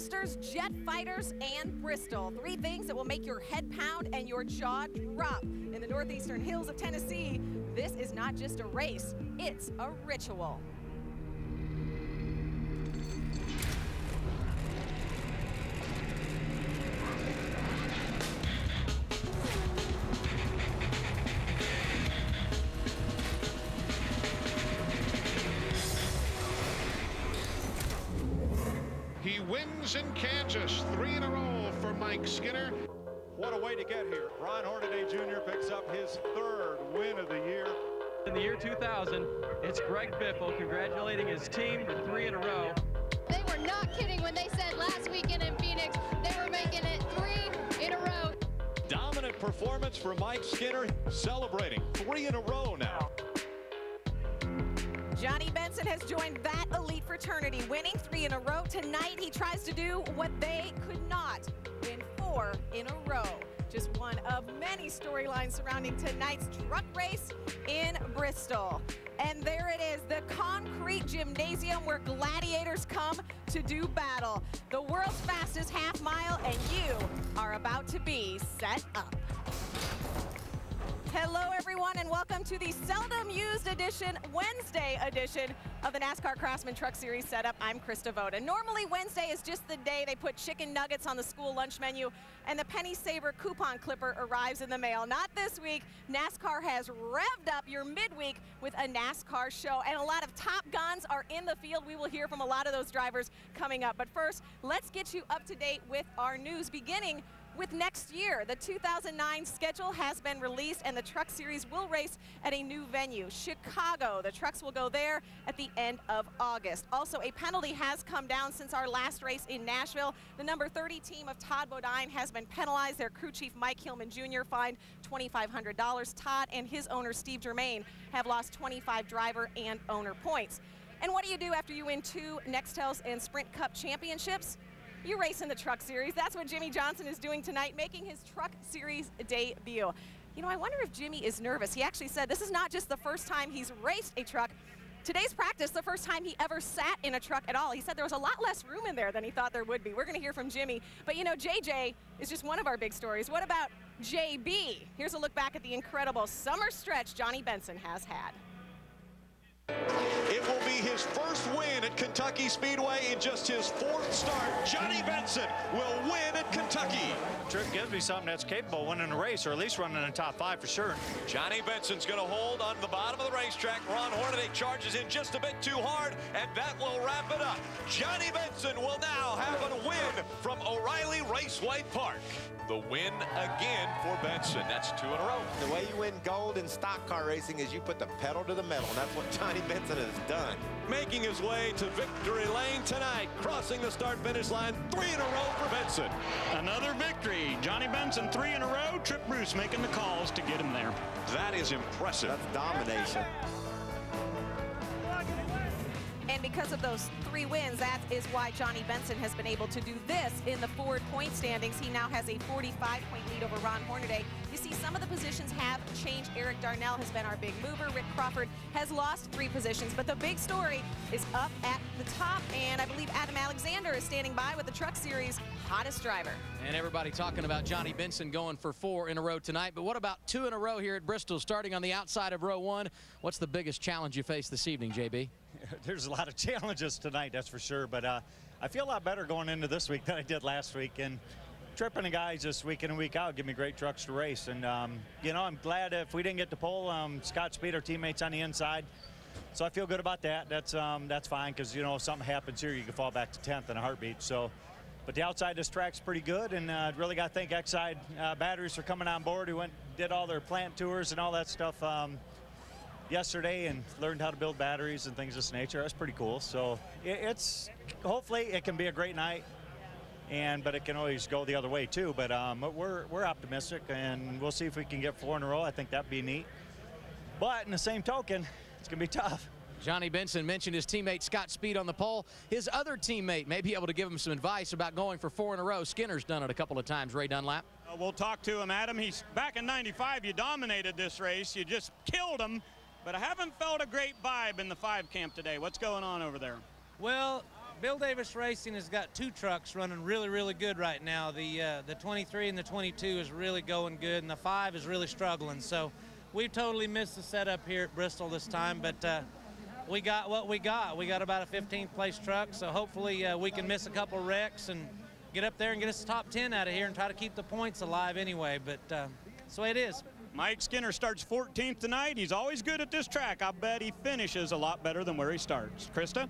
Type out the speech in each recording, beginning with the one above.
coasters, jet fighters, and Bristol. 3 things that will make your head pound and your jaw drop. In the northeastern hills of Tennessee, this is not just a race, it's a ritual. He wins in Kansas, 3 in a row for Mike Skinner. What a way to get here. Ron Hornaday Jr. picks up his 3rd win of the year. In the year 2000, it's Greg Biffle congratulating his team for 3 in a row. They were not kidding when they said last weekend in Phoenix they were making it 3 in a row. Dominant performance for Mike Skinner, celebrating 3 in a row now. Johnny Benson has joined that elite fraternity, winning 3 in a row. Tonight, he tries to do what they could not, win 4 in a row. Just one of many storylines surrounding tonight's truck race in Bristol. And there it is, the concrete gymnasium where gladiators come to do battle. The world's fastest half mile, and you are about to be set up. Hello, everyone, and welcome to the seldom used edition, Wednesday edition of the NASCAR Craftsman Truck Series setup. I'm Krista Voda. Normally, Wednesday is just the day they put chicken nuggets on the school lunch menu and the Penny Saver coupon clipper arrives in the mail. Not this week. NASCAR has revved up your midweek with a NASCAR show, and a lot of top guns are in the field. We will hear from a lot of those drivers coming up. But first, let's get you up to date with our news, beginning with next year. The 2009 schedule has been released, and the Truck Series will race at a new venue, Chicago. The trucks will go there at the end of August. Also, a penalty has come down since our last race in Nashville. The number 30 team of Todd Bodine has been penalized. Their crew chief, Mike Hillman Jr., fined $2,500. Todd and his owner, Steve Germain, have lost 25 driver and owner points. And what do you do after you win 2 Nextels and Sprint Cup championships? You race in the Truck Series. That's what Jimmy Johnson is doing tonight, making his Truck Series debut. You know, I wonder if Jimmy is nervous. He actually said this is not just the first time he's raced a truck. Today's practice, the first time he ever sat in a truck at all. He said there was a lot less room in there than he thought there would be. We're going to hear from Jimmy. But, you know, JJ is just one of our big stories. What about JB? Here's a look back at the incredible summer stretch Johnny Benson has had. It will be his first win at Kentucky Speedway in just his 4th start. Johnny Benson will win at Kentucky. Trip gives me something that's capable of winning a race, or at least running in the top 5 for sure. Johnny Benson's going to hold on the bottom of the racetrack. Ron Hornaday charges in just a bit too hard, and that will wrap it up. Johnny Benson will now have a win from O'Reilly Raceway Park. The win again for Benson. That's 2 in a row. The way you win gold in stock car racing is you put the pedal to the metal, and that's what Johnny Benson has done. Making his way to victory lane tonight, crossing the start-finish line, 3 in a row for Benson. Another victory. Johnny Benson 3 in a row. Trip Bruce making the calls to get him there. That is impressive. That's domination. And because of those 3 wins, that is why Johnny Benson has been able to do this in the Ford point standings. He now has a 45-point lead over Ron Hornaday. You see, some of the positions have changed. Eric Darnell has been our big mover. Rick Crawford has lost 3 positions. But the big story is up at the top, and I believe Adam Alexander is standing by with the Truck Series hottest driver. And everybody talking about Johnny Benson going for 4 in a row tonight. But what about 2 in a row here at Bristol, starting on the outside of row 1? What's the biggest challenge you face this evening, JB? There's a lot of challenges tonight, that's for sure. But I feel a lot better going into this week than I did last week. And tripping the guys this week in and week out give me great trucks to race. And, you know, I'm glad if we didn't get to pole, Scott Speed, our teammates on the inside. So I feel good about that. That's fine, because, you know, if something happens here, you can fall back to 10th in a heartbeat. So, but the outside of this track's pretty good, and really got to thank Exide Batteries for coming on board. Who did all their plant tours and all that stuff yesterday, and learned how to build batteries and things of this nature. That's pretty cool. So it's hopefully it can be a great night, but it can always go the other way too. But we're optimistic, and we'll see if we can get 4 in a row. I think that'd be neat. But in the same token, it's gonna be tough. Johnny Benson mentioned his teammate Scott Speed on the pole. His other teammate may be able to give him some advice about going for 4 in a row. Skinner's done it a couple of times, Ray Dunlap. We'll talk to him, Adam. He's back in '95. You dominated this race. You just killed him. But I haven't felt a great vibe in the 5 camp today. What's going on over there? Well, Bill Davis Racing has got 2 trucks running really, really good right now. The 23 and the 22 is really going good, and the 5 is really struggling. So we've totally missed the setup here at Bristol this time, but we got what we got. We got about a 15th place truck, so hopefully we can miss a couple wrecks and get up there and get us top 10 out of here and try to keep the points alive anyway, but that's the way it is. Mike Skinner starts 14th tonight. He's always good at this track. I bet he finishes a lot better than where he starts. Krista?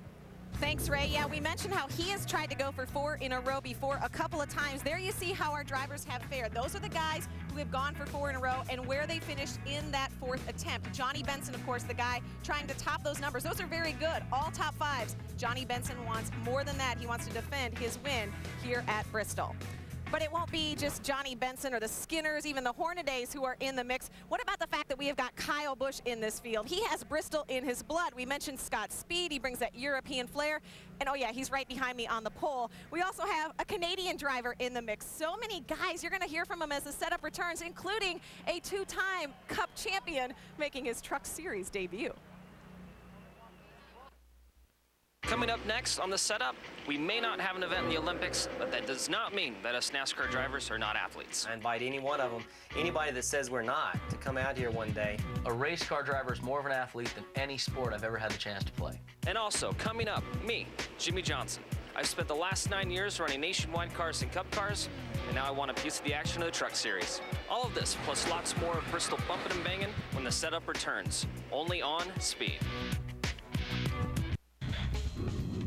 Thanks, Ray. Yeah, we mentioned how he has tried to go for 4 in a row before a couple of times. There you see how our drivers have fared. Those are the guys who have gone for 4 in a row and where they finished in that 4th attempt. Johnny Benson, of course, the guy trying to top those numbers. Those are very good, all top 5s. Johnny Benson wants more than that. He wants to defend his win here at Bristol. But it won't be just Johnny Benson or the Skinners, even the Hornadays who are in the mix. What about the fact that we have got Kyle Busch in this field? He has Bristol in his blood. We mentioned Scott Speed. He brings that European flair. And oh yeah, he's right behind me on the pole. We also have a Canadian driver in the mix. So many guys, you're gonna hear from him as the setup returns, including a 2-time Cup champion making his Truck Series debut. Coming up next on the setup, we may not have an event in the Olympics, but that does not mean that us NASCAR drivers are not athletes. I invite any one of them, anybody that says we're not, to come out here one day. A race car driver is more of an athlete than any sport I've ever had the chance to play. And also, coming up, me, Jimmy Johnson. I've spent the last 9 years running nationwide cars and Cup cars, and now I want a piece of the action of the Truck Series. All of this, plus lots more of Bristol bumping and banging when the setup returns, only on Speed.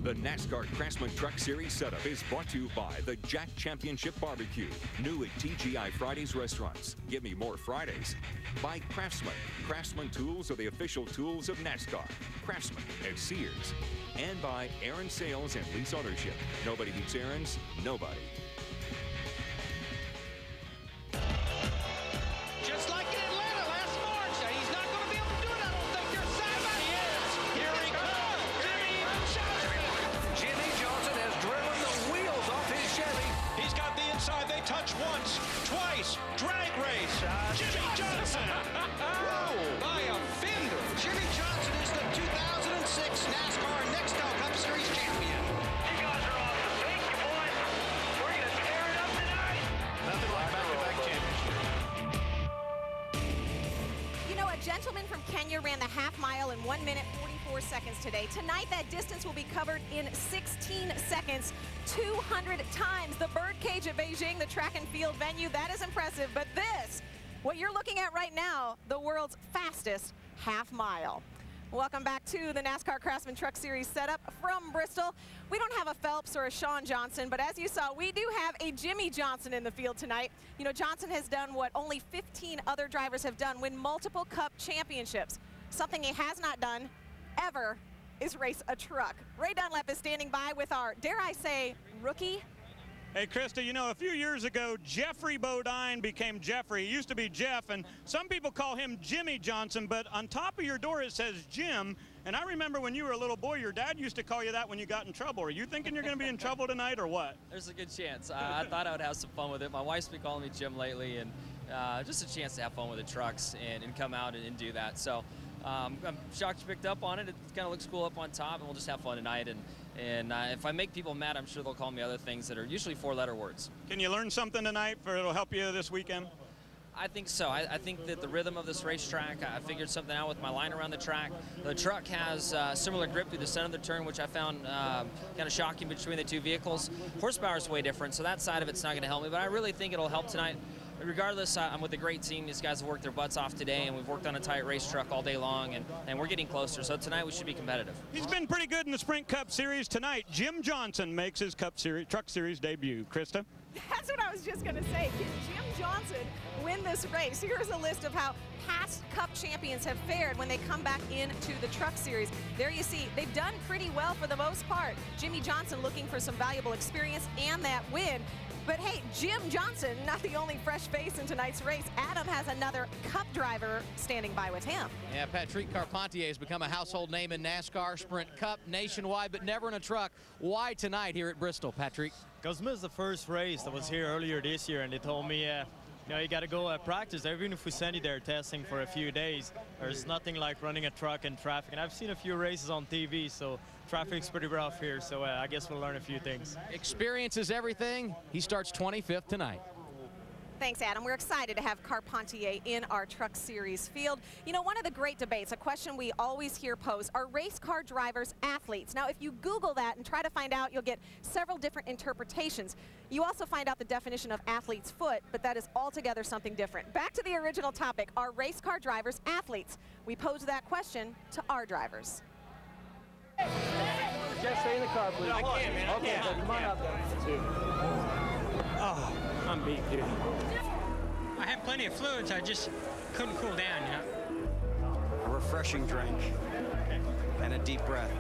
The NASCAR Craftsman Truck Series setup is brought to you by the Jack Championship Barbecue, new at TGI Fridays restaurants. Give me more Fridays. By Craftsman. Craftsman tools are the official tools of NASCAR. Craftsman at Sears. And by Aaron Sales and Lease Ownership. Nobody beats Aaron's, nobody. Just like in Atlanta last March. He's not going to be able to do it, I don't think. You're side-by-side. He is. Here he comes. Jimmy Johnson has driven the wheels off his Chevy. He's got the inside. They touch once, twice. Drag race. Jimmy Johnson. Whoa. By a fender. Jimmy Johnson is the 2006 NASCAR Nextel Cup Series champion. You guys are off the sink, boys. We're going to tear it up tonight. Nothing like back-to-back championship. You know, a gentleman from Kenya ran the half mile in 1 minute 44 seconds today. Tonight, that distance will be covered in 16 seconds, 200 times. The birdcage at Beijing, the track and field venue, that is impressive. But this, what you're looking at right now, the world's fastest half mile. Welcome back to the NASCAR Craftsman Truck Series setup from Bristol. We don't have a Phelps or a Shawn Johnson, but as you saw, we do have a Jimmy Johnson in the field tonight. You know, Johnson has done what only 15 other drivers have done, win multiple Cup championships. Something he has not done ever is race a truck. Ray Dunlap is standing by with our, dare I say, rookie. Hey, Krista, you know, a few years ago, Jeffrey Bodine became Jeffrey. He used to be Jeff, and some people call him Jimmy Johnson, but on top of your door it says Jim. And I remember when you were a little boy, your dad used to call you that when you got in trouble. Are you thinking you're going to be in trouble tonight or what? There's a good chance. I thought I would have some fun with it. My wife's been calling me Jim lately, and just a chance to have fun with the trucks and come out and do that. So I'm shocked you picked up on it. It kind of looks cool up on top, and we'll just have fun tonight. And if I make people mad, I'm sure they'll call me other things that are usually 4-letter words. Can you learn something tonight it'll help you this weekend? I think so. I think that the rhythm of this racetrack, I figured something out with my line around the track. The truck has similar grip through the center of the turn, which I found kind of shocking between the two vehicles. Horsepower is way different, so that side of it's not going to help me, but I really think it'll help tonight. Regardless, I'm with a great team. These guys have worked their butts off today, and we've worked on a tight race truck all day long, and we're getting closer. So tonight we should be competitive. He's been pretty good in the Sprint Cup Series tonight. Jim Johnson makes his Truck Series debut. Krista? That's what I was just going to say. Can Jim Johnson win this race? Here's a list of how past Cup champions have fared when they come back into the Truck Series. There you see, they've done pretty well for the most part. Jimmy Johnson looking for some valuable experience and that win. But hey, Jim Johnson, not the only fresh face in tonight's race. Adam has another Cup driver standing by with him. Yeah, Patrick Carpentier has become a household name in NASCAR, Sprint Cup, nationwide, but never in a truck. Why tonight here at Bristol, Patrick? Because this is the first race that was here earlier this year, and they told me, you know, you got to go practice. Even if we send you there testing for a few days, there's nothing like running a truck in traffic. And I've seen a few races on TV, so traffic's pretty rough here, so I guess we'll learn a few things. Experience is everything. He starts 25th tonight. Thanks, Adam. We're excited to have Carpentier in our Truck Series field. You know, one of the great debates, a question we always hear posed, are race car drivers athletes? Now, if you Google that and try to find out, you'll get several different interpretations. You also find out the definition of athlete's foot, but that is altogether something different. Back to the original topic, are race car drivers athletes? We posed that question to our drivers. Just stay in the car, please. I can't, man. Okay, come on up there. Oh, I'm beat, dude. I had plenty of fluids, I just couldn't cool down, you know. A refreshing drink and a deep breath.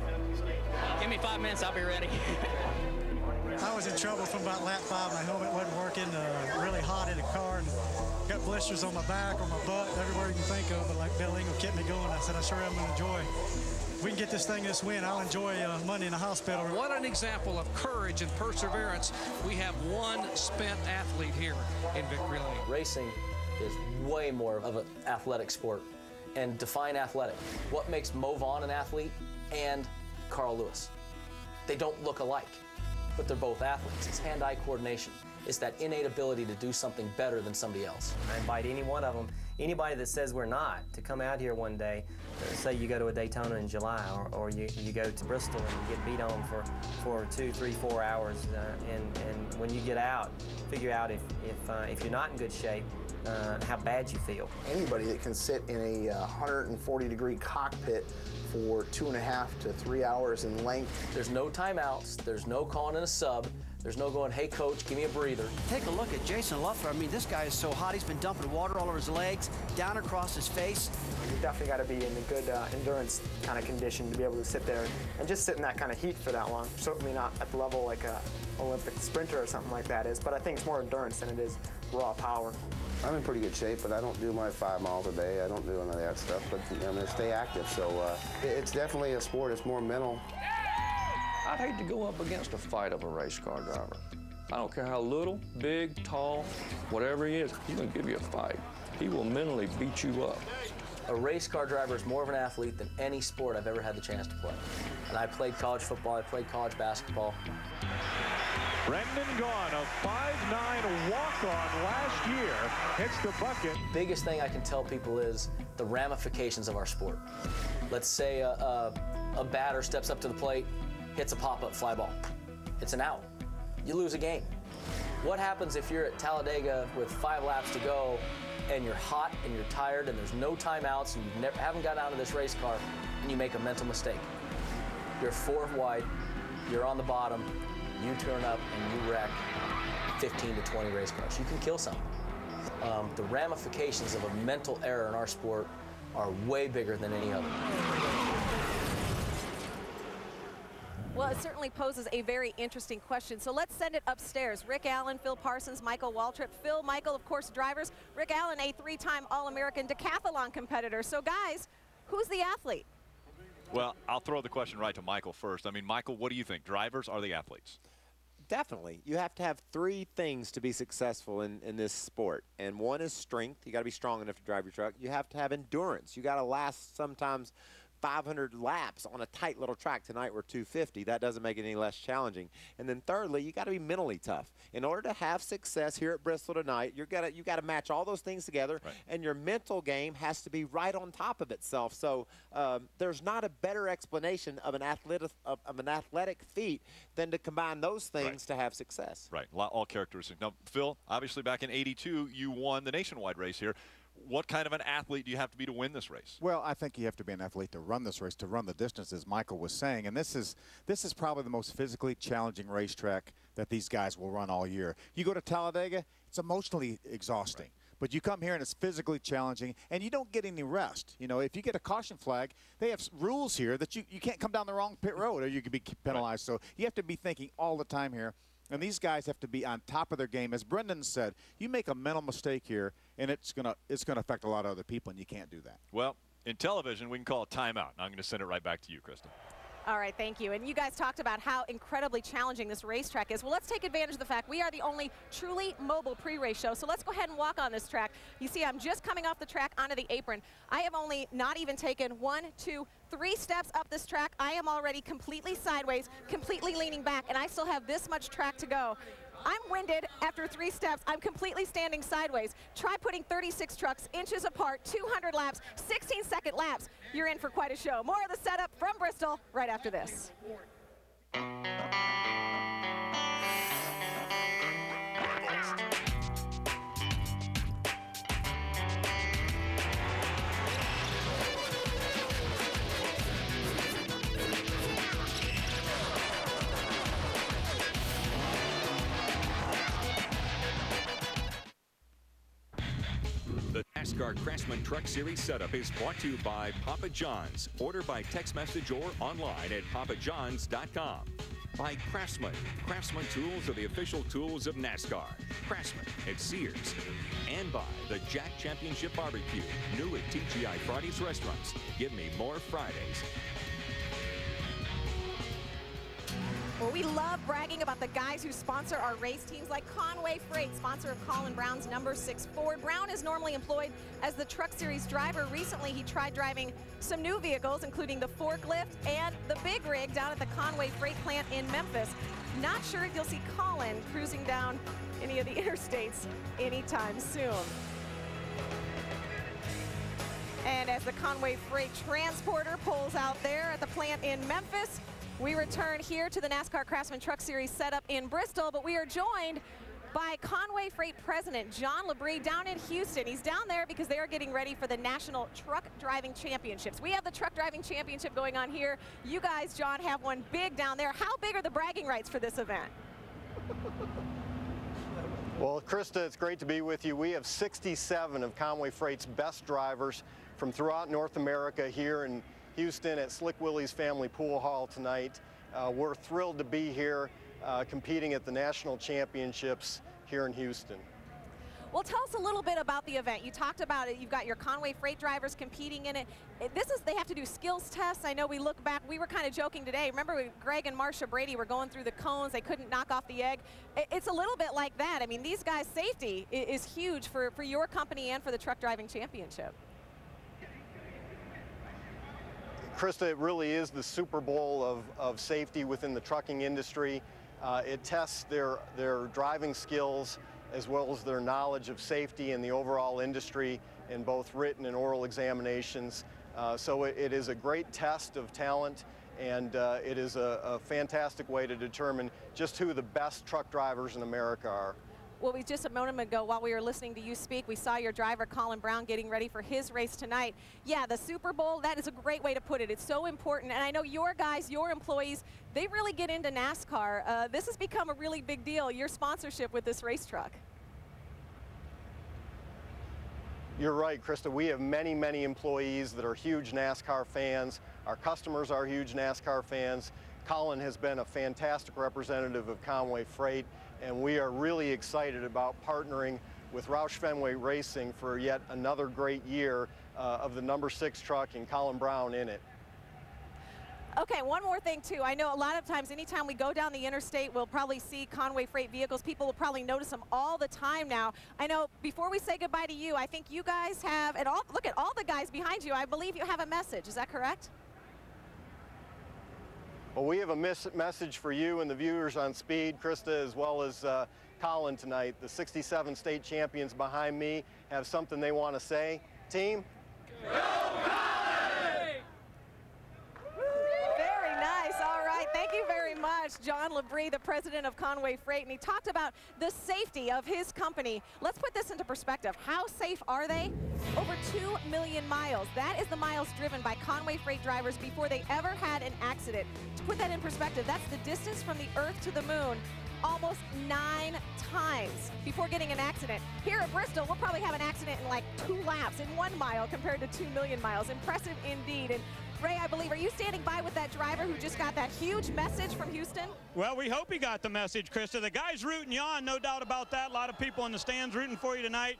Give me 5 minutes, I'll be ready. I was in trouble from about lap 5. My helmet wasn't working, really hot in the car, and got blisters on my back, on my butt, everywhere you can think of. But like Bill Ingle kept me going. I said, I sure am going to enjoy. If we can get this thing this win, I'll enjoy Monday in the hospital. What an example of courage and perseverance. We have one spent athlete here in Victory Lane. Racing is way more of an athletic sport. And define athletic. What makes Mo Vaughn an athlete and Carl Lewis? They don't look alike, but they're both athletes. It's hand-eye coordination. It's that innate ability to do something better than somebody else. I invite any one of them, anybody that says we're not, to come out here one day. Say you go to a Daytona in July, or you go to Bristol and you get beat on for 2, 3, 4 hours, and when you get out, figure out if you're not in good shape, how bad you feel. Anybody that can sit in a 140-degree cockpit for 2.5 to 3 hours in length. There's no timeouts. There's no calling in a sub. There's no going, hey, coach, give me a breather. Take a look at Jason Luffler. I mean, this guy is so hot. He's been dumping water all over his legs, down across his face. You definitely got to be in a good endurance kind of condition to be able to sit there and just sit in that kind of heat for that long. Certainly not at the level like a Olympic sprinter or something like that is, but I think it's more endurance than it is raw power. I'm in pretty good shape, but I don't do my 5 miles a day. I don't do any of that stuff, but I'm going to stay active. So it's definitely a sport. It's more mental. I'd hate to go up against a fight of a race car driver. I don't care how little, big, tall, whatever he is, he's going to give you a fight. He will mentally beat you up. A race car driver is more of an athlete than any sport I've ever had the chance to play. And I played college football, I played college basketball. Brendan Gaughan, a 5'9" walk-on last year, hits the bucket. Biggest thing I can tell people is the ramifications of our sport. Let's say a batter steps up to the plate, hits a pop-up fly ball. It's an out. You lose a game. What happens if you're at Talladega with 5 laps to go and you're hot and you're tired and there's no timeouts and you haven't gotten out of this race car and you make a mental mistake? You're 4 wide, you're on the bottom, you turn up and you wreck 15 to 20 race cars. You can kill someone. The ramifications of a mental error in our sport are way bigger than any other. Well, it certainly poses a very interesting question. So let's send it upstairs. Rick Allen, Phil Parsons, Michael Waltrip. Phil, Michael, of course, drivers. Rick Allen, a 3-time All-American decathlon competitor. So, guys, who's the athlete? Well, I'll throw the question right to Michael first. I mean, Michael, what do you think? Drivers are the athletes? Definitely. You have to have 3 things to be successful in this sport. And one is strength. You got to be strong enough to drive your truck. You have to have endurance. You got to last sometimes 500 laps on a tight little track. Tonight we're 250. That doesn't make it any less challenging. And then thirdly, you got to be mentally tough. In order to have success here at Bristol tonight, you got to match all those things together, right. And your mental game has to be right on top of itself. So there's not a better explanation of an athletic feat than to combine those things, right, to have success. Right. All characteristics. Now, Phil, obviously back in '82, you won the nationwide race here. What kind of an athlete do you have to be to win this race? Well, I think you have to be an athlete to run this race, to run the distance, as Michael was saying. And this is probably the most physically challenging racetrack that these guys will run all year. You go to Talladega, it's emotionally exhausting. Right. But you come here and it's physically challenging, and you don't get any rest. You know, if you get a caution flag, they have rules here that you can't come down the wrong pit road or you can be penalized. Right. So you have to be thinking all the time here. And these guys have to be on top of their game. As Brendan said, you make a mental mistake here, and it's gonna affect a lot of other people, and you can't do that. Well, in television, we can call it timeout. And I'm going to send it right back to you, Krista. All right, thank you. And you guys talked about how incredibly challenging this racetrack is. Well, let's take advantage of the fact we are the only truly mobile pre-race show. So let's go ahead and walk on this track. You see, I'm just coming off the track onto the apron. I have only not even taken 1, 2, 3 steps up this track. I am already completely sideways, completely leaning back, and I still have this much track to go. I'm winded after 3 steps. I'm completely standing sideways. Try putting 36 trucks inches apart, 200 laps, 16-second laps. You're in for quite a show. More of the setup from Bristol right after this. The NASCAR Craftsman Truck Series setup is brought to you by Papa John's. Order by text message or online at papajohns.com. By Craftsman. Craftsman tools are the official tools of NASCAR. Craftsman at Sears. And by the Jack Championship Barbecue. New at TGI Fridays restaurants. Give me more Fridays. Well, we love bragging about the guys who sponsor our race teams, like Conway Freight, sponsor of Colin Brown's number 6 Ford. Brown is normally employed as the Truck Series driver. Recently, he tried driving some new vehicles, including the forklift and the big rig down at the Conway Freight plant in Memphis. Not sure if you'll see Colin cruising down any of the interstates anytime soon. And as the Conway Freight transporter pulls out there at the plant in Memphis, we return here to the NASCAR Craftsman Truck Series setup in Bristol, but we are joined by Conway Freight President John Labrie down in Houston. He's down there because they are getting ready for the National Truck Driving Championships. We have the Truck Driving Championship going on here. You guys, John, have one big down there. How big are the bragging rights for this event? Well, Krista, it's great to be with you. We have 67 of Conway Freight's best drivers from throughout North America here in Houston at Slick Willie's Family Pool Hall tonight. We're thrilled to be here competing at the National Championships here in Houston. Well, tell us a little bit about the event. You talked about it. You've got your Conway Freight drivers competing in it. They have to do skills tests. I know we look back, we were kind of joking today. Remember Greg and Marsha Brady were going through the cones. They couldn't knock off the egg. It's a little bit like that. I mean, these guys' safety is huge for your company and for the Truck Driving Championship. Krista, it really is the Super Bowl of safety within the trucking industry. It tests their driving skills as well as their knowledge of safety in the overall industry in both written and oral examinations. So it is a great test of talent, and it is a fantastic way to determine just who the best truck drivers in America are. Well, just a moment ago, while we were listening to you speak, we saw your driver, Colin Brown, getting ready for his race tonight. Yeah, the Super Bowl, that is a great way to put it. It's so important. And I know your guys, your employees, they really get into NASCAR. This has become a really big deal, your sponsorship with this race truck. You're right, Krista. We have many, many employees that are huge NASCAR fans. Our customers are huge NASCAR fans. Colin has been a fantastic representative of Conway Freight, and we are really excited about partnering with Roush Fenway Racing for yet another great year of the number 6 truck and Colin Brown in it. Okay, one more thing too. I know a lot of times, anytime we go down the interstate, we'll probably see Conway Freight vehicles. People will probably notice them all the time now. I know before we say goodbye to you, I think you guys have, and look at all the guys behind you, I believe you have a message. Is that correct? Well, we have a message for you and the viewers on Speed, Krista, as well as Colin tonight. The 67 state champions behind me have something they want to say. Team? Go Colin! Very nice. All right. Thank you very much, John Labrie, the president of Conway Freight. And he talked about the safety of his company. Let's put this into perspective. How safe are they? Over 2 million miles. That is the miles driven by Conway Freight drivers before they ever had an accident. To put that in perspective, that's the distance from the Earth to the moon almost 9 times before getting an accident. Here at Bristol, we'll probably have an accident in like 2 laps in 1 mile compared to 2 million miles. Impressive indeed. And Ray, I believe, are you standing by with that driver who just got that huge message from Houston? Well, we hope he got the message, Krista. The guy's rooting you on, no doubt about that. A lot of people in the stands rooting for you tonight.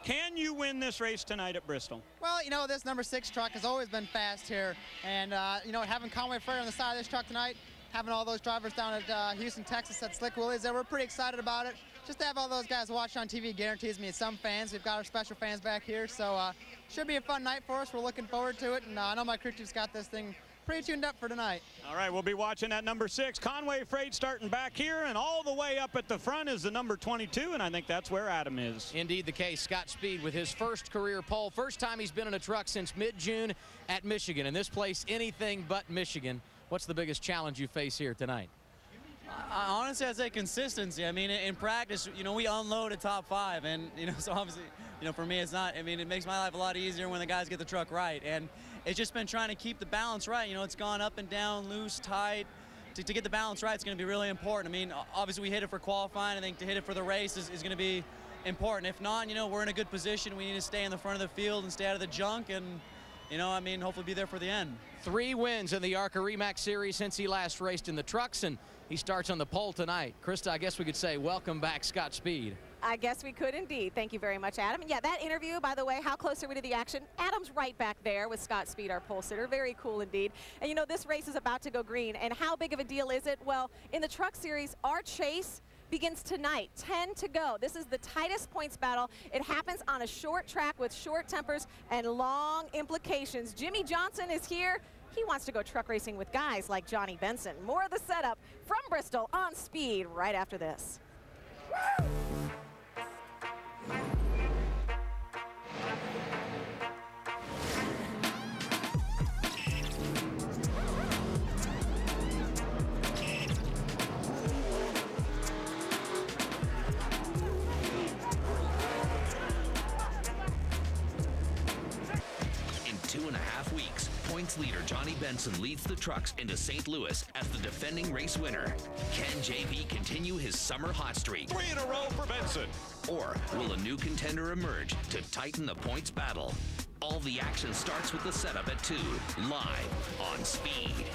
Can you win this race tonight at Bristol? Well, you know, this number 6 truck has always been fast here. And, you know, having Conway Frere on the side of this truck tonight, having all those drivers down at Houston, Texas at Slick Willie's, we're pretty excited about it. Just to have all those guys watch on TV guarantees me some fans. We've got our special fans back here, so should be a fun night for us. We're looking forward to it, and I know my crew chief's got this thing pretty tuned up for tonight. All right, we'll be watching that number 6. Conway Freight starting back here, and all the way up at the front is the number 22, and I think that's where Adam is. Indeed the case. Scott Speed with his first career pole. First time he's been in a truck since mid-June at Michigan. And this place, anything but Michigan. What's the biggest challenge you face here tonight? Honestly, I'd say consistency. I mean, in practice, you know, we unload a top 5, and, you know, so obviously, you know, for me, it's not, I mean, it makes my life a lot easier when the guys get the truck right, and it's just been trying to keep the balance right. You know, it's gone up and down, loose, tight. To get the balance right, it's going to be really important. I mean, obviously, we hit it for qualifying. I think to hit it for the race is going to be important. If not, you know, we're in a good position. We need to stay in the front of the field and stay out of the junk, and, you know, I mean, hopefully be there for the end. 3 wins in the ARCA REMAX Series since he last raced in the trucks, and he starts on the pole tonight. Krista, I guess we could say welcome back, Scott Speed. I guess we could indeed. Thank you very much, Adam. And yeah, that interview, by the way, how close are we to the action? Adam's right back there with Scott Speed, our pole sitter. Very cool indeed. And you know, this race is about to go green. And how big of a deal is it? Well, in the truck series, our chase begins tonight, 10 to go. This is the tightest points battle. It happens on a short track with short tempers and long implications. Jimmy Johnson is here. He wants to go truck racing with guys like Johnny Benson. More of the setup from Bristol on Speed right after this. Woo! In 2.5 weeks, points leader Johnny Benson leads the trucks into St. Louis as the defending race winner. Can JB continue his summer hot streak? 3 in a row for Benson. Or will a new contender emerge to tighten the points battle? All the action starts with the setup at 2, live on Speed.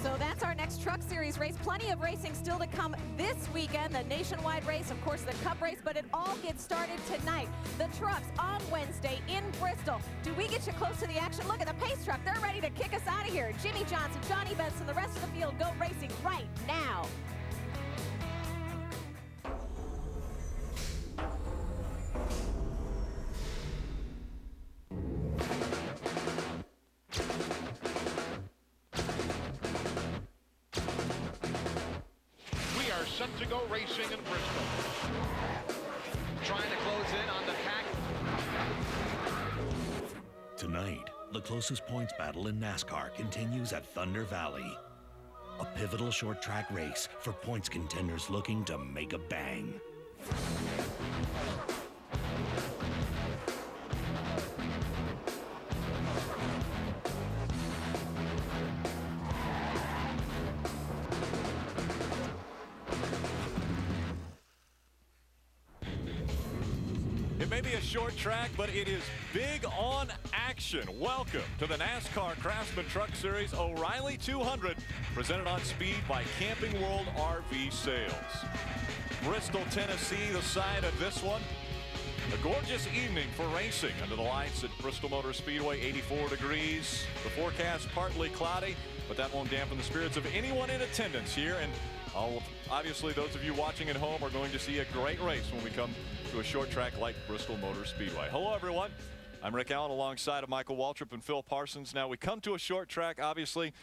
So that's our next truck series race. Plenty of racing still to come this weekend. The nationwide race, of course, the cup race, but it all gets started tonight. The trucks on Wednesday in Bristol. Do we get you close to the action? Look at the pace truck. They're ready to kick us out of here. Jimmy Johnson, Johnny Benson, the rest of the field go racing right now. Set to go racing in Bristol. Trying to close in on the pack. Tonight, the closest points battle in NASCAR continues at Thunder Valley. A pivotal short track race for points contenders looking to make a bang. It may be a short track, but it is big on action. Welcome to the NASCAR Craftsman Truck Series O'Reilly 200, presented on Speed by Camping World RV Sales. Bristol, Tennessee, the side of this one. A gorgeous evening for racing under the lights at Bristol Motor Speedway, 84 degrees. The forecast partly cloudy, but that won't dampen the spirits of anyone in attendance here. And obviously, those of you watching at home are going to see a great race when we come to a short track like Bristol Motor Speedway. Hello, everyone. I'm Rick Allen alongside of Michael Waltrip and Phil Parsons. Now, we come to a short track, obviously.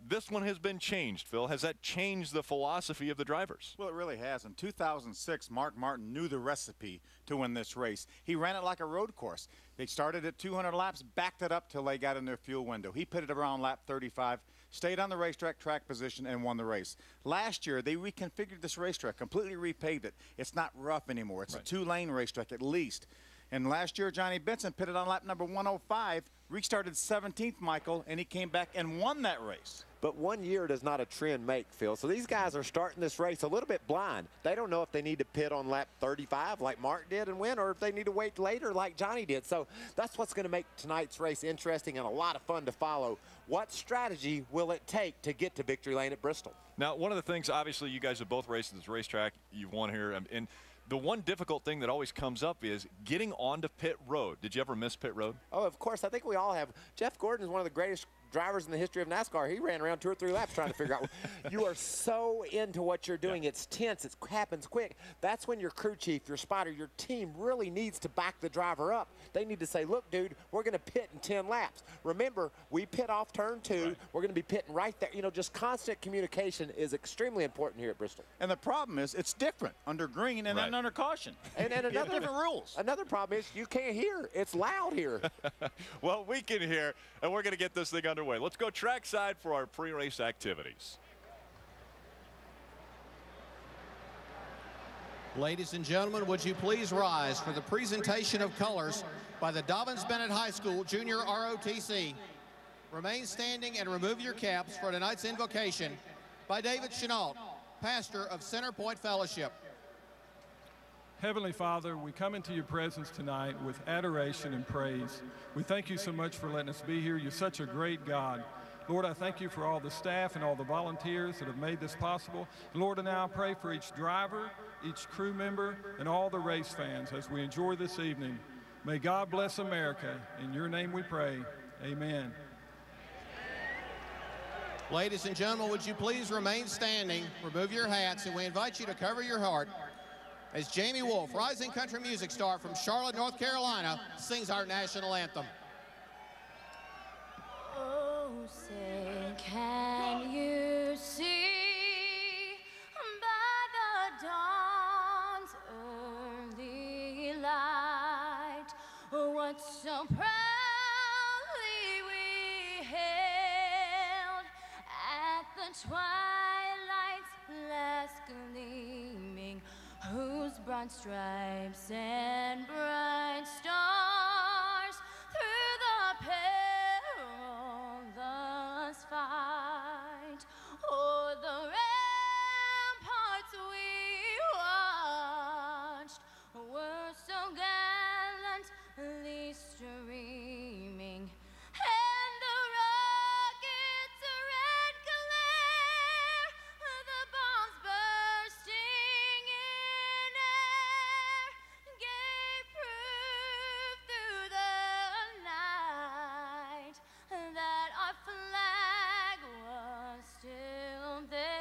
This one has been changed, Phil. Has that changed the philosophy of the drivers? Well, it really has. In 2006, Mark Martin knew the recipe to win this race. He ran it like a road course. They started at 200 laps, backed it up till they got in their fuel window. He pitted around lap 35, stayed on the racetrack track position, and won the race. Last year, they reconfigured this racetrack, completely repaved it. It's not rough anymore. It's a 2-lane racetrack at least. And last year, Johnny Benson pitted on lap number 105, restarted 17th, Michael, and he came back and won that race. But 1 year does not a trend make, Phil. So these guys are starting this race a little bit blind. They don't know if they need to pit on lap 35 like Mark did and win, or if they need to wait later like Johnny did. So that's what's going to make tonight's race interesting and a lot of fun to follow. What strategy will it take to get to victory lane at Bristol? Now, one of the things, obviously, you guys have both raced this racetrack. You've won here. And The one difficult thing that always comes up is getting onto pit road. Did you ever miss pit road? Oh, of course. I think we all have. Jeff Gordon is one of the greatest drivers in the history of NASCAR. He ran around 2 or 3 laps trying to figure out. You are so into what you're doing. Yeah. It's tense. It happens quick. That's when your crew chief, your spotter, your team really needs to back the driver up. They need to say, look, dude, we're going to pit in 10 laps. Remember, we pit off turn 2. Right. We're going to be pitting right there. You know, just constant communication is extremely important here at Bristol. And the problem is it's different under green and then under caution. And another different rules. Another problem is you can't hear. It's loud here. Well, we can hear, and we're going to get this thing underway. Let's go trackside for our pre-race activities. Ladies and gentlemen, would you please rise for the presentation of colors by the Dobbins-Bennett High School Junior ROTC. Remain standing and remove your caps for tonight's invocation by David Chenault, pastor of Center Point Fellowship. Heavenly Father, we come into your presence tonight with adoration and praise. We thank you so much for letting us be here. You're such a great God. Lord, I thank you for all the staff and all the volunteers that have made this possible. Lord, and now I pray for each driver, each crew member, and all the race fans as we enjoy this evening. May God bless America. In your name we pray. Amen. Ladies and gentlemen, would you please remain standing, remove your hats, and we invite you to cover your heart as Jamie Wolf, rising country music star from Charlotte, North Carolina, sings our national anthem. Oh, say, can you see by the dawn's early light what so proudly we hailed at the twilight's last gleaming, whose broad stripes and bright stars through the perilous fight o'er the ramparts we watched were so gallantly streaming, and the rockets' red glare, the bombs bursting in air, gave proof through the night that our flag was still there.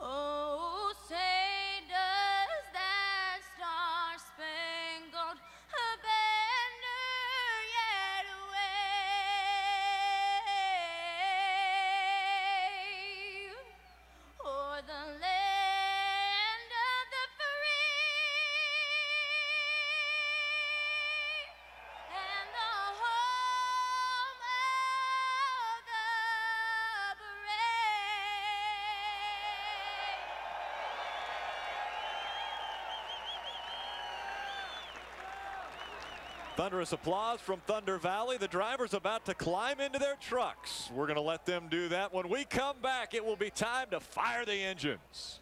Oh, say does that star-spangled banner yet wave o'er the land of the free and the home of the brave? Thunderous applause from Thunder Valley. The driver's about to climb into their trucks. We're going to let them do that. When we come back, it will be time to fire the engines.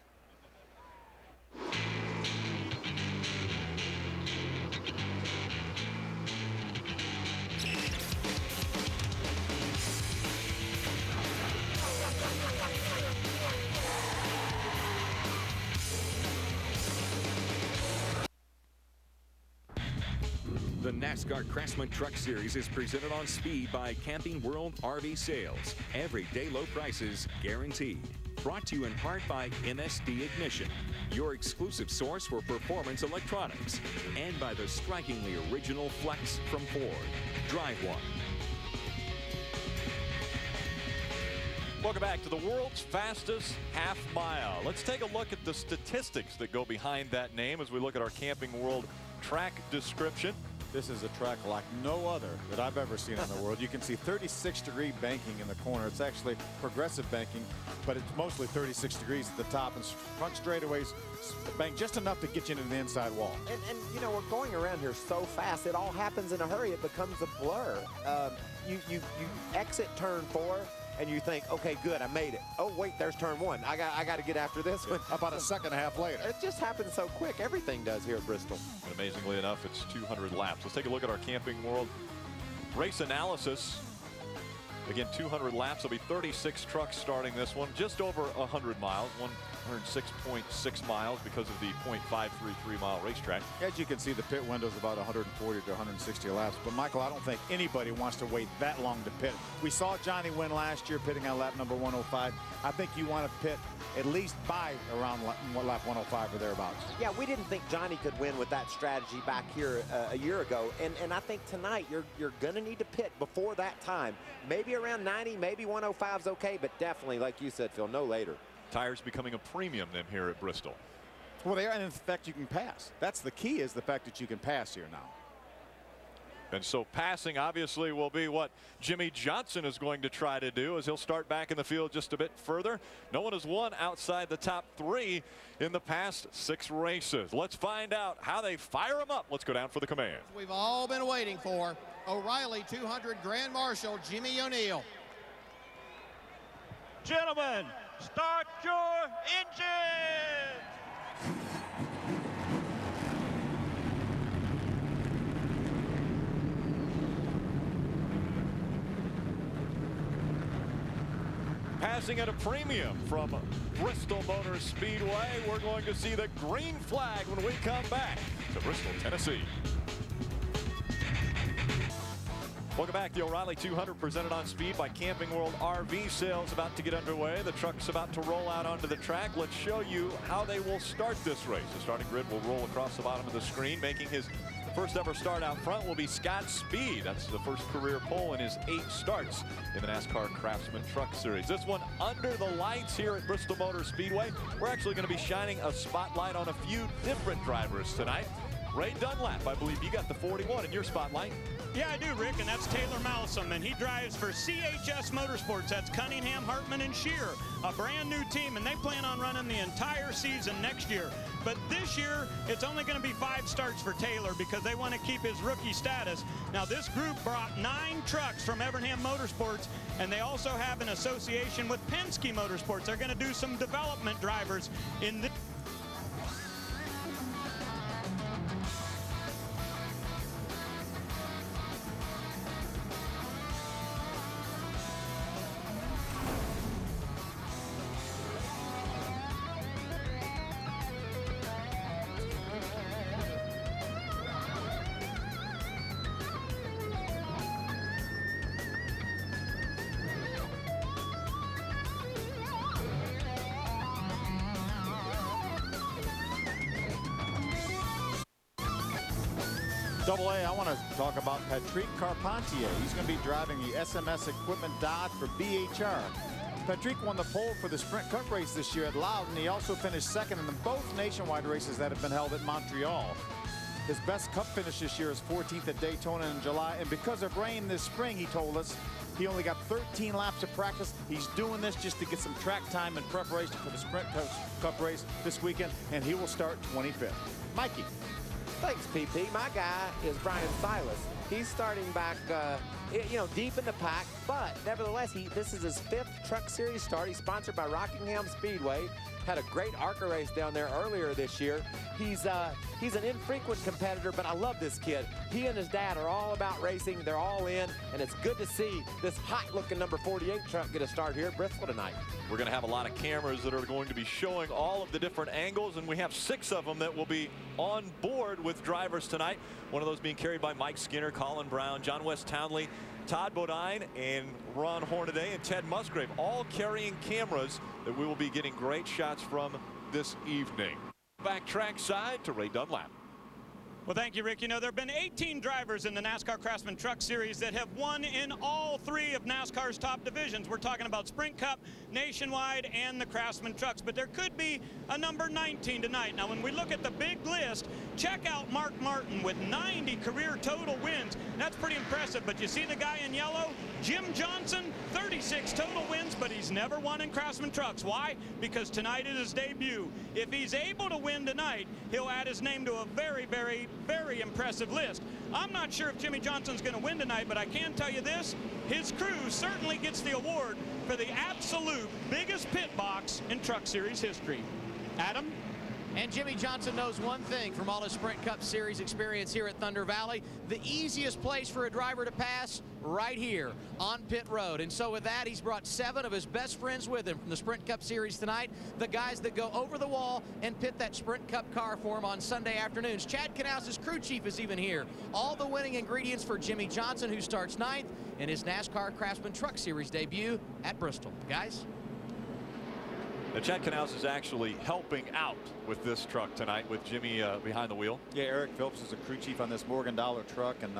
The NASCAR Craftsman Truck Series is presented on speed by Camping World RV Sales. Everyday low prices guaranteed. Brought to you in part by MSD Ignition, your exclusive source for performance electronics. And by the strikingly original Flex from Ford. Drive one. Welcome back to the world's fastest half mile. Let's take a look at the statistics that go behind that name as we look at our Camping World track description. This is a track like no other that I've ever seen in the world. You can see 36-degree banking in the corner. It's actually progressive banking, but it's mostly 36 degrees at the top, and front straightaways bank just enough to get you into the inside wall. And you know, we're going around here so fast, it all happens in a hurry. It becomes a blur. You exit turn 4, and you think, okay, good, I made it. Oh, wait, there's turn 1. I got to get after this one. About a second and a half later. It just happens so quick. Everything does here at Bristol. And amazingly enough, it's 200 laps. Let's take a look at our Camping World race analysis. Again, 200 laps. There'll be 36 trucks starting this one. Just over 100 miles. 106.6 miles because of the .533 mile racetrack. As you can see, the pit window is about 140 to 160 laps. But, Michael, I don't think anybody wants to wait that long to pit. We saw Johnny win last year pitting on lap number 105. I think you want to pit at least by around lap 105 or thereabouts. Yeah, we didn't think Johnny could win with that strategy back here a year ago. And I think tonight you're going to need to pit before that time. Maybe around 90, maybe 105 is okay, but definitely, like you said, Phil, no later. Tires becoming a premium then here at Bristol. Well, they are, and in fact, you can pass. That's the key, is the fact that you can pass here now. And so passing obviously will be what Jimmy Johnson is going to try to do, as he'll start back in the field just a bit further. No one has won outside the top 3 in the past 6 races. Let's find out how they fire him up. Let's go down for the command. We've all been waiting for O'Reilly 200 Grand Marshal Jimmy O'Neill. Gentlemen, start your engine! Passing at a premium from Bristol Motor Speedway, we're going to see the green flag when we come back to Bristol, Tennessee. Welcome back. The O'Reilly 200 presented on speed by Camping World RV Sales about to get underway. The truck's about to roll out onto the track. Let's show you how they will start this race. The starting grid will roll across the bottom of the screen. Making his first ever start out front will be Scott Speed. That's the first career pole in his 8 starts in the NASCAR Craftsman Truck Series. This one under the lights here at Bristol Motor Speedway. We're actually going to be shining a spotlight on a few different drivers tonight. Ray Dunlap, I believe you got the 41 in your spotlight. Yeah, I do, Rick, and that's Taylor Malsom, and he drives for CHS Motorsports. That's Cunningham, Hartman, and Shear, a brand new team, and they plan on running the entire season next year. But this year, it's only going to be 5 starts for Taylor because they want to keep his rookie status. Now, this group brought 9 trucks from Evernham Motorsports, and they also have an association with Penske Motorsports. They're going to do some development drivers in this. Double A, I want to talk about Patrick Carpentier. He's going to be driving the SMS Equipment Dodge for BHR. Patrick won the pole for the Sprint Cup race this year at Loudon. He also finished second in both nationwide races that have been held at Montreal. His best Cup finish this year is 14th at Daytona in July. And because of rain this spring, he told us, he only got 13 laps of practice. He's doing this just to get some track time in preparation for the Sprint Cup race this weekend, and he will start 25th. Mikey. Thanks, PP. My guy is Brian Silas. He's starting back, deep in the pack, but nevertheless, this is his 5th Truck Series start. He's sponsored by Rockingham Speedway. Had a great ARCA race down there earlier this year. He's an infrequent competitor, but I love this kid. He and his dad are all about racing. They're all in, and it's good to see this hot-looking number 48 truck get a start here at Bristol tonight. We're going to have a lot of cameras that are going to be showing all of the different angles, and we have 6 of them that will be on board with drivers tonight. One of those being carried by Mike Skinner, Colin Brown, John West Townley, Todd Bodine, and Ron Hornaday, and Ted Musgrave, all carrying cameras that we will be getting great shots from this evening. Back track side to Ray Dunlap. Well, thank you, Rick. You know, there have been 18 drivers in the NASCAR Craftsman Truck Series that have won in all 3 of NASCAR's top divisions. We're talking about Sprint Cup, Nationwide, and the Craftsman Trucks. But there could be a number 19 tonight. Now, when we look at the big list, check out Mark Martin with 90 career total wins. That's pretty impressive. But you see the guy in yellow? Jim Johnson, 36 total wins, but he's never won in Craftsman Trucks. Why? Because tonight is his debut. If he's able to win tonight, he'll add his name to a very, very, very impressive list. I'm not sure if Jimmy Johnson's going to win tonight, but I can tell you this, his crew certainly gets the award for the absolute biggest pit box in Truck Series history. Adam? And Jimmy Johnson knows one thing from all his Sprint Cup Series experience here at Thunder Valley: the easiest place for a driver to pass, right here on pit road. And so with that, he's brought 7 of his best friends with him from the Sprint Cup Series tonight, the guys that go over the wall and pit that Sprint Cup car for him on Sunday afternoons. Chad Knaus' crew chief is even here. All the winning ingredients for Jimmy Johnson, who starts 9th in his NASCAR Craftsman Truck Series debut at Bristol. Guys? Now, Chad Knaus is actually helping out with this truck tonight with Jimmy behind the wheel. Yeah, Eric Phillips is a crew chief on this Morgan Dollar truck, and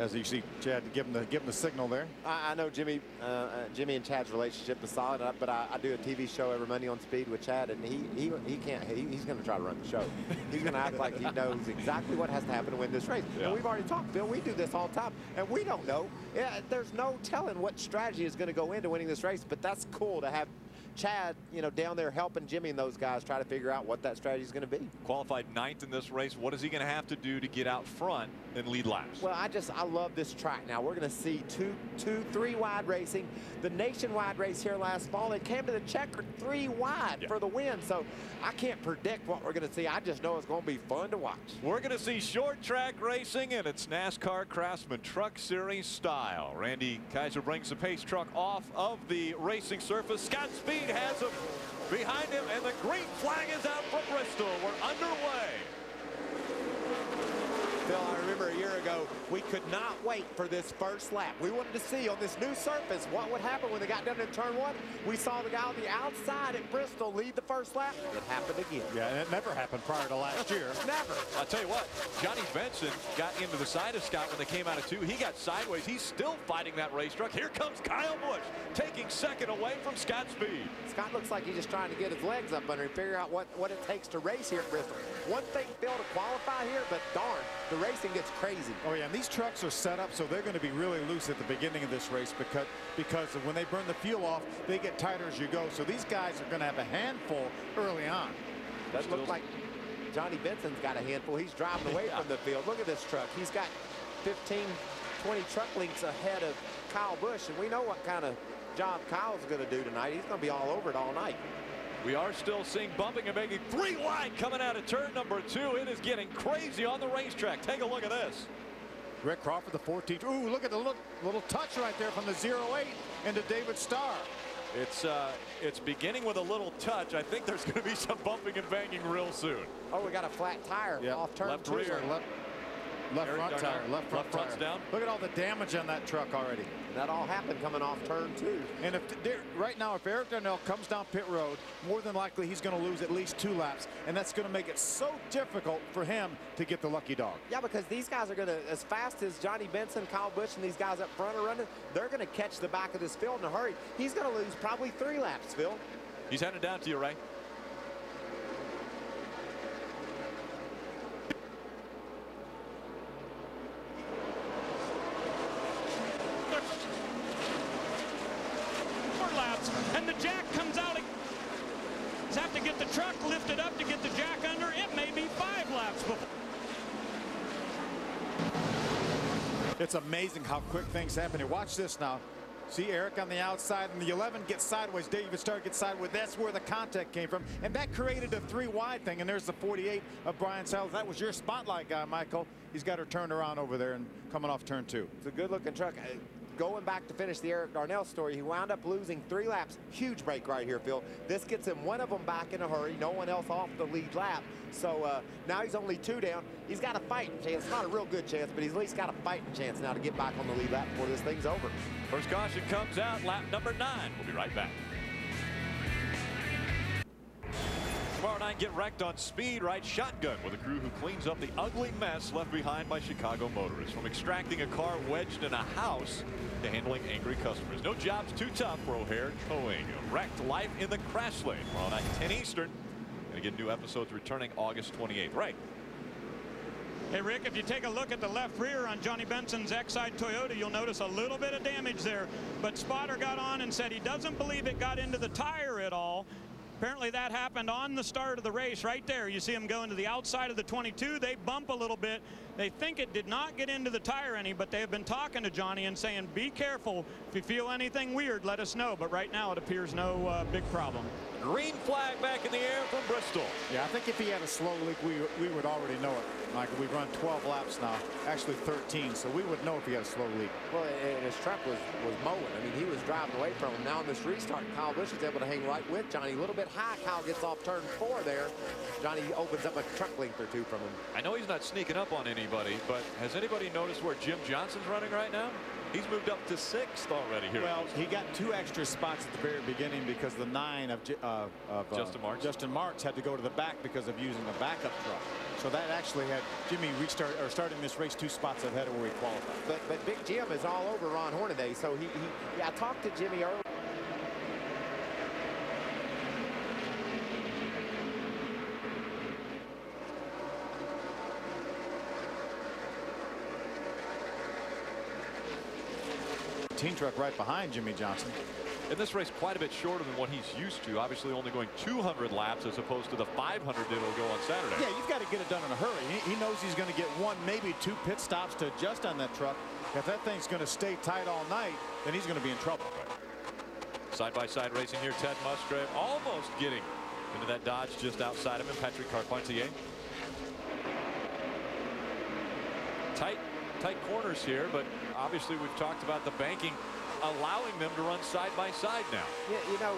as you see, Chad, give him the signal there. I know Jimmy and Chad's relationship is solid, but I do a TV show every Monday on Speed with Chad, and he's going to try to run the show. He's going to act like he knows exactly what has to happen to win this race. Yeah. And we've already talked, Phil. We do this all the time, and we don't know. Yeah, there's no telling what strategy is going to go into winning this race, but that's cool to have Chad, down there helping Jimmy and those guys try to figure out what that strategy is going to be. Qualified 9th in this race. What is he going to have to do to get out front and lead laps? Well, I love this track now. We're going to see 3 wide racing. The nationwide race here last fall, it came to the checkered 3 wide for the win. So I can't predict what we're going to see. I just know it's going to be fun to watch. We're going to see short track racing, and it's NASCAR Craftsman Truck Series style. Randy Kaiser brings the pace truck off of the racing surface. Scott Speed has him behind him, and the green flag is out for Bristol. We're underway. Phil, I remember a year ago, we could not wait for this first lap. We wanted to see on this new surface what would happen when they got done in turn 1. We saw the guy on the outside at Bristol lead the first lap. It happened again. Yeah, and it never happened prior to last year. Never. I'll tell you what, Johnny Benson got into the side of Scott when they came out of 2. He got sideways. He's still fighting that race truck. Here comes Kyle Busch, taking 2nd away from Scott Speed. Scott looks like he's just trying to get his legs up under him, figure out what it takes to race here at Bristol. One thing, Phil, to qualify here, but darn, the racing gets crazy. Oh yeah, and these trucks are set up so they're going to be really loose at the beginning of this race because when they burn the fuel off, they get tighter as you go. So these guys are going to have a handful early on. That looks like Johnny Benson's got a handful. He's driving away from the field. Look at this truck. He's got 15, 20 truck lengths ahead of Kyle Busch, and we know what kind of job Kyle's going to do tonight. He's going to be all over it all night. We are still seeing bumping and making 3 wide coming out of turn number 2. It is getting crazy on the racetrack. Take a look at this. Rick Crawford, the 14th. Ooh, look at the little touch right there from the 08 into David Starr. It's beginning with a little touch. I think there's going to be some bumping and banging real soon. Oh, we got a flat tire off turn 2. Left front tire. Left front's down. Look at all the damage on that truck already. That all happened coming off turn 2. And right now, if Eric Darnell comes down pit road, more than likely he's going to lose at least 2 laps, and that's going to make it so difficult for him to get the lucky dog. Yeah, because these guys are going to, as fast as Johnny Benson, Kyle Busch, and these guys up front are running, they're going to catch the back of this field in a hurry. He's going to lose probably 3 laps, Phil. He's heading down to you, Ray. And the jack comes out. He's have to get the truck lifted up to get the jack under. It may be 5 laps before. It's amazing how quick things happen. And watch this now. See Eric on the outside, and the 11 gets sideways. David Starr gets sideways. That's where the contact came from, and that created a 3 wide thing. And there's the 48 of Brian Sellers. That was your spotlight guy, Michael. He's got her turned around over there and coming off turn 2. It's a good-looking truck. Going back to finish the Eric Darnell story, he wound up losing 3 laps. Huge break right here, Phil. This gets him one of them back in a hurry. No one else off the lead lap. So now he's only 2 down. He's got a fighting chance. Not a real good chance, but he's at least got a fighting chance now to get back on the lead lap before this thing's over. First caution comes out, lap number 9. We'll be right back. Tomorrow night, get wrecked on Speed Right Shotgun with a crew who cleans up the ugly mess left behind by Chicago motorists. From extracting a car wedged in a house to handling angry customers. No job's too tough for O'Hare Towing. Wrecked life in the crash lane. Tomorrow night, 10 Eastern. And again, new episodes returning August 28th. Right. Hey, Rick, if you take a look at the left rear on Johnny Benson's Exide Toyota, you'll notice a little bit of damage there. But Spotter got on and said he doesn't believe it got into the tire at all. Apparently that happened on the start of the race right there. You see him going to the outside of the 22. They bump a little bit. They think it did not get into the tire any, but they have been talking to Johnny and saying, be careful. If you feel anything weird, let us know. But right now it appears no big problem. green flag back in the air from Bristol. Yeah, I think if he had a slow leak, we would already know it, Michael. We've run 12 laps now, actually 13, so we would know if he had a slow leak. Well, and his truck was mowing. I mean, he was driving away from him. Now in this restart, Kyle Busch is able to hang right with Johnny. A little bit high. Kyle gets off turn 4 there. Johnny opens up a truck length or two from him. I know he's not sneaking up on anybody, but has anybody noticed where Jim Johnson's running right now? He's moved up to 6th already here. Well, he got 2 extra spots at the very beginning because the 9 of Justin Marks had to go to the back because of using a backup truck. So that actually had Jimmy starting this race 2 spots ahead of where he qualified. But Big Jim is all over Ron Hornaday. So I talked to Jimmy earlier. Team truck right behind Jimmy Johnson. In this race, quite a bit shorter than what he's used to. Obviously, only going 200 laps as opposed to the 500 that will go on Saturday. Yeah, you've got to get it done in a hurry. He knows he's going to get 1, maybe 2 pit stops to adjust on that truck. If that thing's going to stay tight all night, then he's going to be in trouble. Side-by-side racing here. Ted Musgrave almost getting into that Dodge just outside of him. Patrick Carpentier. Tight corners here, but obviously we've talked about the banking allowing them to run side by side now. Yeah, you know,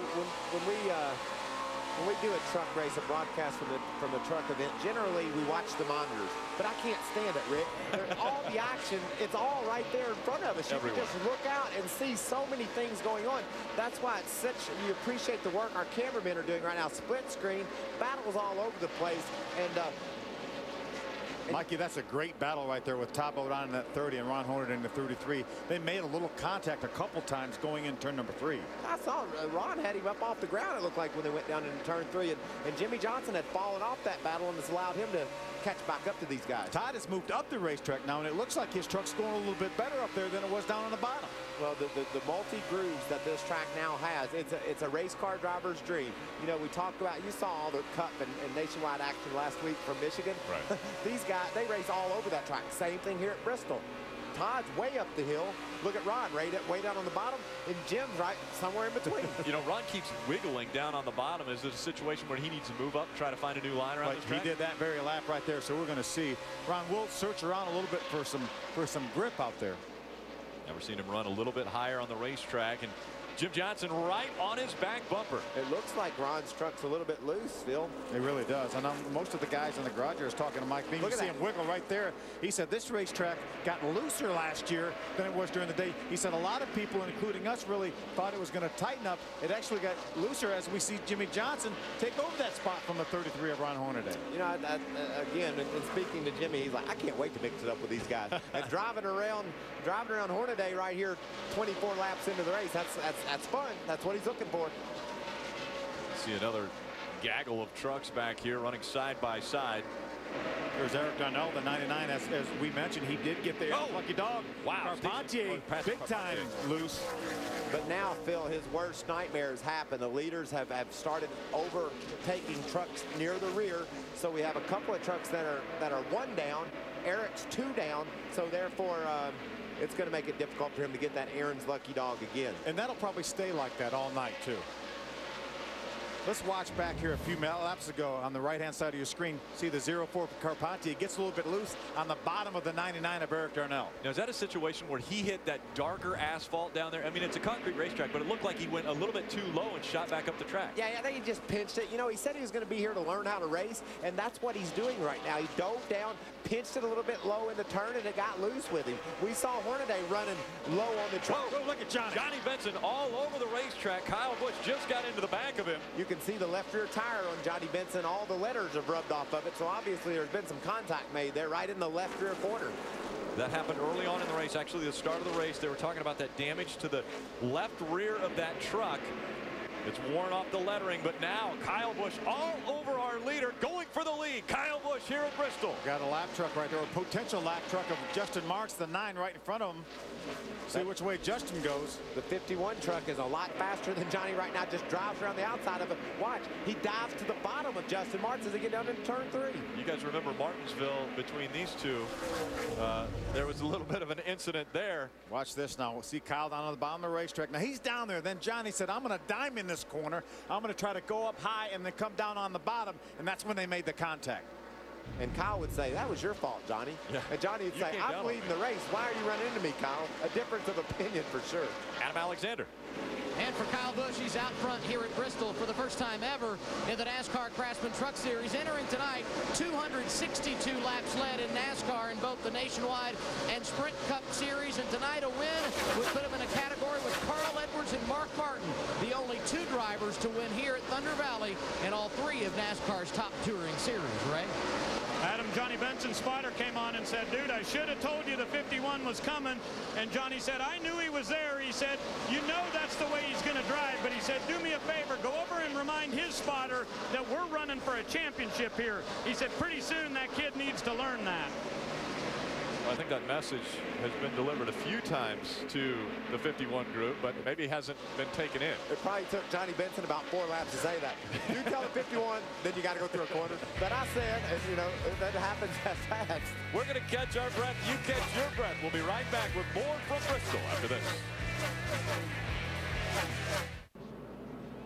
when we do a truck race, a broadcast from the truck event, generally we watch the monitors, but I can't stand it, Rick. All the action, it's all right there in front of us. You can just look out and see so many things going on. That's why it's you appreciate the work our cameramen are doing right now. Split screen, battles all over the place, and Mikey, that's a great battle right there with Todd Bodine in that 30 and Ron Hornaday in the 33. They made a little contact a couple times going in turn number 3. I saw Ron had him up off the ground, it looked like, when they went down into turn 3. And Jimmy Johnson had fallen off that battle, and it's allowed him to catch back up to these guys. Todd has moved up the racetrack now, and it looks like his truck's going a little bit better up there than it was down on the bottom. Well, the multi-grooves that this track now has, it's a race car driver's dream. You know, we talked about, you saw all the Cup and nationwide action last week from Michigan. Right. These guys, they race all over that track. Same thing here at Bristol. Todd's way up the hill. Look at Ron, way down on the bottom, and Jim's right somewhere in between. You know, Ron keeps wiggling down on the bottom. Is it a situation where he needs to move up, try to find a new line around this track? He did that very lap right there, so we're going to see. Ron will search around a little bit for some grip out there. Never seen him run a little bit higher on the racetrack, and Jim Johnson right on his back bumper. It looks like Ron's truck's a little bit loose, Phil. It really does. And most of the guys in the garage are talking to Mike Beam. You see him wiggle right there. He said this racetrack got looser last year than it was during the day. He said a lot of people, including us, really thought it was going to tighten up. It actually got looser as we see Jimmy Johnson take over that spot from the 33 of Ron Hornaday. You know, again, in speaking to Jimmy, he's like, I can't wait to mix it up with these guys. And driving around Hornaday right here, 24 laps into the race, that's fun. That's what he's looking for. See another gaggle of trucks back here running side by side. There's Eric Darnell, the 99. As we mentioned, he did get the lucky dog. Wow. Carpentier, big time loose. But now, Phil, his worst nightmares happen. The leaders have started overtaking trucks near the rear. So we have a couple of trucks that are 1 down. Eric's 2 down. So therefore, it's going to make it difficult for him to get that Aaron's lucky dog again. And that'll probably stay like that all night, too. Let's watch back here a few laps ago on the right-hand side of your screen. See the 04 Carpentier gets a little bit loose on the bottom of the 99 of Eric Darnell. Now, is that a situation where he hit that darker asphalt down there? I mean, it's a concrete racetrack, but it looked like he went a little bit too low and shot back up the track. Yeah, I think he just pinched it. You know, he said he was going to be here to learn how to race, and that's what he's doing right now. He dove down, pinched it a little bit low in the turn, and it got loose with him. We saw Hornaday running low on the track. Whoa, look at Johnny. Johnny Benson all over the racetrack. Kyle Busch just got into the back of him. You can see the left rear tire on Johnny Benson. All the letters have rubbed off of it, so obviously there's been some contact made there right in the left rear corner. That happened early on in the race. Actually, the start of the race, they were talking about that damage to the left rear of that truck. It's worn off the lettering, but now Kyle Busch all over our NASCAR leader going for the lead. Kyle Busch here at Bristol. Got a lap truck right there, a potential lap truck of Justin Marks, the 9 right in front of him. See which way Justin goes. The 51 truck is a lot faster than Johnny right now. Just drives around the outside of it. Watch, he dives to the bottom of Justin Marks as they get down into turn 3. You guys remember Martinsville between these two. There was a little bit of an incident there. Watch this now. We'll see Kyle down on the bottom of the racetrack. Now he's down there. Then Johnny said, I'm going to dime in this corner. I'm going to try to go up high and then come down on the bottom. And that's when they made the contact. And Kyle would say, that was your fault, Johnny. Yeah. And Johnny would say, I'm leading the race. Why are you running into me, Kyle? A difference of opinion for sure. Adam Alexander. And for Kyle Busch, he's out front here at Bristol for the first time ever in the NASCAR Craftsman Truck Series. Entering tonight, 262 laps led in NASCAR in both the Nationwide and Sprint Cup Series. And tonight, a win would put him in a category with Carl Edwards and Mark Martin, the only 2 drivers to win here at Thunder Valley in all 3 of NASCAR's top touring series. Ray? Adam, Johnny Benson's spotter came on and said, dude, I should have told you the 51 was coming. And Johnny said, I knew he was there. He said, you know that's the way he's going to drive. But he said, do me a favor, go over and remind his spotter that we're running for a championship here. He said, pretty soon that kid needs to learn that. I think that message has been delivered a few times to the 51 group, but maybe hasn't been taken in. It probably took Johnny Benson about 4 laps to say that. You tell the 51, then you got to go through a corner. But I said, you know, that happens that fast. We're going to catch our breath. You catch your breath. We'll be right back with more from Bristol after this.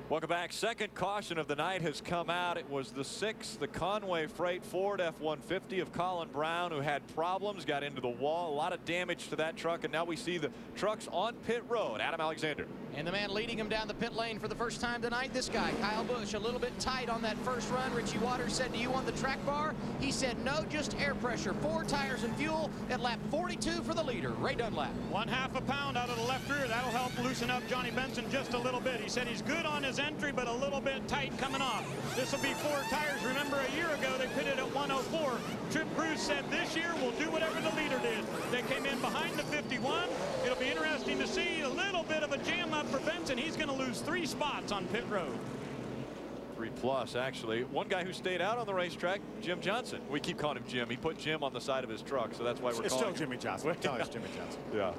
Welcome back. Second caution of the night has come out. It was the 6th, the Conway Freight Ford F-150 of Colin Brown, who had problems, got into the wall, a lot of damage to that truck, and now we see the trucks on pit road. Adam Alexander. And the man leading him down the pit lane for the first time tonight, this guy, Kyle Busch, a little bit tight on that first run. Richie Waters said, do you want the track bar? He said, no, just air pressure. 4 tires and fuel at lap 42 for the leader, Ray Dunlap. 1/2 pound out of the left rear. That'll help loosen up Johnny Benson just a little bit. He said he's good on his entry, but a little bit tight coming off. This will be 4 tires. Remember, a year ago, they pitted at 104. Trip Cruz said this year we'll do whatever the leader did. They came in behind the 51. It'll be interesting to see a little bit of a jam up for Benson. He's going to lose 3 spots on pit road. 3+ actually. One guy who stayed out on the racetrack, Jim Johnson. We keep calling him Jim. He put Jim on the side of his truck, so that's why we're calling him. It's still Jimmy Johnson. It's Jimmy Johnson. Yeah.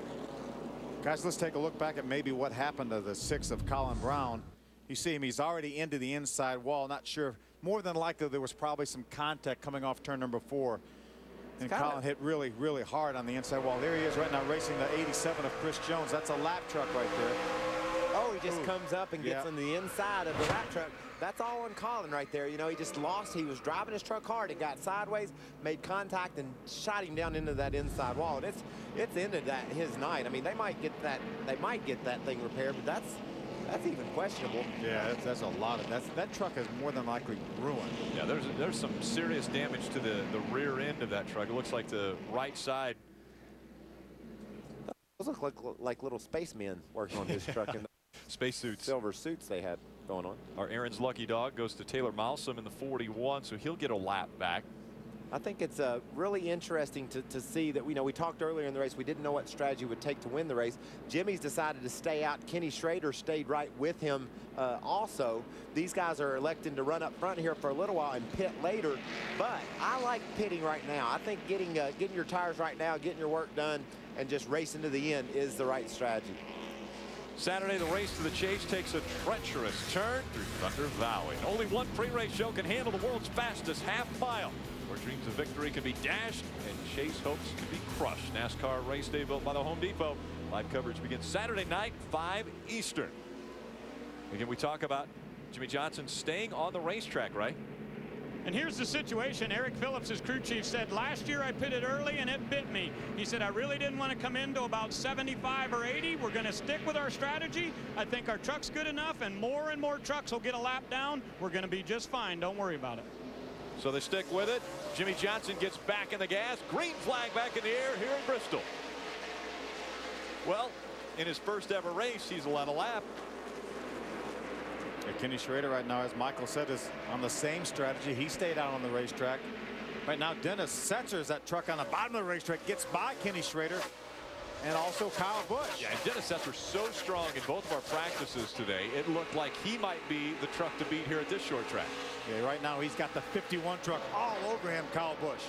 Guys, let's take a look back at maybe what happened to the 6 of Colin Brown. You see him, he's already into the inside wall. Not sure. More than likely, there was probably some contact coming off turn number 4. And Colin hit really, really hard on the inside wall. There he is right now racing the 87 of Chris Jones. That's a lap truck right there. Oh, he just comes up and gets on the inside of the lap truck. That's all on Colin right there. You know, he just lost. He was driving his truck hard. It got sideways, made contact, and shot him down into that inside wall. And it's ended his night. I mean, they might get that thing repaired, but that's even questionable. Yeah, that's a lot of that truck is more than likely ruined. Yeah, there's some serious damage to the rear end of that truck. It looks like the right side. Those look like little spacemen working on his truck in the space suits, silver suits they had going on. Our Aaron's lucky dog goes to Taylor Malsom in the 41, so he'll get a lap back. I think it's really interesting to see that, we talked earlier in the race, we didn't know what strategy would take to win the race. Jimmy's decided to stay out. Kenny Schrader stayed right with him also. These guys are electing to run up front here for a little while and pit later. But I like pitting right now. I think getting your tires right now, getting your work done, and just racing to the end is the right strategy. Saturday, the race to the chase takes a treacherous turn through Thunder Valley. Only one pre-race show can handle the world's fastest half mile, where dreams of victory can be dashed and chase hopes can be crushed. NASCAR race day built by the Home Depot. Live coverage begins Saturday night, 5 Eastern. Again, we talk about Jimmy Johnson staying on the racetrack, right? And here's the situation. Eric Phillips, his crew chief, said, last year I pitted early and it bit me. He said, I really didn't want to come into about 75 or 80. We're going to stick with our strategy. I think our truck's good enough, and more trucks will get a lap down. We're going to be just fine. Don't worry about it. So they stick with it. Jimmy Johnson gets back in the gas. Green flag back in the air here in Bristol. Well, in his first ever race, he's led a lap. Yeah, Kenny Schrader right now, as Michael said, is on the same strategy. He stayed out on the racetrack. Right now, Dennis Setzer's that truck on the bottom of the racetrack gets by Kenny Schrader and also Kyle Busch. Yeah, and Dennis Setzer's so strong in both of our practices today. It looked like he might be the truck to beat here at this short track. Yeah, right now he's got the 51 truck all over him, Kyle Busch.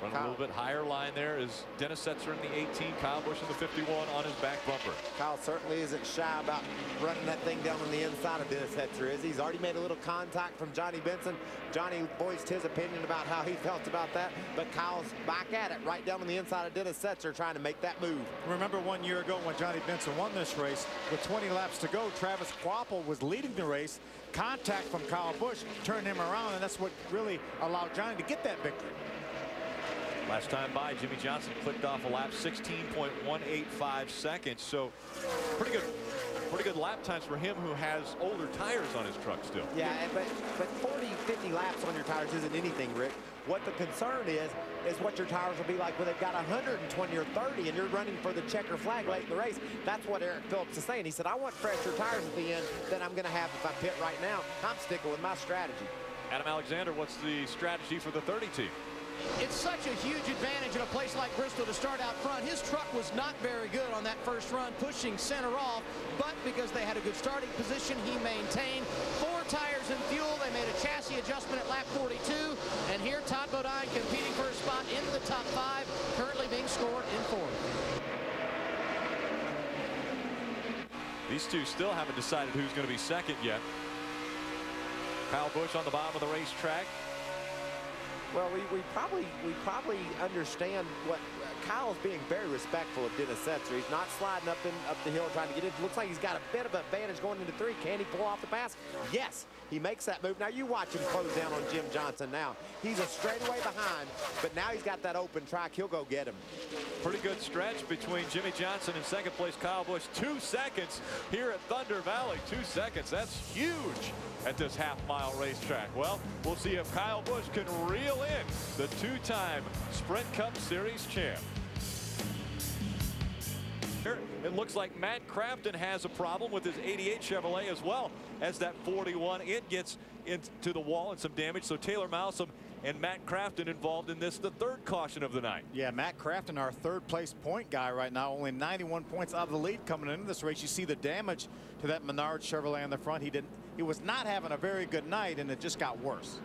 Running a little bit higher line there is Dennis Setzer in the 18, Kyle Busch in the 51 on his back bumper. Kyle certainly isn't shy about running that thing down on the inside of Dennis Setzer. He's already made a little contact from Johnny Benson. Johnny voiced his opinion about how he felt about that, but Kyle's back at it right down on the inside of Dennis Setzer trying to make that move. Remember 1 year ago when Johnny Benson won this race with 20 laps to go, Travis Quapple was leading the race. Contact from Kyle Busch turned him around, and that's what really allowed Johnny to get that victory. Last time by, Jimmy Johnson clicked off a lap 16.185 seconds. So pretty good lap times for him who has older tires on his truck still. Yeah, but 40, 50 laps on your tires isn't anything, Rick. What the concern is what your tires will be like when they've got 120 or 30 and you're running for the checker flag late in the race. That's what Eric Phillips is saying. He said, I want fresher tires at the end than I'm going to have if I pit right now. I'm sticking with my strategy. Adam Alexander, what's the strategy for the 30 team? It's such a huge advantage in a place like Bristol to start out front. His truck was not very good on that first run, pushing center off, but because they had a good starting position, he maintained 4 tires and fuel. They made a chassis adjustment at lap 42, and here Todd Bodine competing for a spot in the top 5, currently being scored in 4th. These two still haven't decided who's going to be second yet. Kyle Busch on the bottom of the racetrack. Well, we probably understand what Kyle's being very respectful of Dennis Setzer. He's not sliding up the hill trying to get in. Looks like he's got a bit of advantage going into 3. Can he pull off the pass? Yes, he makes that move. Now you watch him close down on Jim Johnson now. He's a straightaway behind, but now he's got that open track. He'll go get him. Pretty good stretch between Jimmy Johnson and second place Kyle Busch. 2 seconds here at Thunder Valley. 2 seconds. That's huge at this half-mile racetrack. Well, we'll see if Kyle Busch can reel in the 2-time Sprint Cup Series champ. It looks like Matt Crafton has a problem with his 88 Chevrolet as well as that 41. It gets into the wall and some damage. So Taylor Malsom and Matt Crafton involved in this, the 3rd caution of the night. Yeah, Matt Crafton, our 3rd place point guy right now, only 91 points out of the lead coming into this race. You see the damage to that Menard Chevrolet on the front. He was not having a very good night, and it just got worse.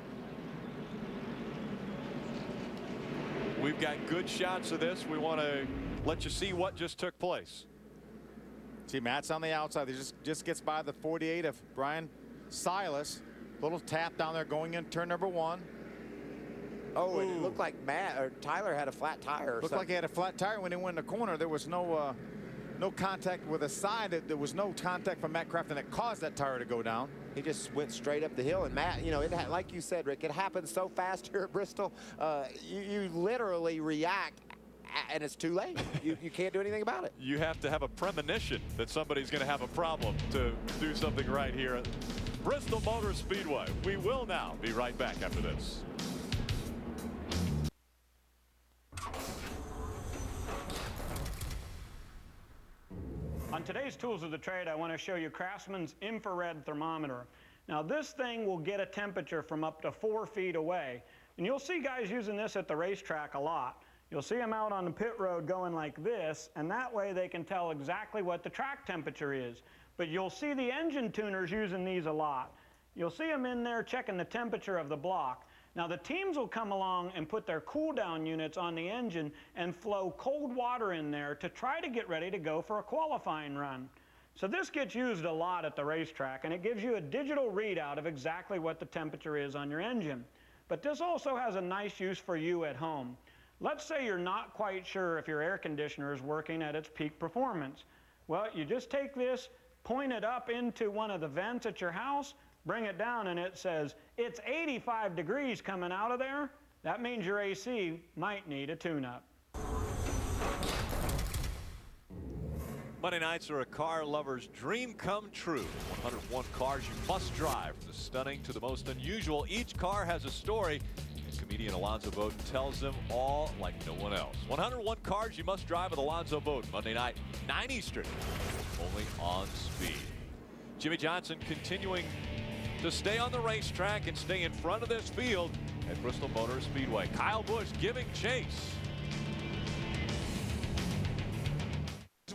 We've got good shots of this. We want to let you see what just took place. See, Matt's on the outside. He just gets by the 48 of Brian Silas. Little tap down there going in turn number 1. Oh, and it looked like Tyler had a flat tire. Looked like he had a flat tire when he went in the corner. There was no contact with the side. There was no contact from Matt Crafton that caused that tire to go down. He just went straight up the hill. And Matt, you know, like you said, Rick, it happens so fast here at Bristol. You literally react, and it's too late. You can't do anything about it. You have to have a premonition that somebody's going to have a problem to do something right here at Bristol Motor Speedway. We will now be right back after this. On today's Tools of the Trade, I want to show you Craftsman's infrared thermometer. Now this thing will get a temperature from up to 4 feet away. And you'll see guys using this at the racetrack a lot. You'll see them out on the pit road going like this, and that way they can tell exactly what the track temperature is. But you'll see the engine tuners using these a lot. You'll see them in there checking the temperature of the block. Now the teams will come along and put their cool down units on the engine and flow cold water in there to try to get ready to go for a qualifying run. So this gets used a lot at the racetrack, and it gives you a digital readout of exactly what the temperature is on your engine. But this also has a nice use for you at home. Let's say you're not quite sure if your air conditioner is working at its peak performance. Well, you just take this, point it up into one of the vents at your house, bring it down, and it says, it's 85 degrees coming out of there. That means your AC might need a tune-up. Monday nights are a car lover's dream come true. 101 cars you must drive, from the stunning to the most unusual. Each car has a story, and comedian Alonzo Bowden tells them all like no one else. 101 cars you must drive with Alonzo Bowden, Monday night, 9 Eastern, only on Speed. Jimmy Johnson continuing to stay on the racetrack and stay in front of this field at Bristol Motor Speedway. Kyle Busch giving chase.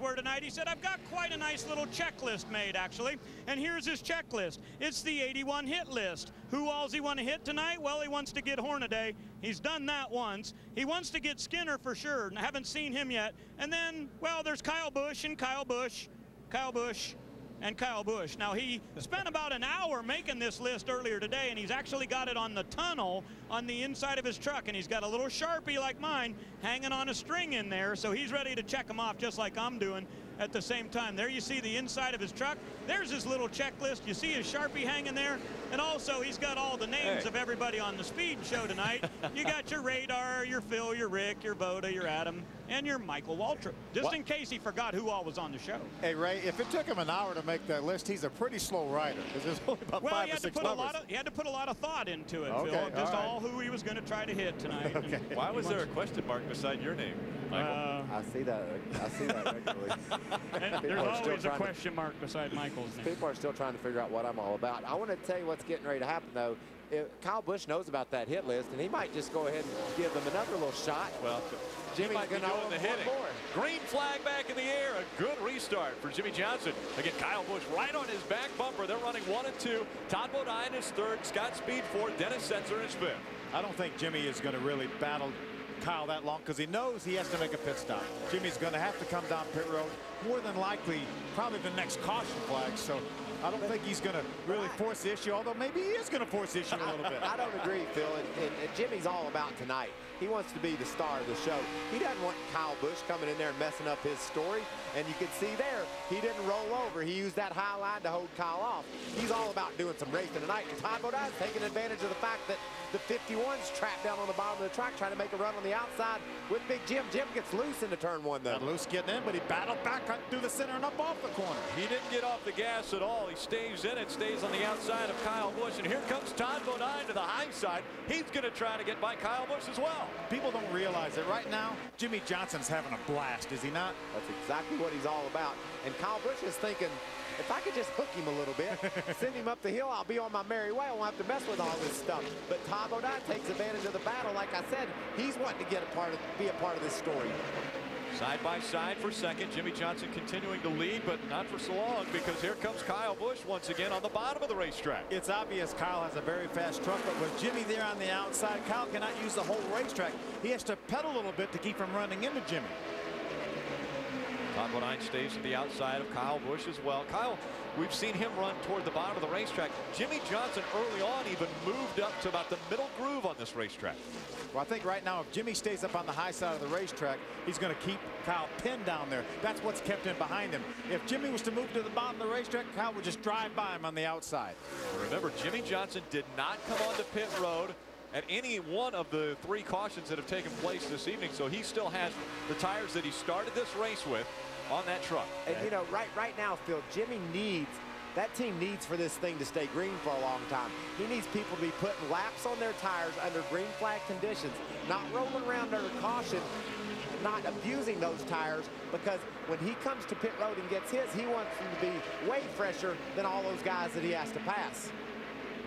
were tonight. He said, I've got quite a nice little checklist made, actually. And here's his checklist. It's the 81 hit list. Who all's he want to hit tonight? Well, he wants to get Hornaday. He's done that once. He wants to get Skinner for sure. I haven't seen him yet. And then, well, there's Kyle Busch and Kyle Busch, Kyle Busch, and Kyle Busch. Now, he spent about an hour making this list earlier today, and he's actually got it on the tunnel on the inside of his truck, and he's got a little Sharpie like mine hanging on a string in there, so he's ready to check them off just like I'm doing at the same time. There you see the inside of his truck. There's his little checklist. You see his Sharpie hanging there, and also he's got all the names of everybody on the speed show tonight. You got your Radar, your Phil, your Rick, your Voda, your Adam, and your Michael Waltrip, just in case he forgot who all was on the show. Hey, Ray, if it took him an hour to make that list, he's a pretty slow rider, because there's only about 5 or 6 numbers. He had to put a lot of thought into it, Okay, Phil. Just all all who he was going to try to hit tonight. Okay. Why was there a question mark beside your name, Michael? I see that regularly. And there's always a question mark beside Michael's name. People are still trying to figure out what I'm all about. I want to tell you what's getting ready to happen, though. Kyle Busch knows about that hit list, and he might just go ahead and give him another little shot. Well, Jimmy's might be going to doing the hitting. Green flag back in the air. A good restart for Jimmy Johnson. Again, Kyle Busch right on his back bumper. They're running 1 and 2. Todd Bodine is 3rd. Scott Speed 4th. Dennis Setzer is 5th. I don't think Jimmy is going to really battle Kyle that long, because he knows he has to make a pit stop. Jimmy's going to have to come down pit road, more than likely probably the next caution flag. So I don't think he's going to really force the issue, although maybe he is going to force the issue a little bit. I don't agree, Phil. And Jimmy's all about tonight. He wants to be the star of the show. He doesn't want Kyle Busch coming in there and messing up his story. And you can see there, he didn't roll over. He used that high line to hold Kyle off. He's all about doing some racing tonight. And Todd Bodine's taking advantage of the fact that the 51's trapped down on the bottom of the track, trying to make a run on the outside with Big Jim. Jim gets loose into turn 1, though. Got loose getting in, but he battled back through the center and up off the corner. He didn't get off the gas at all. He stays in it, stays on the outside of Kyle Busch. And here comes Todd Bodine to the high side. He's going to try to get by Kyle Busch as well. People don't realize that right now, Jimmy Johnson's having a blast, is he not? That's exactly what he's all about. And Kyle Busch is thinking, if I could just hook him a little bit, send him up the hill, I'll be on my merry way. I won't have to mess with all this stuff. But Todd Bodine takes advantage of the battle. Like I said, he's wanting to be a part of this story. Side by side for second. Jimmy Johnson continuing to lead, but not for so long, because here comes Kyle Busch once again on the bottom of the racetrack. It's obvious Kyle has a very fast truck, but with Jimmy there on the outside, Kyle cannot use the whole racetrack. He has to pedal a little bit to keep from running into Jimmy. Todd Bodine stays to the outside of Kyle Busch as well. Kyle, we've seen him run toward the bottom of the racetrack. Jimmy Johnson early on even moved up to about the middle groove on this racetrack. Well, I think right now if Jimmy stays up on the high side of the racetrack, he's going to keep Kyle pinned down there. That's what's kept him behind him. If Jimmy was to move to the bottom of the racetrack, Kyle would just drive by him on the outside. Remember, Jimmy Johnson did not come onto pit road at any one of the 3 cautions that have taken place this evening, so he still has the tires that he started this race with on that truck. And you know, right now, Phil, Jimmy needs, that team needs for this thing to stay green for a long time. He needs people to be putting laps on their tires under green flag conditions, not rolling around under caution, not abusing those tires, because when he comes to pit road and gets his, he wants them to be way fresher than all those guys that he has to pass.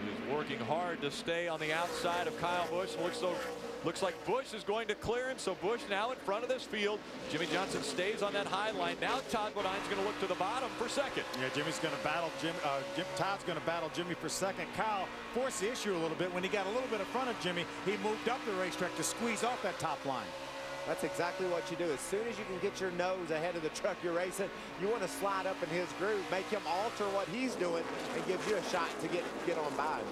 He's working hard to stay on the outside of Kyle Busch. Looks like Busch is going to clear him, so Busch now in front of this field. Jimmy Johnson stays on that high line. Now Todd Bodine's going to look to the bottom for second. Yeah, Jimmy's going to battle Todd's going to battle Jimmy for second. Kyle forced the issue a little bit when he got a little bit in front of Jimmy. He moved up the racetrack to squeeze off that top line. That's exactly what you do. As soon as you can get your nose ahead of the truck you're racing, you want to slide up in his groove, make him alter what he's doing, and gives you a shot to get on by him.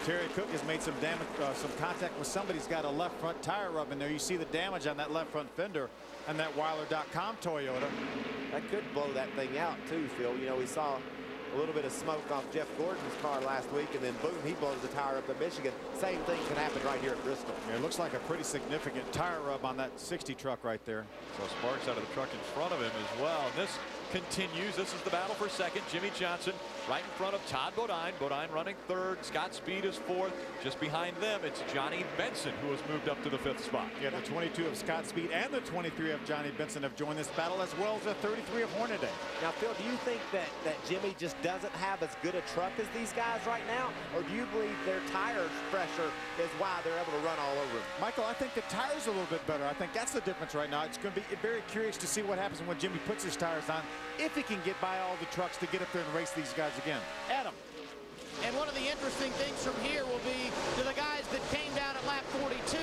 Terry Cook has made some damage, some contact with somebody. He's got a left front tire rub in there. You see the damage on that left front fender and that Weiler.com Toyota. That could blow that thing out too, Phil. You know, we saw a little bit of smoke off Jeff Gordon's car last week, and then boom, he blows the tire up at Michigan. Same thing can happen right here at Bristol. Yeah, it looks like a pretty significant tire rub on that 60 truck right there. So sparks out of the truck in front of him as well. This continues. This is the battle for second. Jimmy Johnson right in front of Todd Bodine. Bodine running third. Scott Speed is fourth. Just behind them, it's Johnny Benson, who has moved up to the 5th spot. Yeah, the 22 of Scott Speed and the 23 of Johnny Benson have joined this battle, as well as the 33 of Hornaday. Now, Phil, do you think that Jimmy just doesn't have as good a truck as these guys right now? Or do you believe their tires pressure is why they're able to run all over them? Michael, I think the tires are a little bit better. I think that's the difference right now. It's going to be very curious to see what happens when Jimmy puts his tires on, if he can get by all the trucks to get up there and race these guys again. Adam. And one of the interesting things from here will be, do the guys that came down at lap 42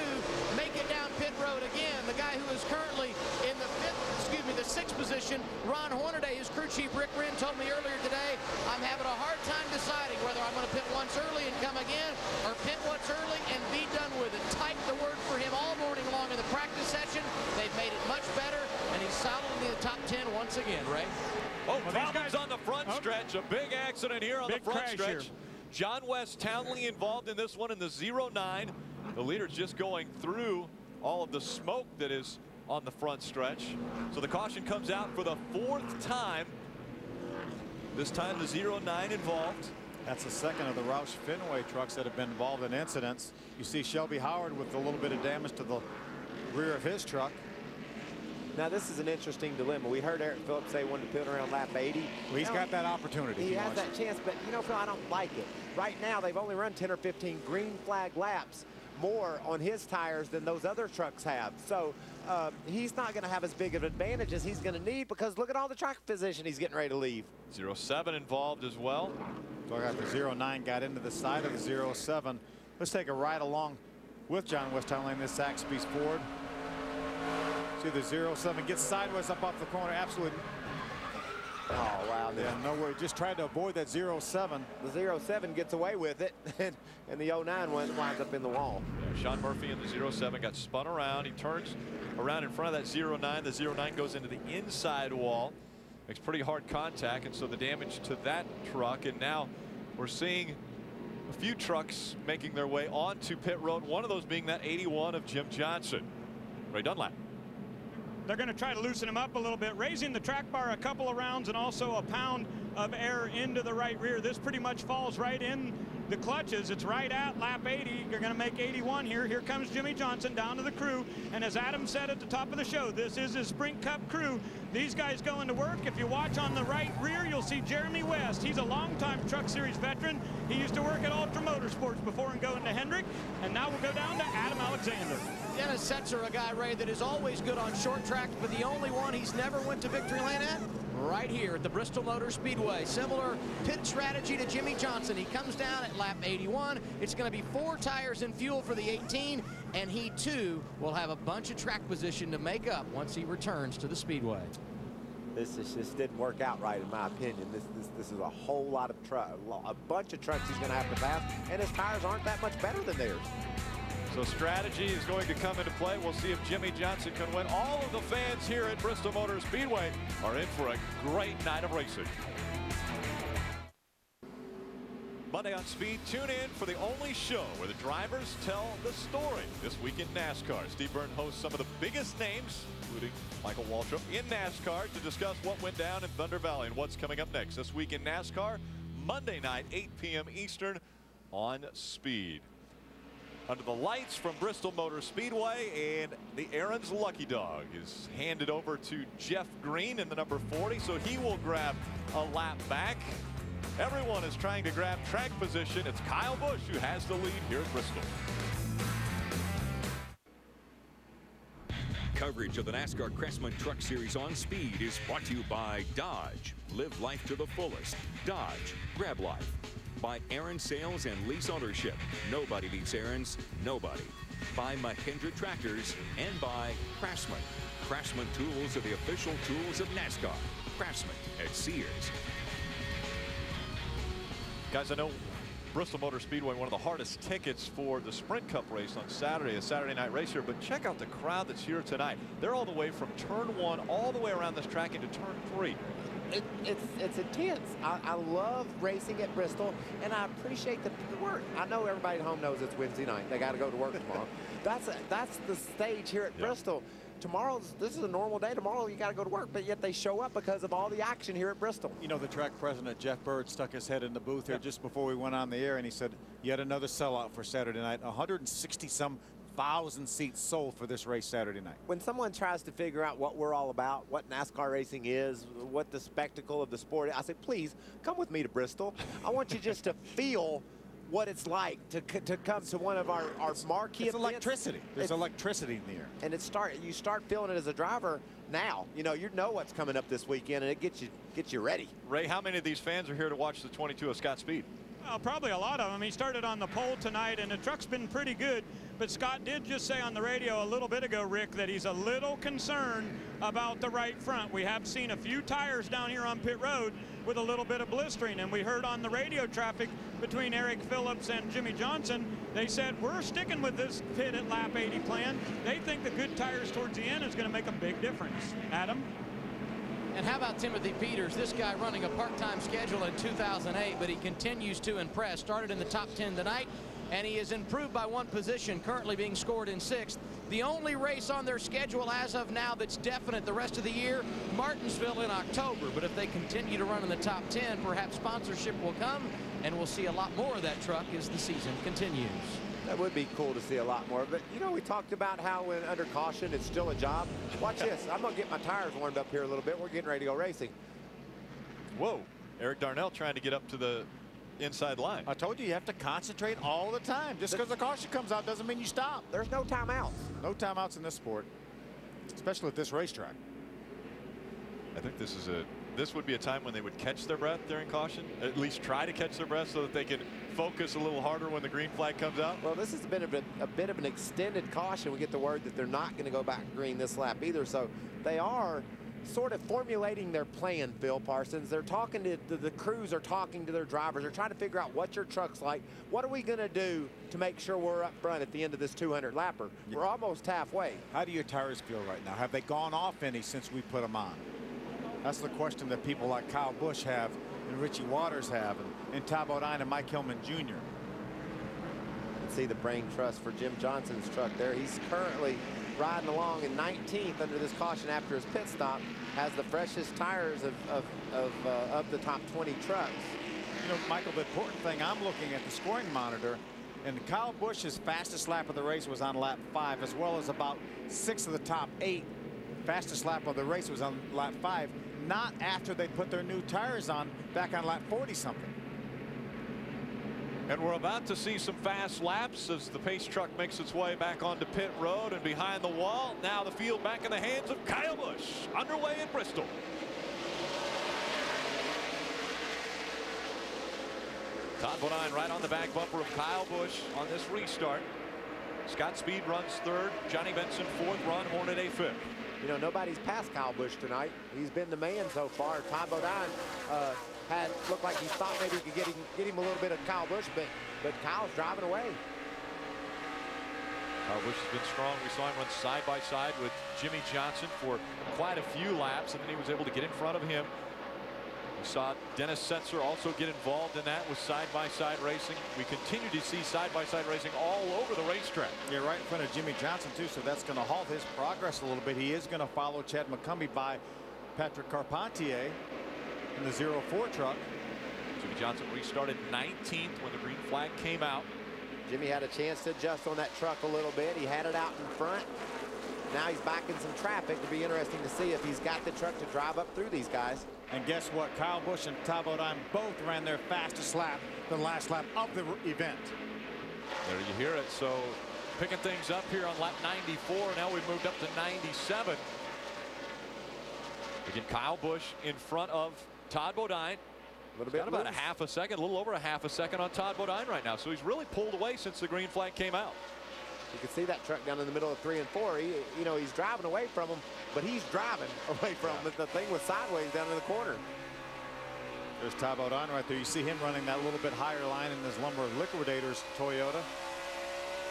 make it down pit road again? The guy who is currently in the the 6th position, Ron Hornaday, his crew chief Rick Wren told me earlier today, I'm having a hard time deciding whether I'm going to pit once early and come again, or pit once early and be done with it. Type the word for him all morning long in the practice session. They've made it much better, and he's solidly in the top 10 once again, Ray. Oh, problems on the front stretch. A big accident here on the front stretch. John West Townley involved in this one in the 09. The leader's just going through all of the smoke that is on the front stretch. So the caution comes out for the 4th time. This time the 09 involved. That's the second of the Roush Fenway trucks that have been involved in incidents. You see Shelby Howard with a little bit of damage to the rear of his truck. Now, this is an interesting dilemma. We heard Eric Phillips say he wanted to pit around lap 80. Well, he's got that opportunity. He has that chance, but, you know, Phil, I don't like it. Right now, they've only run 10 or 15 green flag laps more on his tires than those other trucks have. So he's not going to have as big of an advantage as he's going to need, because look at all the track position he's getting ready to leave. 07 involved as well. So I got the 09 got into the side of the 07. Let's take a ride along with John West Townley in this Zaxby's Ford. See the 07 gets sideways up off the corner. Absolutely. Oh, wow. Yeah, no way. Just tried to avoid that 07. The 07 gets away with it, and the 09 winds up in the wall. Yeah, Sean Murphy in the 07 got spun around. He turns around in front of that 09. The 09 goes into the inside wall. Makes pretty hard contact, and so the damage to that truck. And now we're seeing a few trucks making their way onto pit road, one of those being that 81 of Jim Johnson. Ray Dunlap. They're going to try to loosen him up a little bit, raising the track bar a couple of rounds and also a pound of air into the right rear. This pretty much falls right in the clutches. It's right at lap 80. You're going to make 81 here. Here comes Jimmy Johnson down to the crew. And as Adam said at the top of the show, this is his Sprint Cup crew. These guys going to work. If you watch on the right rear, you'll see Jeremy West. He's a longtime Truck Series veteran. He used to work at Ultra Motorsports before going to Hendrick. And now we'll go down to Adam Alexander. Dennis Setzer, a guy, Ray, that is always good on short tracks, but the only one he's never went to victory lane at, right here at the Bristol Motor Speedway. Similar pit strategy to Jimmy Johnson. He comes down at lap 81. It's going to be 4 tires and fuel for the 18, and he too will have a bunch of track position to make up once he returns to the Speedway. This just didn't work out right, in my opinion. This is a whole lot of a bunch of trucks he's going to have to pass, and his tires aren't that much better than theirs. So strategy is going to come into play. We'll see if Jimmy Johnson can win. All of the fans here at Bristol Motor Speedway are in for a great night of racing. Monday on Speed, tune in for the only show where the drivers tell the story. This week in NASCAR, Steve Byrne hosts some of the biggest names, including Michael Waltrip, in NASCAR to discuss what went down in Thunder Valley and what's coming up next. This week in NASCAR, Monday night, 8 p.m. Eastern on Speed. Under the lights from Bristol Motor Speedway, and the Aaron's Lucky Dog is handed over to Jeff Green in the number 40, so he will grab a lap back. Everyone is trying to grab track position. It's Kyle Busch who has the lead here at Bristol. Coverage of the NASCAR Craftsman Truck Series on Speed is brought to you by Dodge. Live life to the fullest. Dodge. Grab life. By Aaron Sales and Lease Ownership. Nobody beats Aaron's. Nobody. By Mahindra Tractors and by Craftsman. Craftsman tools are the official tools of NASCAR. Craftsman at Sears. Guys, I know Bristol Motor Speedway, one of the hardest tickets for the Sprint Cup race on Saturday, a Saturday night race here, but check out the crowd that's here tonight. They're all the way from turn 1 all the way around this track into turn 3. It's intense. I love racing at Bristol, and I appreciate the work. I know everybody at home knows it's Wednesday night. They got to go to work tomorrow. That's the stage here at Bristol. this is a normal day. Tomorrow you got to go to work, but yet they show up because of all the action here at Bristol. You know, the track president, Jeff Bird, stuck his head in the booth here just before we went on the air, and he said, yet another sellout for Saturday night. 160-some thousand seats sold for this race Saturday night. When someone tries to figure out what we're all about, what NASCAR racing is, what the spectacle of the sport is, I say, please come with me to Bristol. I want you just to feel what it's like to come to one of our marquee events. Electricity. There's electricity in the air. And you start feeling it as a driver now. You know what's coming up this weekend, and it gets you ready. Ray, how many of these fans are here to watch the 22 of Scott Speed? Well, probably a lot of them. He started on the pole tonight, and the truck's been pretty good. But Scott did just say on the radio a little bit ago, Rick, that he's a little concerned about the right front. We have seen a few tires down here on pit road with a little bit of blistering, and we heard on the radio traffic between Eric Phillips and Jimmy Johnson, they said, we're sticking with this pit at lap 80 plan. They think the good tires towards the end is going to make a big difference. Adam? And how about Timothy Peters? This guy running a part-time schedule in 2008, but he continues to impress. Started in the top 10 tonight, and he has improved by 1 position, currently being scored in 6th. The only race on their schedule as of now that's definite the rest of the year, Martinsville in October. But if they continue to run in the top 10, perhaps sponsorship will come, and we'll see a lot more of that truck as the season continues. That would be cool to see a lot more. But, you know, we talked about how when under caution, it's still a job. Watch this. I'm going to get my tires warmed up here a little bit. We're getting ready to go racing. Whoa. Eric Darnell trying to get up to the inside line. I told you have to concentrate all the time. Just because the caution comes out doesn't mean you stop. There's no timeouts. No timeouts in this sport, especially at this racetrack. I think this would be a time when they would catch their breath during caution, at least try to catch their breath so that they can focus a little harder when the green flag comes out. Well, this has been a bit of an extended caution. We get the word that they're not going to go back green this lap either. So they are sort of formulating their plan, Phil Parsons. They're talking to the crews are talking to their drivers. They're trying to figure out what your truck's like. What are we going to do to make sure we're up front at the end of this 200 lapper? Yeah. We're almost halfway. How do your tires feel right now? Have they gone off any since we put them on? That's the question that people like Kyle Busch have and Richie Waters have and Ty Bodine and Mike Hillman Jr. You can see the brain trust for Jim Johnson's truck there. He's currently riding along in 19th under this caution after his pit stop. Has the freshest tires of the top 20 trucks. You know, Michael, the important thing, I'm looking at the scoring monitor, and Kyle Busch's fastest lap of the race was on lap 5, as well as about 6 of the top 8. Fastest lap of the race was on lap 5. Not after they put their new tires on back on lap 40-something. And we're about to see some fast laps as the pace truck makes its way back onto pit road and behind the wall. Now the field back in the hands of Kyle Busch, underway in Bristol. Todd Bodine right on the back bumper of Kyle Busch on this restart. Scott Speed runs 3rd, Johnny Benson 4th, Ron Hornaday 5th. You know, nobody's passed Kyle Busch tonight. He's been the man so far. Todd Bodine looked like he thought maybe he could get him a little bit of Kyle Busch, but Kyle's driving away. Kyle Busch has been strong. We saw him run side by side with Jimmy Johnson for quite a few laps, and then he was able to get in front of him. We saw Dennis Setzer also get involved in that with side-by-side racing. We continue to see side-by-side racing all over the racetrack. Yeah, right in front of Jimmy Johnson, too, so that's going to halt his progress a little bit. He is going to follow Chad McCumbee by Patrick Carpentier in the 04 truck. Jimmy Johnson restarted 19th when the green flag came out. Jimmy had a chance to adjust on that truck a little bit. He had it out in front. Now he's back in some traffic. It'll be interesting to see if he's got the truck to drive up through these guys. And guess what? Kyle Busch and Ty Bodine both ran their fastest lap, the last lap of the event. There you hear it. So picking things up here on lap 94. Now we've moved up to 97. Again, Kyle Busch in front of Todd Bodine. A little bit about a half a second, a little over a half a second on Todd Bodine right now. So he's really pulled away since the green flag came out. You can see that truck down in the middle of 3 and 4. You know, he's driving away from him, but he's driving away from him. The thing was sideways down in the corner. There's Ty Bodine right there. You see him running that little bit higher line in his Lumber Liquidators Toyota.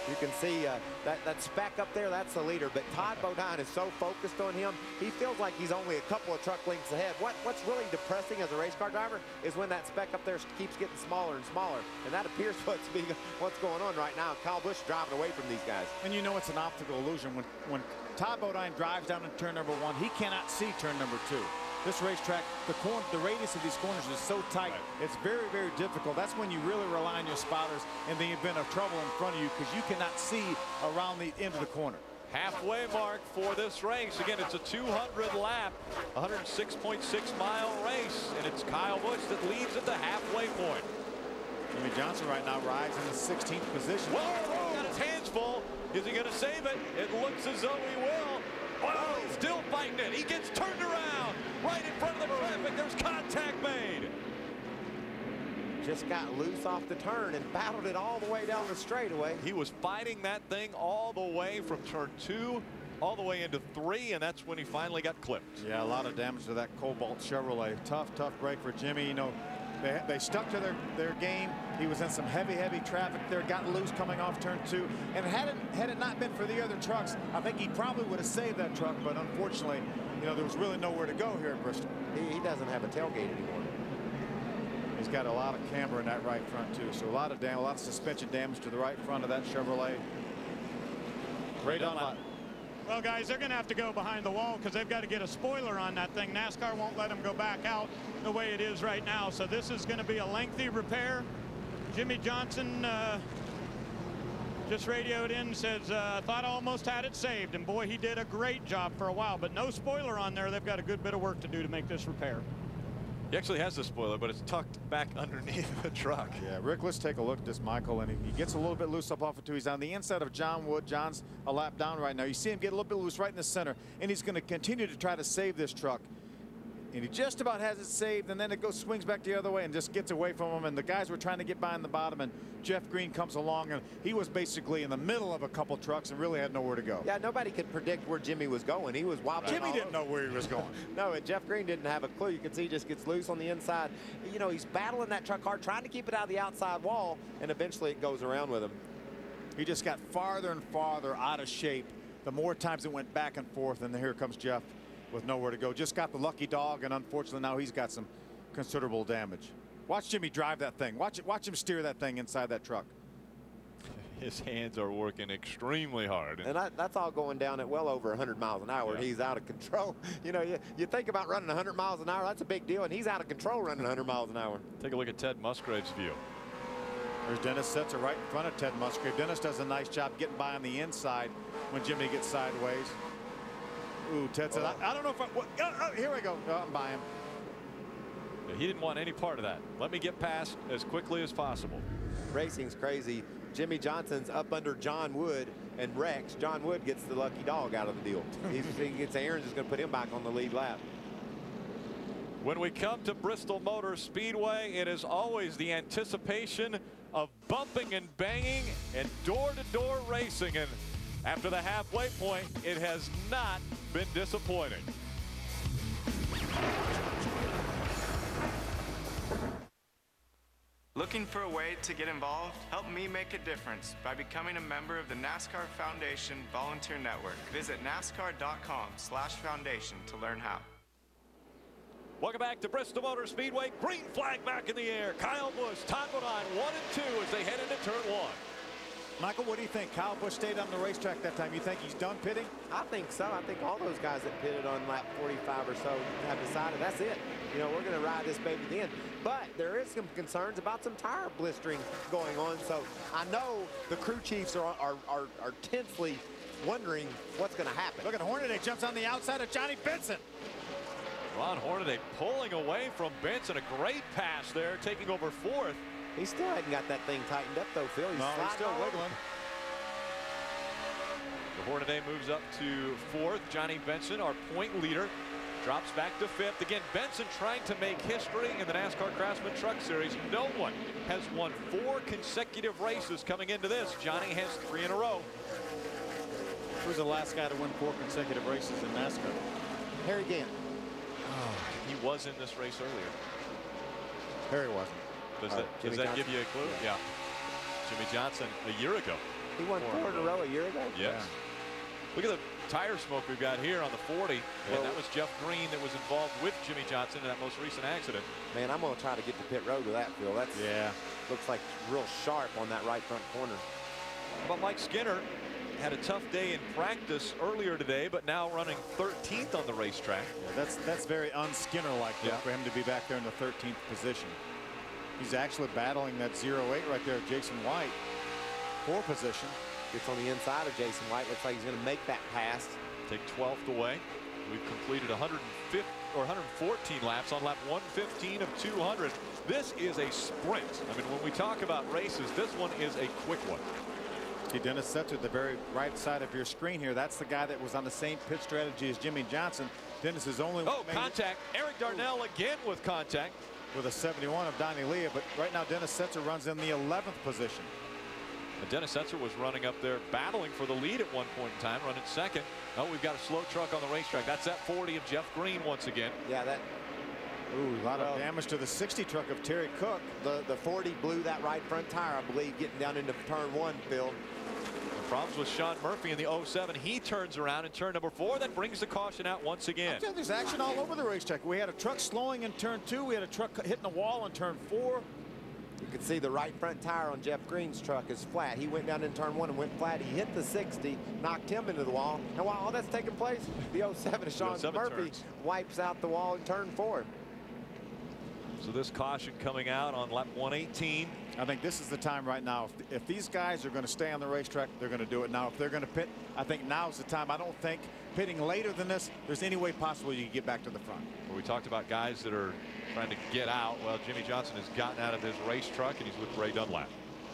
You can see that speck up there, that's the leader. But Todd Bodine is so focused on him, he feels like he's only a couple of truck lengths ahead. What's really depressing as a race car driver is when that speck up there keeps getting smaller and smaller. And that appears what's going on right now. Kyle Busch driving away from these guys. And you know it's an optical illusion. When Todd Bodine drives down in turn number 1, he cannot see turn number 2. This racetrack, the radius of these corners is so tight, it's very, very difficult. That's when you really rely on your spotters in the event of trouble in front of you, because you cannot see around the end of the corner. Halfway mark for this race. Again, it's a 200 lap, 106.6 mile race, and it's Kyle Busch that leads at the halfway point. Jimmy Johnson right now rides in the 16th position. Whoa, got his hands full. Is he going to save it? It looks as though he will. Oh, he's still fighting it. He gets turned around right in front of the traffic. There's contact made. Just got loose off the turn and battled it all the way down the straightaway. He was fighting that thing all the way from turn 2 all the way into 3, and that's when he finally got clipped. Yeah, a lot of damage to that Cobalt Chevrolet. Tough break for Jimmy. You know, they stuck to their game. He was in some heavy traffic there, got loose coming off turn 2. And had it not been for the other trucks, I think he probably would have saved that truck. But unfortunately, you know, there was really nowhere to go here at Bristol. He doesn't have a tailgate anymore. He's got a lot of camber in that right front too. So a lot of suspension damage to the right front of that Chevrolet. Right on lot. Well, guys, they're going to have to go behind the wall because they've got to get a spoiler on that thing. NASCAR won't let them go back out the way it is right now. So this is going to be a lengthy repair. Jimmy Johnson just radioed in, says, thought I almost had it saved. And boy, he did a great job for a while, but no spoiler on there. They've got a good bit of work to do to make this repair. He actually has the spoiler, but it's tucked back underneath the truck. Yeah, Rick, let's take a look at this, Michael. And he gets a little bit loose up off of 2. He's on the inside of John Wood. John's a lap down right now. You see him get a little bit loose right in the center, and he's going to continue to try to save this truck. And he just about has it saved, and then it swings back the other way and just gets away from him. And the guys were trying to get by in the bottom, and Jeff Green comes along, and he was basically in the middle of a couple trucks and really had nowhere to go. Yeah, nobody could predict where Jimmy was going. He was wobbling. Jimmy didn't know where he was going. No, and Jeff Green didn't have a clue. You can see he just gets loose on the inside. You know, he's battling that truck hard, trying to keep it out of the outside wall, and eventually it goes around with him. He just got farther and farther out of shape the more times it went back and forth, and here comes Jeff with nowhere to go. Just got the lucky dog, and unfortunately now he's got some considerable damage. Watch Jimmy drive that thing. Watch him steer that thing inside that truck. His hands are working extremely hard. And that's all going down at well over 100 miles an hour. Yeah. He's out of control. You know, you think about running 100 miles an hour, that's a big deal, and he's out of control running 100 miles an hour. Take a look at Ted Musgrave's view. There's Dennis Setzer right in front of Ted Musgrave. Dennis does a nice job getting by on the inside when Jimmy gets sideways. Ooh, Ted said, I don't know if here we go. I'm by him. Yeah, he didn't want any part of that. Let me get past as quickly as possible. Racing's crazy. Jimmy Johnson's up under John Wood and Rex. John Wood gets the lucky dog out of the deal. He gets Aaron's is going to put him back on the lead lap. When we come to Bristol Motor Speedway, it is always the anticipation of bumping and banging and door-to-door racing. And after the halfway point, it has not been disappointing. Looking for a way to get involved? Help me make a difference by becoming a member of the NASCAR Foundation Volunteer Network. Visit NASCAR.com/foundation to learn how. Welcome back to Bristol Motor Speedway. Green flag back in the air. Kyle Busch, Todd Bodine, 1 and 2 as they head into turn 1. Michael, what do you think? Kyle Busch stayed on the racetrack that time. You think he's done pitting? I think so. I think all those guys that pitted on lap 45 or so have decided that's it. You know, we're going to ride this baby to the end. But there is some concerns about some tire blistering going on. So I know the crew chiefs are tensely wondering what's going to happen. Look at Hornaday jumps on the outside of Johnny Benson. Ron Hornaday pulling away from Benson. A great pass there, taking over 4th. He still hadn't got that thing tightened up, though, Phil. He's still wiggling. The Hornaday moves up to 4th. Johnny Benson, our point leader, drops back to 5th. Again, Benson trying to make history in the NASCAR Craftsman Truck Series. No one has won 4 consecutive races coming into this. Johnny has 3 in a row. Who's the last guy to win 4 consecutive races in NASCAR? Harry Gant. Oh, he was in this race earlier. Harry wasn't. Does that give you a clue? Yeah. Jimmy Johnson a year ago. He won 4 in a row a year ago? Yes. Yeah. Look at the tire smoke we've got here on the 40. And that was Jeff Green that was involved with Jimmy Johnson in that most recent accident. Man, I'm going to try to get to pit road with that, Phil. That's, looks like real sharp on that right front corner. But Mike Skinner had a tough day in practice earlier today, but now running 13th on the racetrack. Yeah, that's very un-Skinner-like for him to be back there in the 13th position. He's actually battling that 08 right there, Jason White, for position. Gets on the inside of Jason White. Looks like he's going to make that pass. Take 12th away. We've completed 114 laps on lap 115 of 200. This is a sprint. I mean, when we talk about races, this one is a quick one. See, Dennis Setzer, the very right side of your screen here. That's the guy that was on the same pit strategy as Jimmy Johnson. Dennis is only. Oh, contact. Eric Darnell again with contact. With a 71 of Donnie Leah, but right now Dennis Setzer runs in the 11th position. And Dennis Setzer was running up there battling for the lead at one point in time, running second. Oh, we've got a slow truck on the racetrack. That's that 40 of Jeff Green once again. Yeah, that. Ooh, a lot of damage to the 60 truck of Terry Cook. The 40 blew that right front tire, I believe, getting down into turn 1, Phil. The problems with Sean Murphy in the 07. He turns around in turn number 4, then brings the caution out once again. There's action all over the racetrack. We had a truck slowing in turn 2. We had a truck hitting the wall in turn 4. You can see the right front tire on Jeff Green's truck is flat. He went down in turn 1 and went flat. He hit the 60, knocked him into the wall. And while all that's taking place, the 07 of Sean Murphy wipes out the wall in turn 4. So this caution coming out on lap 118. I think this is the time right now. If these guys are going to stay on the racetrack, they're going to do it now. If they're going to pit, I think now's the time. I don't think pitting later than this, there's any way possible you can get back to the front. Well, we talked about guys that are trying to get out. Well, Jimmy Johnson has gotten out of his race truck, and he's with Ray Dunlap.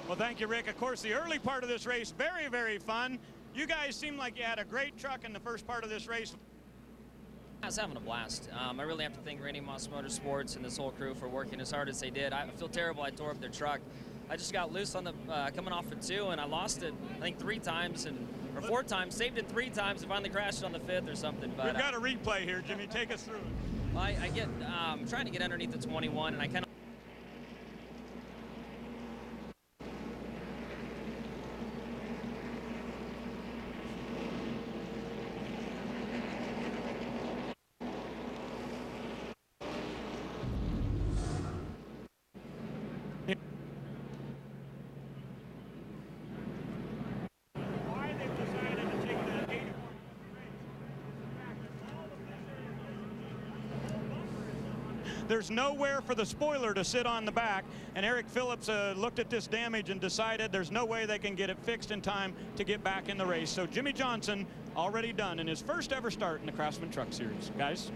Well, thank you, Rick. Of course, the early part of this race, very, very fun. You guys seem like you had a great truck in the first part of this race. I was having a blast. I really have to thank Randy Moss Motorsports and this whole crew for working as hard as they did. I feel terrible. I tore up their truck. I just got loose on the coming off of 2, and I lost it, I think, 3 times or 4 times. Saved it 3 times and finally crashed on the 5th or something. But we've got a replay here, Jimmy. Take us through it. Well, I'm trying to get underneath the 21, and I kind of. There's nowhere for the spoiler to sit on the back, and Eric Phillips looked at this damage and decided there's no way they can get it fixed in time to get back in the race. So Jimmy Johnson already done in his first ever start in the Craftsman Truck Series. Guys?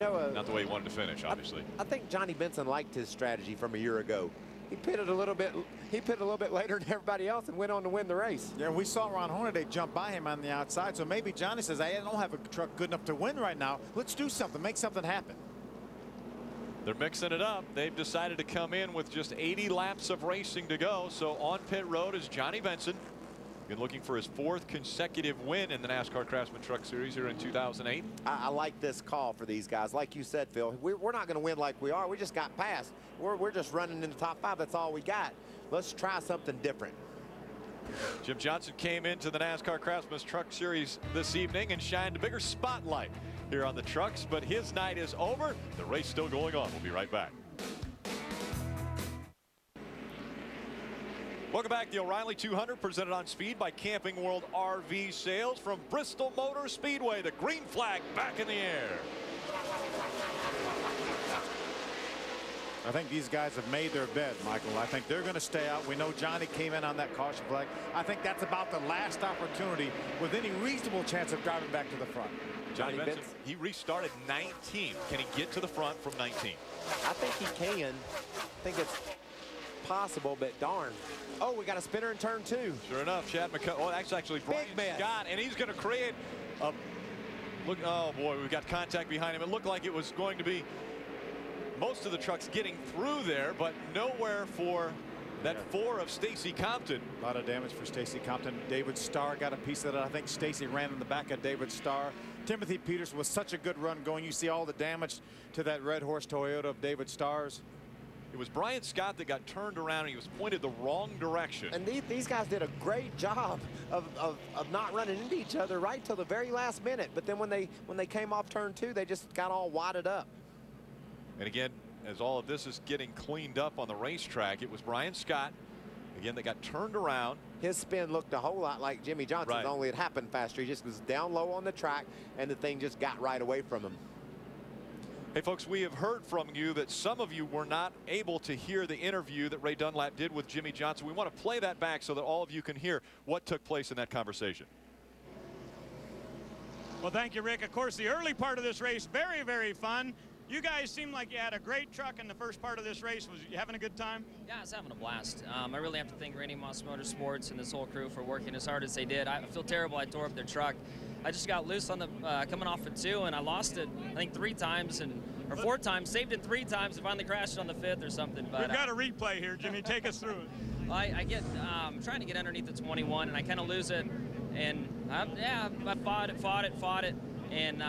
Not the way he wanted to finish, obviously. I think Johnny Benson liked his strategy from a year ago. He pitted a little bit later than everybody else and went on to win the race. Yeah, we saw Ron Hornaday jump by him on the outside, so maybe Johnny says, I don't have a truck good enough to win right now. Let's do something, make something happen. They're mixing it up. They've decided to come in with just 80 laps of racing to go. So on pit road is Johnny Benson. Been looking for his 4th consecutive win in the NASCAR Craftsman Truck Series here in 2008. I like this call for these guys. Like you said, Phil, we're not going to win like we are. We just got past. We're just running in the top 5. That's all we got. Let's try something different. Jim Johnson came into the NASCAR Craftsman Truck Series this evening and shined a bigger spotlight here on the trucks, but his night is over. The race still going on. We'll be right back. Welcome back. The O'Reilly 200 presented on Speed by Camping World RV Sales from Bristol Motor Speedway. The green flag back in the air. I think these guys have made their bed, Michael. I think they're going to stay out. We know Johnny came in on that caution flag. I think that's about the last opportunity with any reasonable chance of driving back to the front. Johnny Benson, he restarted 19. Can he get to the front from 19? I think he can. I think it's possible, but darn. Oh, we got a spinner in turn 2. Sure enough, Chad McCullough. Oh, that's actually Brian Scott, and he's going to create a look. Oh boy, we've got contact behind him. It looked like it was going to be most of the trucks getting through there, but nowhere for that 4 of Stacy Compton. A lot of damage for Stacy Compton. David Starr got a piece of it. I think Stacy ran in the back of David Starr. Timothy Peters was such a good run going. You see all the damage to that Red Horse Toyota of David Starr's. It was Brian Scott that got turned around and he was pointed the wrong direction. And these guys did a great job of not running into each other right till the very last minute. But then when they came off turn 2, they just got all wadded up. And again, as all of this is getting cleaned up on the racetrack, it was Brian Scott, again, that got turned around. His spin looked a whole lot like Jimmy Johnson's, Right. only it happened faster. He just was down low on the track, and the thing just got right away from him. Hey, folks, we have heard from you that some of you were not able to hear the interview that Ray Dunlap did with Jimmy Johnson. We want to play that back so that all of you can hear what took place in that conversation. Well, thank you, Rick. Of course, the early part of this race, very, very fun. You guys seem like you had a great truck in the first part of this race. Was you having a good time? Yeah, I was having a blast. I really have to thank Randy Moss Motorsports and this whole crew for working as hard as they did. I feel terrible. I tore up their truck. I just got loose on the coming off of 2, and I lost it, I think, 3 times or 4 times. Saved it 3 times and finally crashed it on the 5th or something. But we've got a replay here, Jimmy. Take us through it. I get trying to get underneath the 21, and I kind of lose it. And yeah, I fought it, and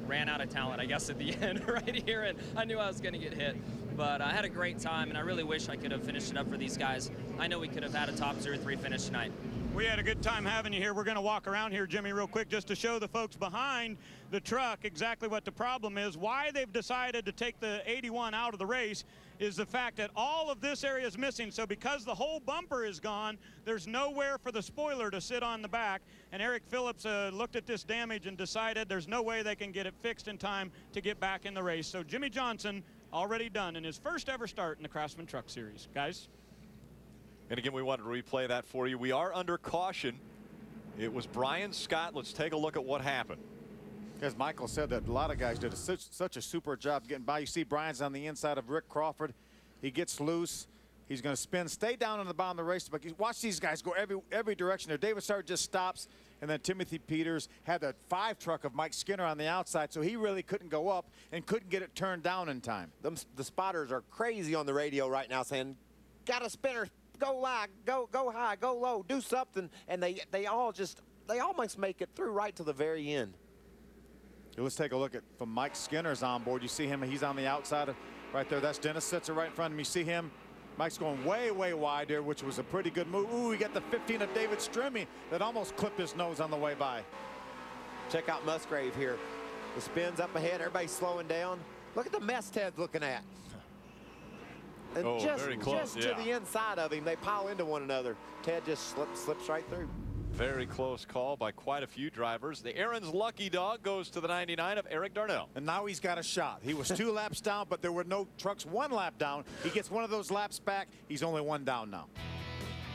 ran out of talent, I guess, at the end right here, and I knew I was going to get hit. But I had a great time, and I really wish I could have finished it up for these guys. I know we could have had a top 2 or 3 finish tonight. We had a good time having you here. We're going to walk around here, Jimmy, real quick, just to show the folks behind the truck exactly what the problem is. Why they've decided to take the 81 out of the race is the fact that all of this area is missing. So because the whole bumper is gone, there's nowhere for the spoiler to sit on the back. And Eric Phillips looked at this damage and decided there's no way they can get it fixed in time to get back in the race. So Jimmy Johnson already done in his first ever start in the Craftsman Truck Series. Guys. And again, we wanted to replay that for you. We are under caution. It was Brian Scott. Let's take a look at what happened. As Michael said, that a lot of guys did such a super job getting by. You see Brian's on the inside of Rick Crawford. He gets loose. He's going to spin, stay down on the bottom of the race. But watch these guys go every direction there. David Sargent just stops, and then Timothy Peters had that 5 truck of Mike Skinner on the outside, so he really couldn't go up and couldn't get it turned down in time. The spotters are crazy on the radio right now saying, got a spinner, go high, go high, go low, do something. And they all almost make it through right to the very end. Let's take a look at from Mike Skinner's on board. You see him, he's on the outside of right there. That's Dennis Sitzer right in front of him. You see him. Mike's going way wide there, which was a pretty good move. Ooh, we got the 15 of David Strimmy that almost clipped his nose on the way by. Check out Musgrave here. The spin's up ahead. Everybody's slowing down. Look at the mess Ted's looking at. And very close, just to the inside of him, they pile into one another. Ted just slips right through. Very close call by quite a few drivers. The Aaron's lucky dog goes to the 99 of Eric Darnell. And now he's got a shot. He was 2 laps down, but there were no trucks 1 lap down. He gets one of those laps back. He's only 1 down now.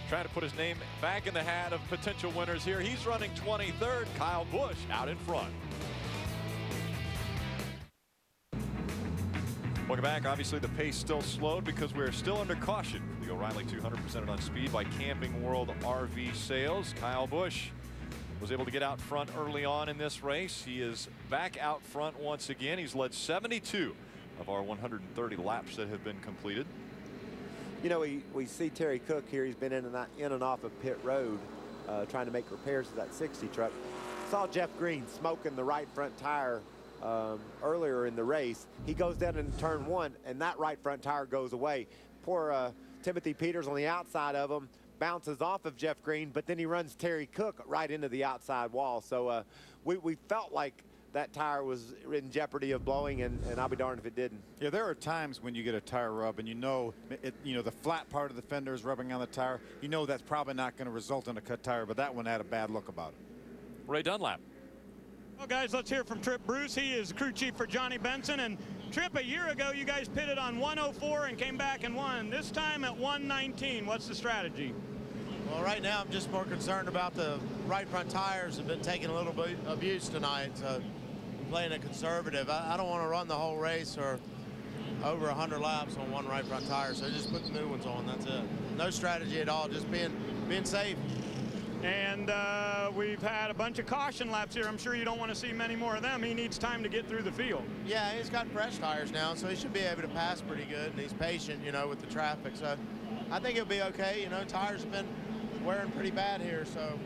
Trying to put his name back in the hat of potential winners here. He's running 23rd. Kyle Busch out in front. Welcome back. Obviously, the pace still slowed because we're still under caution for the O'Reilly 200% on speed by Camping World RV Sales. Kyle Busch was able to get out front early on in this race. He is back out front once again. He's led 72 of our 130 laps that have been completed. You know, we see Terry Cook here. He's been in and off of pit road trying to make repairs to that 60 truck. Saw Jeff Green smoking the right front tire earlier in the race. He goes down in turn 1, and that right front tire goes away. Poor Timothy Peters on the outside of him bounces off of Jeff Green, but then he runs Terry Cook right into the outside wall. So we felt like that tire was in jeopardy of blowing, and I'll be darned if it didn't. Yeah, there are times when you get a tire rub and you know the flat part of the fender is rubbing on the tire. You know that's probably not going to result in a cut tire, but that one had a bad look about it. Ray Dunlap. Well, guys, let's hear from Trip Bruce. He is crew chief for Johnny Benson. And Trip, a year ago, you guys pitted on 104 and came back and won. This time at 119. What's the strategy? Well, right now I'm just more concerned about the right front tires. Have been taking a little bit of abuse tonight, so I'm playing it conservative. I don't want to run the whole race or over 100 laps on one right front tire, so just put the new ones on. That's it. No strategy at all. Just being safe. And we've had a bunch of caution laps here. I'm sure you don't want to see many more of them. He needs time to get through the field. Yeah, he's got fresh tires now, so he should be able to pass pretty good. And he's patient, you know, with the traffic. So I think he'll be okay. You know, tires have been wearing pretty bad here. So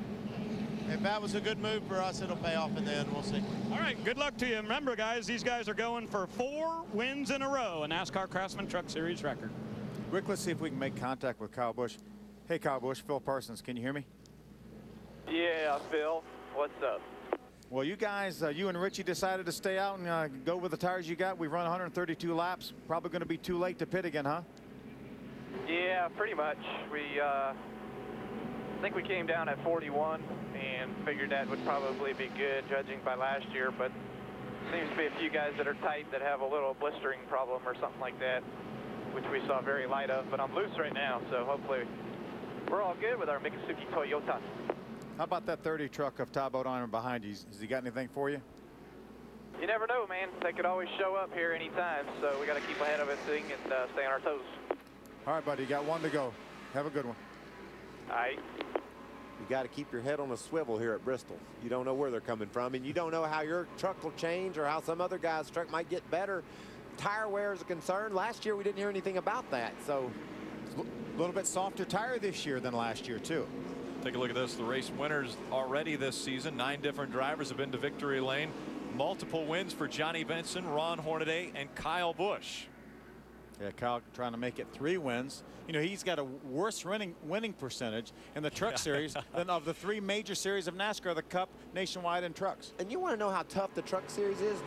if that was a good move for us, it'll pay off in the end. We'll see. All right, good luck to you. Remember, guys, these guys are going for 4 wins in a row, a NASCAR Craftsman Truck Series record. Rick, let's see if we can make contact with Kyle Busch. Hey, Kyle Busch, Phil Parsons, can you hear me? Yeah, Phil. What's up? Well, you guys, you and Richie decided to stay out and go with the tires you got. We've run 132 laps. Probably going to be too late to pit again, huh? Yeah, pretty much. We I think we came down at 41 and figured that would probably be good judging by last year, but seems to be a few guys that are tight that have a little blistering problem or something like that, which we saw very light of, but I'm loose right now, so hopefully we're all good with our Mikizuki Toyota. How about that 30 truck of Ty Bodine behind you? Has he got anything for you? You never know, man. They could always show up here anytime, so we got to keep ahead of everything and stay on our toes. All right, buddy, you got one to go. Have a good one. All right. You got to keep your head on a swivel here at Bristol. You don't know where they're coming from, and you don't know how your truck will change or how some other guy's truck might get better. Tire wear is a concern. Last year, we didn't hear anything about that, so. A little bit softer tire this year than last year, too. Take a look at this. The race winners already this season. 9 different drivers have been to victory lane. Multiple wins for Johnny Benson, Ron Hornaday, and Kyle Busch. Yeah, Kyle trying to make it 3 wins. You know, he's got a worse winning percentage in the truck series than of the 3 major series of NASCAR, the Cup, Nationwide, and Trucks. And you want to know how tough the truck series is?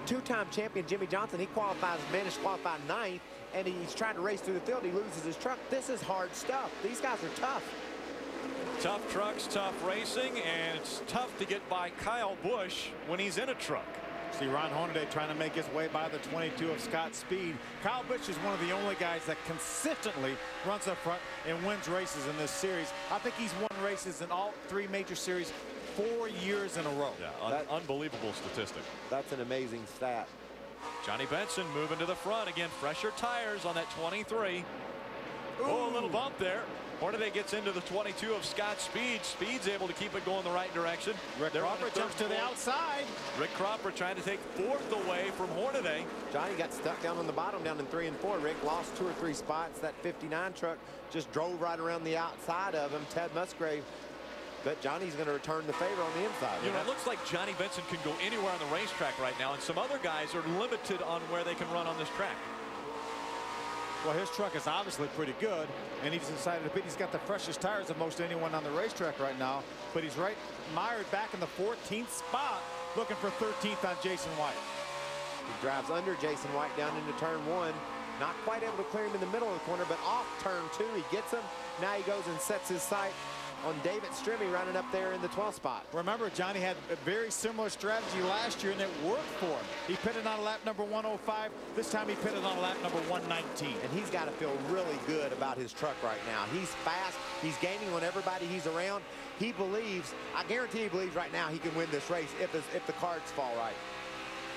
2-time champion Jimmy Johnson, he qualifies, managed to qualify 9th, and he's trying to race through the field. He loses his truck. This is hard stuff. These guys are tough. Tough trucks, tough racing, and it's tough to get by Kyle Busch when he's in a truck. See Ron Hornaday trying to make his way by the 22 of Scott Speed. Kyle Busch is one of the only guys that consistently runs up front and wins races in this series. I think he's won races in all 3 major series 4 years in a row. Yeah, unbelievable statistic. That's an amazing stat. Johnny Benson moving to the front again. Fresher tires on that 23. Oh, a little bump there. Hornaday gets into the 22 of Scott Speed. Speed's able to keep it going the right direction. Rick Cropper jumps to the outside. Rick Cropper trying to take 4th away from Hornaday. Johnny got stuck down on the bottom, down in 3 and 4. Rick lost 2 or 3 spots. That 59 truck just drove right around the outside of him. Ted Musgrave. But Johnny's going to return the favor on the inside. You know, it looks like Johnny Benson can go anywhere on the racetrack right now, and some other guys are limited on where they can run on this track. Well, his truck is obviously pretty good, and he's decided to pit. He's got the freshest tires of most anyone on the racetrack right now, but he's right mired back in the 14th spot, looking for 13th on Jason White. He drives under Jason White down into turn 1. Not quite able to clear him in the middle of the corner, but off turn 2, he gets him. Now he goes and sets his sight on David Strimmy running up there in the 12th spot. Remember, Johnny had a very similar strategy last year, and it worked for him. He pitted on lap number 105. This time he pitted on lap number 119. And he's got to feel really good about his truck right now. He's fast. He's gaining on everybody he's around. He believes, I guarantee he believes right now he can win this race if the cards fall right.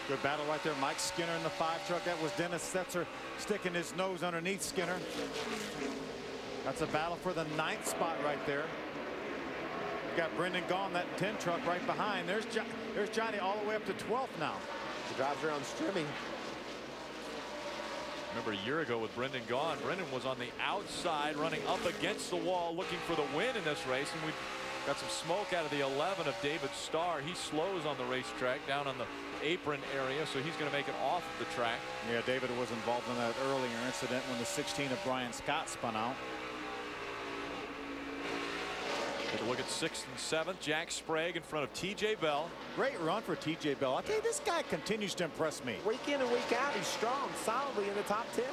Good battle right there. Mike Skinner in the 5 truck. That was Dennis Setzer sticking his nose underneath Skinner. That's a battle for the 9th spot right there. We've got Brendan Gaughan, that 10 truck right behind. There's Johnny all the way up to 12th now. He drives around Strimmy. Remember a year ago with Brendan Gaughan, Brendan was on the outside running up against the wall looking for the win in this race, and we've got some smoke out of the 11 of David Starr. He slows on the racetrack down on the apron area, so he's going to make it off of the track. Yeah, David was involved in that earlier incident when the 16 of Brian Scott spun out. Take a look at 6th and 7th. Jack Sprague in front of TJ Bell. Great run for TJ Bell. I tell you, this guy continues to impress me. Week in and week out, he's strong, solidly in the top 10.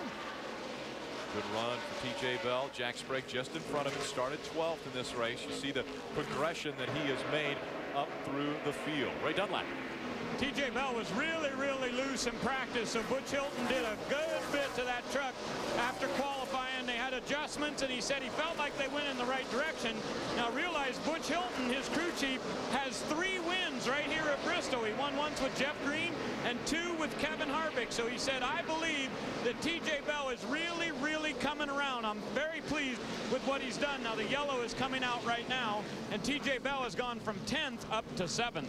Good run for TJ Bell. Jack Sprague just in front of him. Started 12th in this race. You see the progression that he has made up through the field. Ray Dunlap. TJ Bell was really, really loose in practice, so Butch Hilton did a good bit to that truck after qualifying. They had adjustments, and he said he felt like they went in the right direction. Now realize Butch Hilton, his crew chief, has 3 wins right here at Bristol. He won once with Jeff Green and 2 with Kevin Harvick. So he said, I believe that TJ Bell is really, really coming around. I'm very pleased with what he's done. Now the yellow is coming out right now, and TJ Bell has gone from 10th up to 7th.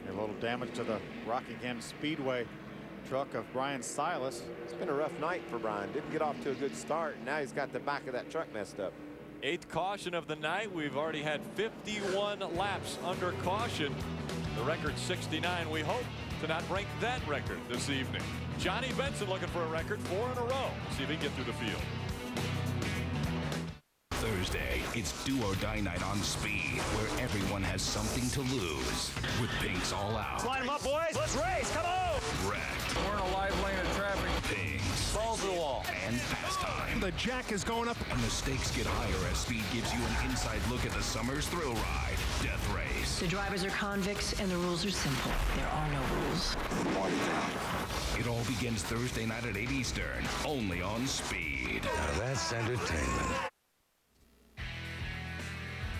A little damage to the Rockingham Speedway truck of Brian Silas. It's been a rough night for Brian. Didn't get off to a good start. Now he's got the back of that truck messed up. 8th caution of the night. We've already had 51 laps under caution. The record 69. We hope to not break that record this evening. Johnny Benson looking for a record 4 in a row. See if he can get through the field. Thursday, it's do or die night on Speed, where everyone has something to lose. With Pinks all out. Line them up, boys. Let's race. Come on. Wrecked. We're in a live lane of traffic. Pinks. Balls to the wall. And pastime. The jack is going up. And the stakes get higher as Speed gives you an inside look at the summer's thrill ride, Death Race. The drivers are convicts and the rules are simple. There are no rules. It all begins Thursday night at 8 Eastern, only on Speed. Now that's entertainment.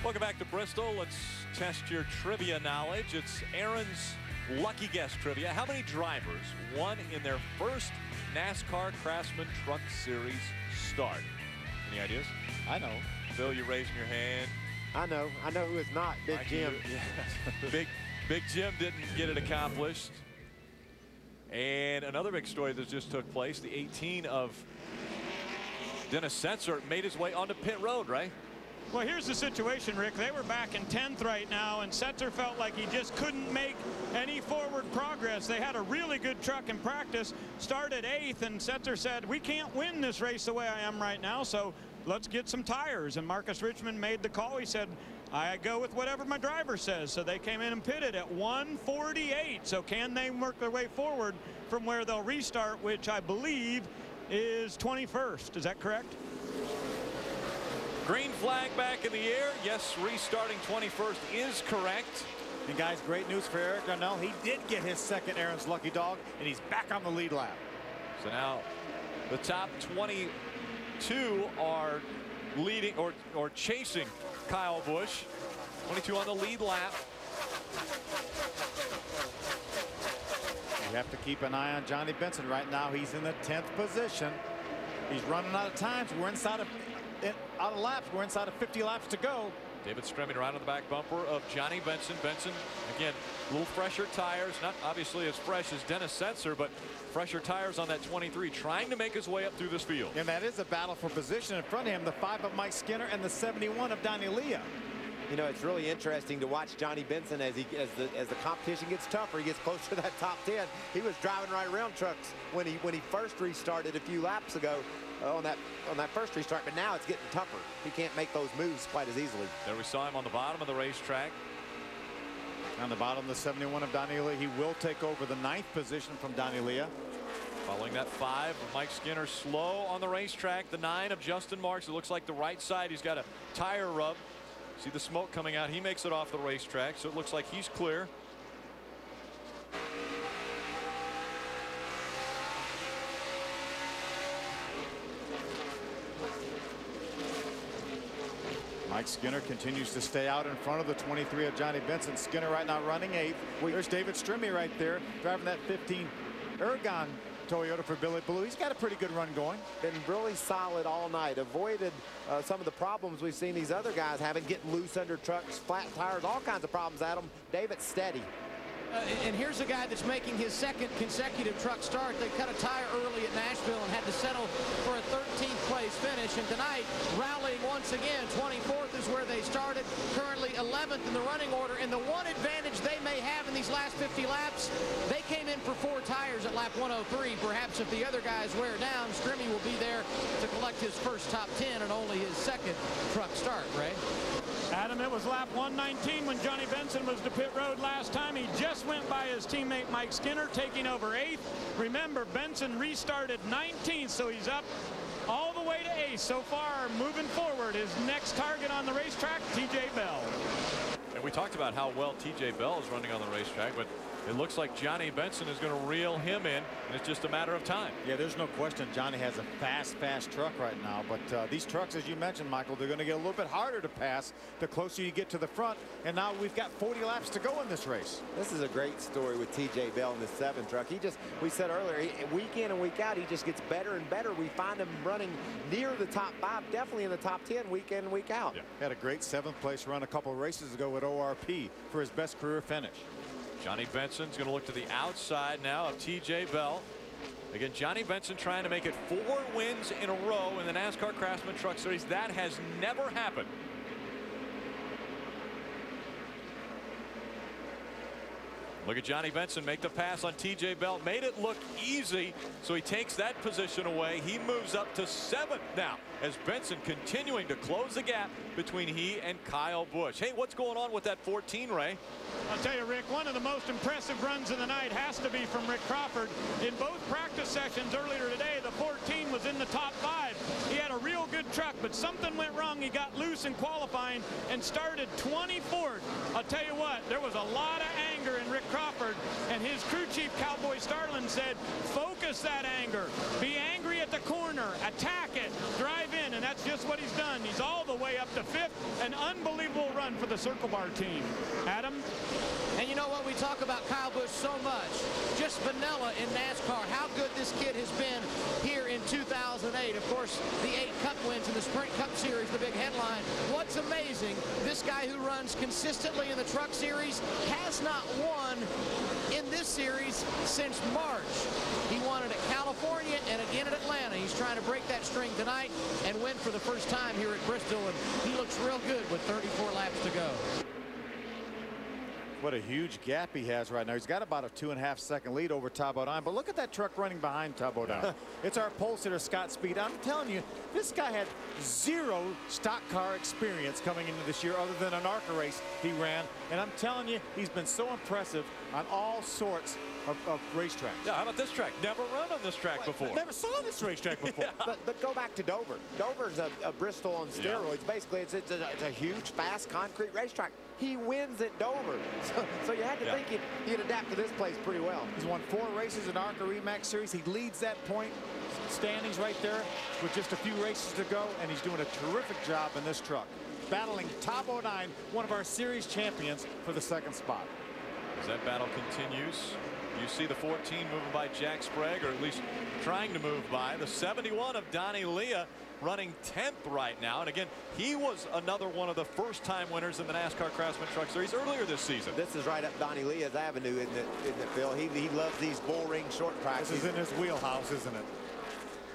Welcome back to Bristol. Let's test your trivia knowledge. It's Aaron's lucky guess trivia. How many drivers won in their first NASCAR Craftsman Truck Series start? Any ideas? I know. Bill, you're raising your hand. I know who is not. Big Jim. Big Jim didn't get it accomplished. And another big story that just took place, the 18 of Dennis Setzer made his way onto pit road, right? Well, here's the situation, Rick. They were back in 10th right now, and Setzer felt like he just couldn't make any forward progress. They had a really good truck in practice, started 8th, and Setzer said, we can't win this race the way I am right now, so let's get some tires. And Marcus Richmond made the call. He said, I go with whatever my driver says. So they came in and pitted at 1:48. So can they work their way forward from where they'll restart, which I believe is 21st. Is that correct? Green flag back in the air. Yes, restarting 21st is correct. And guys, great news for Eric Darnell. He did get his second Aaron's lucky dog, and he's back on the lead lap. So now the top 22 are leading or chasing Kyle Busch. 22 on the lead lap. You have to keep an eye on Johnny Benson. Right now, he's in the 10th position. He's running out of times. We're out of laps. We're inside of 50 laps to go. David Stremming right on the back bumper of Johnny Benson. Benson, again, a little fresher tires. Not obviously as fresh as Dennis Setzer, but fresher tires on that 23, trying to make his way up through this field. And that is a battle for position in front of him. The 5 of Mike Skinner and the 71 of Donnie Leah. You know, it's really interesting to watch Johnny Benson as the competition gets tougher. He gets closer to that top 10. He was driving right around trucks when he first restarted a few laps ago on that first restart, but now it's getting tougher. He can't make those moves quite as easily. There we saw him on the bottom of the racetrack. On the bottom, the 71 of Donnie Leah. He will take over the 9th position from Donnie Leah. Following that 5 of Mike Skinner, slow on the racetrack. The 9 of Justin Marks. It looks like the right side. He's got a tire rub. See the smoke coming out. He makes it off the racetrack, so it looks like he's clear. Mike Skinner continues to stay out in front of the 23 of Johnny Benson. Skinner right now running 8th. There's David Stremme right there driving that 15 Ergon Toyota for Billy Blue. He's got a pretty good run going. Been really solid all night. Avoided some of the problems we've seen these other guys having, getting loose under trucks, flat tires, all kinds of problems at them. David's steady. And here's a guy that's making his 2nd consecutive truck start. They cut a tire early at Nashville and had to settle for a 13th place finish. And tonight, rallying once again, 24th is where they started. Currently 11th in the running order. And the one advantage they may have in these last 50 laps, they came in for 4 tires at lap 103. Perhaps if the other guys wear down, Stremme will be there to collect his first top 10 and only his 2nd truck start, Ray. Adam, it was lap 119 when Johnny Benson was to pit road last time. He just went by his teammate Mike Skinner, taking over 8th. Remember, Benson restarted 19th, so he's up all the way to 8th. So far, moving forward, his next target on the racetrack, TJ Bell. And we talked about how well TJ Bell is running on the racetrack, but it looks like Johnny Benson is going to reel him in, and it's just a matter of time. Yeah, there's no question Johnny has a fast truck right now. But these trucks, as you mentioned, Michael, they're going to get a little bit harder to pass the closer you get to the front. And now we've got 40 laps to go in this race. This is a great story with TJ Bell in this 7 truck. We said earlier, week in and week out, he just gets better and better. We find him running near the top 5, definitely in the top 10 week in and week out. Yeah. Had a great 7th place run a couple of races ago with ORP for his best career finish. Johnny Benson's going to look to the outside now of TJ Bell. Again, Johnny Benson trying to make it 4 wins in a row in the NASCAR Craftsman Truck Series. That has never happened. Look at Johnny Benson make the pass on TJ Bell. Made it look easy, so he takes that position away. He moves up to 7th now as Benson continuing to close the gap between he and Kyle Busch. Hey, what's going on with that 14, Ray? I'll tell you, Rick, one of the most impressive runs of the night has to be from Rick Crawford. In both practice sessions earlier today, the 14 was in the top 5. He had a real good truck, but something went wrong. He got loose in qualifying and started 24th. I'll tell you what, there was a lot of anger in Rick Crawford, and his crew chief, Cowboy Starlin, said, focus that anger. Be angry at the corner. Attack it. Drive in, and that's just what he's done. He's all the way up to 5th. An unbelievable run for the Circle Bar team. Adam? And you know what? We talk about Kyle Busch so much. Just vanilla in NASCAR. How good this kid has been here in 2008. Of course, the 8 Cup wins in the Sprint Cup Series, the big headline. What's amazing, this guy who runs consistently in the Truck Series has not won in this series since March. He won it at California and again at Atlanta. He's trying to break that string tonight and win for the first time here at Bristol, and he looks real good with 34 laps to go. What a huge gap he has right now. He's got about a 2.5 second lead over Ty Bodine, but look at that truck running behind Ty Bodine. It's our pole sitter, Scott Speed. I'm telling you, this guy had 0 stock car experience coming into this year other than an ARCA race he ran, and I'm telling you, he's been so impressive on all sorts of racetracks. Yeah, how about this track? Never run on this track before. Never saw this racetrack before. Yeah. But go back to Dover. Dover's a Bristol on steroids. Yeah. Basically, it's a huge, fast concrete racetrack. He wins at Dover. So you had to think he'd adapt to this place pretty well. He's won 4 races in ARCA REMAX Series. He leads that point standings right there with just a few races to go, and he's doing a terrific job in this truck, battling Ty Bodine, one of our series champions, for the 2nd spot. As that battle continues, you see the 14 moving by Jack Sprague, or at least trying to move by. The 71 of Donnie Leah running 10th right now. And again, he was another one of the first-time winners in the NASCAR Craftsman Truck Series earlier this season. This is right up Donnie Leah's avenue, isn't it, Phil? He loves these bull ring short tracks. This is in his wheelhouse, isn't it?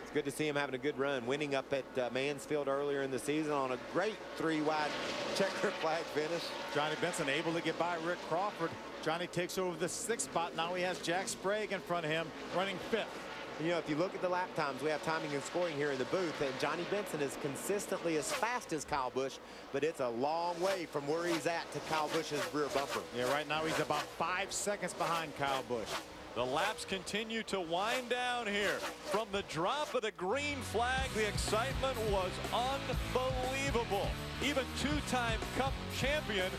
It's good to see him having a good run, winning up at Mansfield earlier in the season on a great 3-wide checker flag finish. Johnny Benson able to get by Rick Crawford. Johnny takes over the 6th spot. Now he has Jack Sprague in front of him, running 5th. You know, if you look at the lap times, we have timing and scoring here in the booth, and Johnny Benson is consistently as fast as Kyle Busch, but it's a long way from where he's at to Kyle Busch's rear bumper. Yeah, right now he's about 5 seconds behind Kyle Busch. The laps continue to wind down here. From the drop of the green flag, the excitement was unbelievable. Even 2-time Cup champion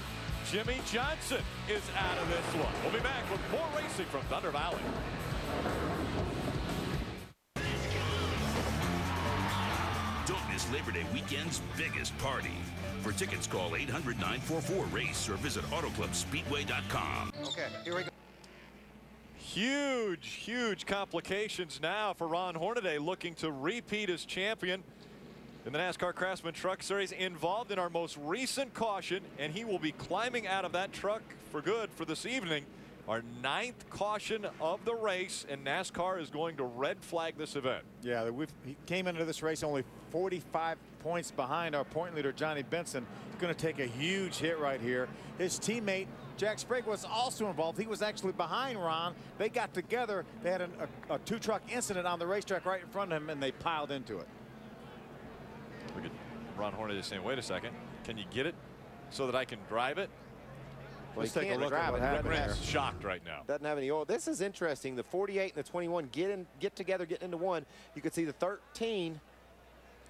Jimmy Johnson is out of this one. We'll be back with more racing from Thunder Valley. Don't miss Labor Day weekend's biggest party. For tickets, call 800-944-RACE or visit autoclubspeedway.com. Okay, here we go. Huge complications now for Ron Hornaday, looking to repeat as champion in the NASCAR Craftsman Truck Series, involved in our most recent caution, and he will be climbing out of that truck for good for this evening. Our 9th caution of the race, and NASCAR is going to red flag this event. Yeah, he came into this race only 45 points behind our point leader, Johnny Benson. He's going to take a huge hit right here. His teammate, Jack Sprague, was also involved. He was actually behind Ron. They got together. They had a 2-truck incident on the racetrack right in front of him, and they piled into it. Look at Ron Hornaday saying, wait a second, can you get it so that I can drive it? Well, Let's take a look at what Rick's shocked right now. Doesn't have any oil. This is interesting. The 48 and the 21 get together, get into one. You can see the 13.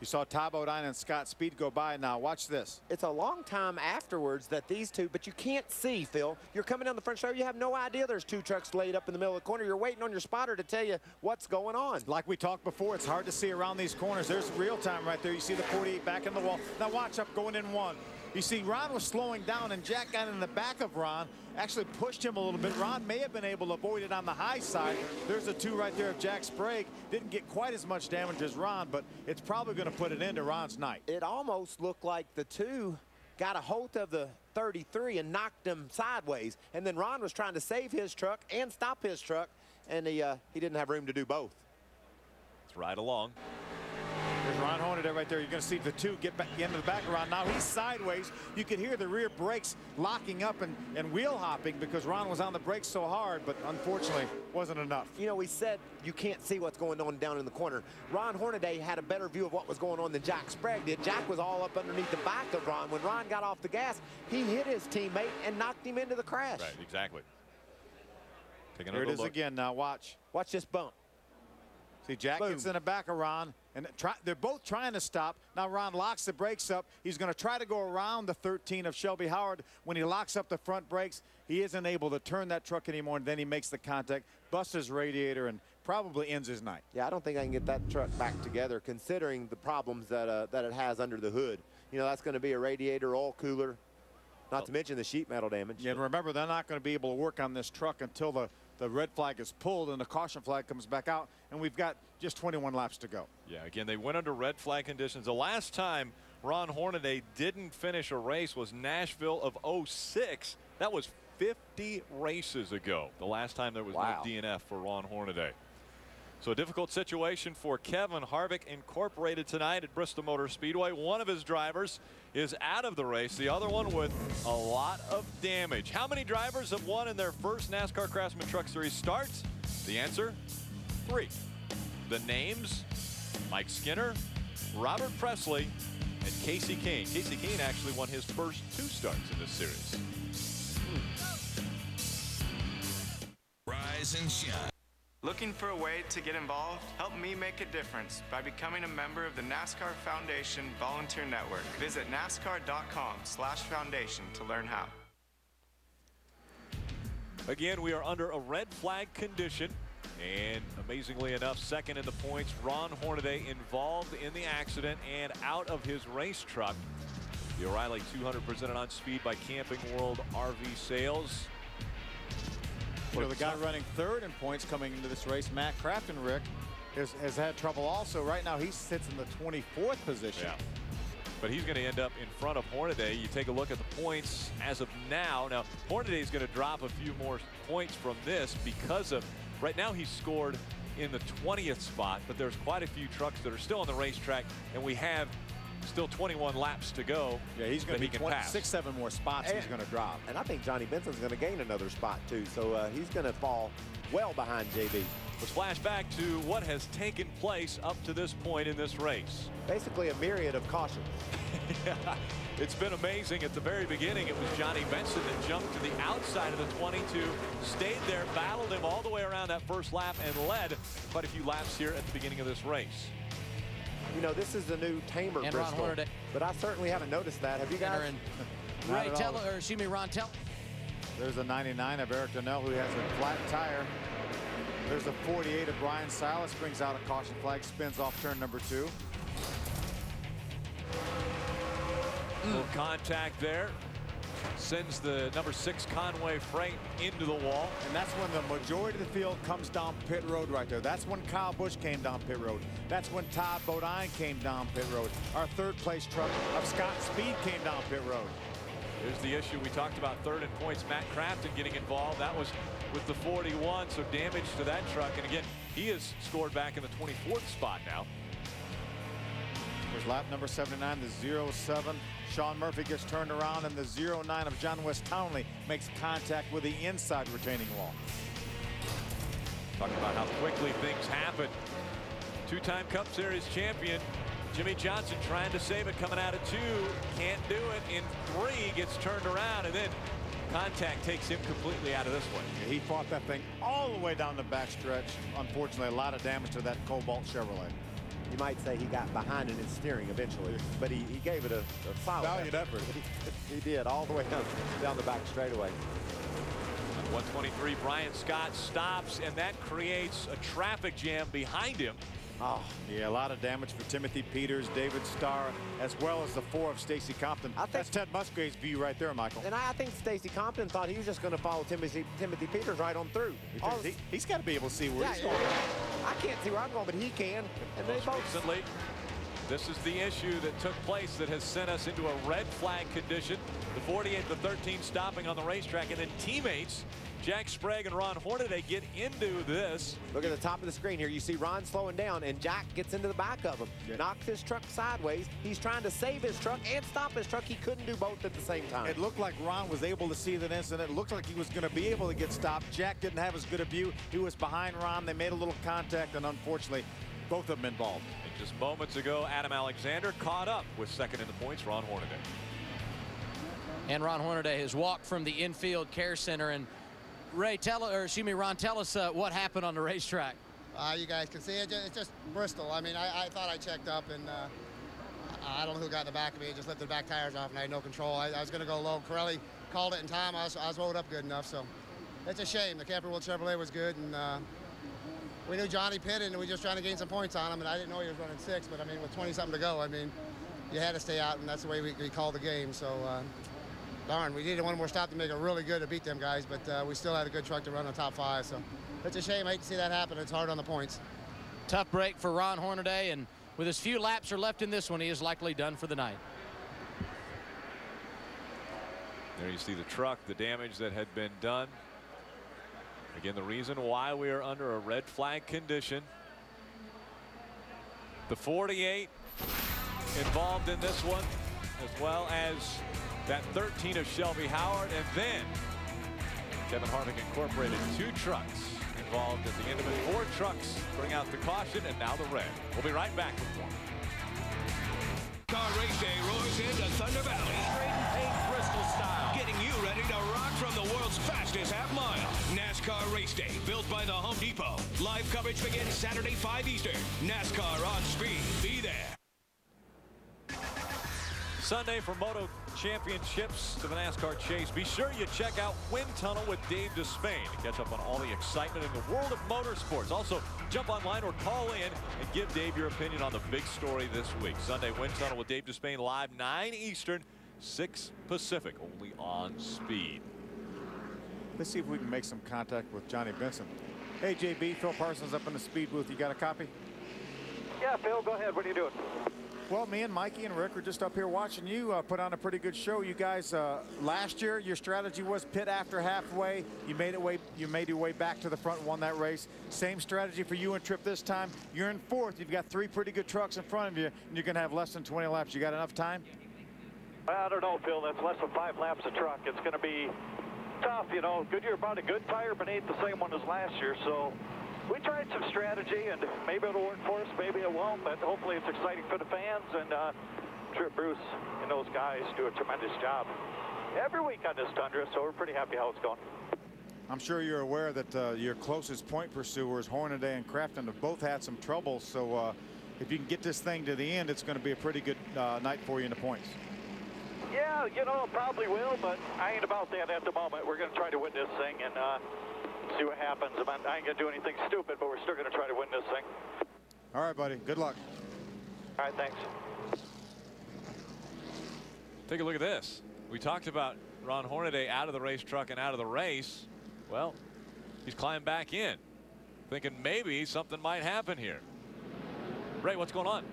You saw Ty Bodine and Scott Speed go by. Now watch this. It's a long time afterwards that these two, but you can't see, Phil. You're coming down the front stretch. You have no idea there's 2 trucks laid up in the middle of the corner. You're waiting on your spotter to tell you what's going on. Like we talked before, it's hard to see around these corners. There's real time right there. You see the 48 back in the wall. Now watch up going in 1. You see Ron was slowing down, and Jack got in the back of Ron, actually pushed him a little bit. Ron may have been able to avoid it on the high side. There's a 2 right there of Jack Sprague. Didn't get quite as much damage as Ron, but it's probably going to put it into Ron's night. It almost looked like the 2 got a hold of the 33 and knocked him sideways. And then Ron was trying to save his truck and stop his truck, and he didn't have room to do both. Let's ride along. There's Ron Hornaday right there. You're going to see the two get back into the back around. Now he's sideways. You can hear the rear brakes locking up and wheel hopping because Ron was on the brakes so hard, but unfortunately wasn't enough. You know, we said you can't see what's going on down in the corner. Ron Hornaday had a better view of what was going on than Jack Sprague did. Jack was all up underneath the back of Ron. When Ron got off the gas, he hit his teammate and knocked him into the crash. Right, exactly. Here it is again now. Watch. Watch this bump. See, Jack gets in the back of Ron, and they're both trying to stop. Now Ron locks the brakes up. He's going to try to go around the 13 of Shelby Howard. When he locks up the front brakes, he isn't able to turn that truck anymore, and then he makes the contact, busts his radiator, and probably ends his night. Yeah, I don't think I can get that truck back together, considering the problems that it has under the hood. You know, that's going to be a radiator, oil cooler, not to mention the sheet metal damage. Yeah, and remember, they're not going to be able to work on this truck until the red flag is pulled and the caution flag comes back out, and we've got just 21 laps to go. Yeah, again, they went under red flag conditions. The last time Ron Hornaday didn't finish a race was Nashville of '06. That was 50 races ago, the last time there was no DNF for Ron Hornaday. So a difficult situation for Kevin Harvick Incorporated tonight at Bristol Motor Speedway. One of his drivers is out of the race, the other one with a lot of damage. How many drivers have won in their first NASCAR Craftsman Truck Series starts? The answer, 3. The names, Mike Skinner, Robert Presley, and Casey Kane. Casey Kane actually won his first 2 starts in this series. Rise and shine. Looking for a way to get involved? Help me make a difference by becoming a member of the NASCAR Foundation Volunteer Network. Visit NASCAR.com/foundation to learn how. Again, we are under a red flag condition, and amazingly enough, second in the points, Ron Hornaday involved in the accident and out of his race truck. The O'Reilly 200 presented on speed by Camping World RV Sales. You know, the guy running third in points coming into this race, Matt Crafton, Rick, has had trouble also. Right now, he sits in the 24th position. Yeah. But he's going to end up in front of Hornaday. You take a look at the points as of now. Now, Hornaday is going to drop a few more points from this because of, right now he's scored in the 20th spot, but there's quite a few trucks that are still on the racetrack, and we have still 21 laps to go. Yeah, he's going to be 6-7 more spots he's going to drop. And I think Johnny Benson's going to gain another spot too. So he's going to fall well behind JB. Let's flash back to what has taken place up to this point in this race. Basically a myriad of cautions. Yeah, it's been amazing. At the very beginning, it was Johnny Benson that jumped to the outside of the 22, stayed there, battled him all the way around that first lap, and led quite a few laps here at the beginning of this race. You know, this is the new tamer and Bristol, Ron Hornaday. But I certainly haven't noticed that. Have you guys? Ron Tell. There's a 99 of Eric Donnell who has a flat tire. There's a 48 of Brian Silas, brings out a caution flag, spins off turn number 2. Little contact there. Sends the number 6 Conway Freight into the wall. And that's when the majority of the field comes down pit road right there. That's when Kyle Busch came down pit road. That's when Todd Bodine came down pit road. Our third place truck of Scott Speed came down pit road. Here's the issue. We talked about third in points. Matt Crafton getting involved. That was with the 41, so damage to that truck. And again, he has scored back in the 24th spot now. There's lap number 79, the 07. Sean Murphy gets turned around, and the 09 of John West Townley makes contact with the inside retaining wall. Talking about how quickly things happen. Two-time Cup Series champion Jimmy Johnson trying to save it coming out of 2. Can't do it in 3. Gets turned around, and then contact takes him completely out of this one. He fought that thing all the way down the backstretch. Unfortunately, a lot of damage to that Cobalt Chevrolet. You might say he got behind in his steering eventually, but he gave it a solid valiant effort. He did all the way down the back straightaway. 123, Brian Scott stops, and that creates a traffic jam behind him. Oh, yeah, a lot of damage for Timothy Peters, David Starr, as well as the 4 of Stacy Compton. That's Ted Musgrave's view right there, Michael. And I think Stacy Compton thought he was just going to follow Timothy Peters right on through. He's got to be able to see where he's going. I can't see where I'm going, but he can. And most recently, this is the issue that took place that has sent us into a red flag condition. The 48, the 13 stopping on the racetrack, and then teammates Jack Sprague and Ron Hornaday get into this. Look at the top of the screen here. You see Ron slowing down, and Jack gets into the back of him. Yeah. Knocks his truck sideways. He's trying to save his truck and stop his truck. He couldn't do both at the same time. It looked like Ron was able to see that incident. It looked like he was going to be able to get stopped. Jack didn't have as good a view. He was behind Ron. They made a little contact, and unfortunately, both of them involved. And just moments ago, Adam Alexander caught up with second in the points, Ron Hornaday. And Ron Hornaday has walked from the infield care center. And Ron, tell us what happened on the racetrack. You guys can see it. It's just Bristol. I mean, I thought I checked up, and I don't know who got in the back of me. It just lifted the back tires off, and I had no control. I was going to go low. Corelli called it in time. I was rolled up good enough, so it's a shame. The Camper World Chevrolet was good, and we knew Johnny pitted, and we were just trying to gain some points on him, and I didn't know he was running 6, but I mean, with 20-something to go, I mean, you had to stay out, and that's the way we called the game. So, darn, we needed one more stop to make it really good to beat them guys, but we still had a good truck to run the top 5. So it's a shame. I hate to see that happen. It's hard on the points. Tough break for Ron Hornaday, and with as few laps are left in this one, he is likely done for the night. There you see the truck, the damage that had been done. Again, the reason why we are under a red flag condition. The 48 involved in this one, as well as that 13 of Shelby Howard, and then Kevin Harvick incorporated 2 trucks involved at the end of it. 4 trucks bring out the caution, and now the red. We'll be right back with more. NASCAR Race Day roars into Thunder Valley. Straight and paved Bristol style. Getting you ready to rock from the world's fastest half mile. NASCAR Race Day, built by the Home Depot. Live coverage begins Saturday, 5 Eastern. NASCAR on speed. Be there. Sunday for Moto Championships to the NASCAR Chase. Be sure you check out Wind Tunnel with Dave Despain to catch up on all the excitement in the world of motorsports. Also, jump online or call in and give Dave your opinion on the big story this week. Sunday, Wind Tunnel with Dave Despain live 9 Eastern, 6 Pacific, only on Speed. Let's see if we can make some contact with Johnny Benson. Hey, JB, Phil Parsons up in the speed booth. You got a copy? Yeah, Phil, go ahead. What are you doing? Well, me and Mikey and Rick are just up here watching you put on a pretty good show. You guys, last year, your strategy was pit after halfway. You made your way back to the front and won that race. Same strategy for you and Tripp this time. You're in 4th. You've got 3 pretty good trucks in front of you, and you're going to have less than 20 laps. You got enough time? I don't know, Phil. That's less than 5 laps a truck. It's going to be tough, you know. Goodyear brought a good tire, but ain't the same one as last year, so we tried some strategy, and maybe it'll work for us, maybe it won't, but hopefully it's exciting for the fans, and Tripp, Bruce, and those guys do a tremendous job every week on this Tundra, so we're pretty happy how it's going. I'm sure you're aware that your closest point pursuers, Hornaday and Crafton, have both had some trouble, so if you can get this thing to the end, it's going to be a pretty good night for you in the points. Yeah, you know, it probably will, but I ain't about that at the moment. We're going to try to win this thing, and see what happens. I ain't going to do anything stupid, but we're still going to try to win this thing. All right, buddy. Good luck. All right, thanks. Take a look at this. We talked about Ron Hornaday out of the race truck and out of the race. Well, he's climbed back in, thinking maybe something might happen here. Ray, what's going on?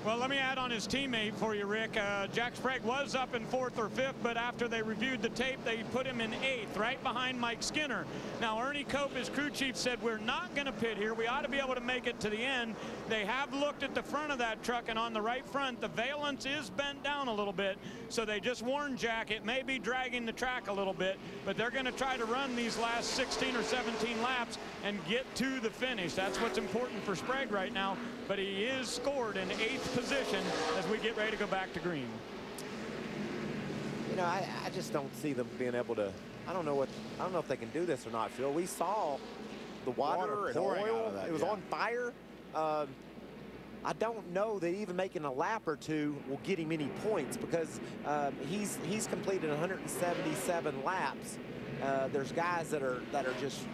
Well, let me add on his teammate for you, Rick. Jack Sprague was up in 4th or 5th, but after they reviewed the tape, they put him in 8th, right behind Mike Skinner. Now, Ernie Cope, his crew chief, said we're not going to pit here. We ought to be able to make it to the end. They have looked at the front of that truck, and on the right front, the valence is bent down a little bit. So they just warned Jack it may be dragging the track a little bit, but they're going to try to run these last 16 or 17 laps and get to the finish. That's what's important for Sprague right now, but he is scored in 8th position as we get ready to go back to green. You know, I just don't see them being able to. I don't know if they can do this or not, Phil. We saw the water and oil. It was on fire. I don't know that even making a lap or 2 will get him any points, because he's completed 177 laps. There's guys that are just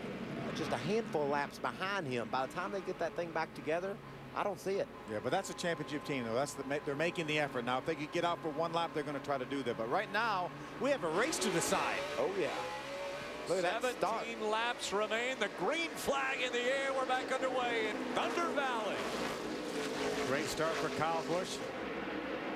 a handful of laps behind him. By the time they get that thing back together, I don't see it. Yeah, but that's a championship team, though. They're making the effort. Now, if they could get out for 1 lap, they're going to try to do that. But right now, we have a race to decide. Oh, yeah. Look at 17 laps remain. The green flag in the air. We're back underway in Thunder Valley. Great start for Kyle Busch.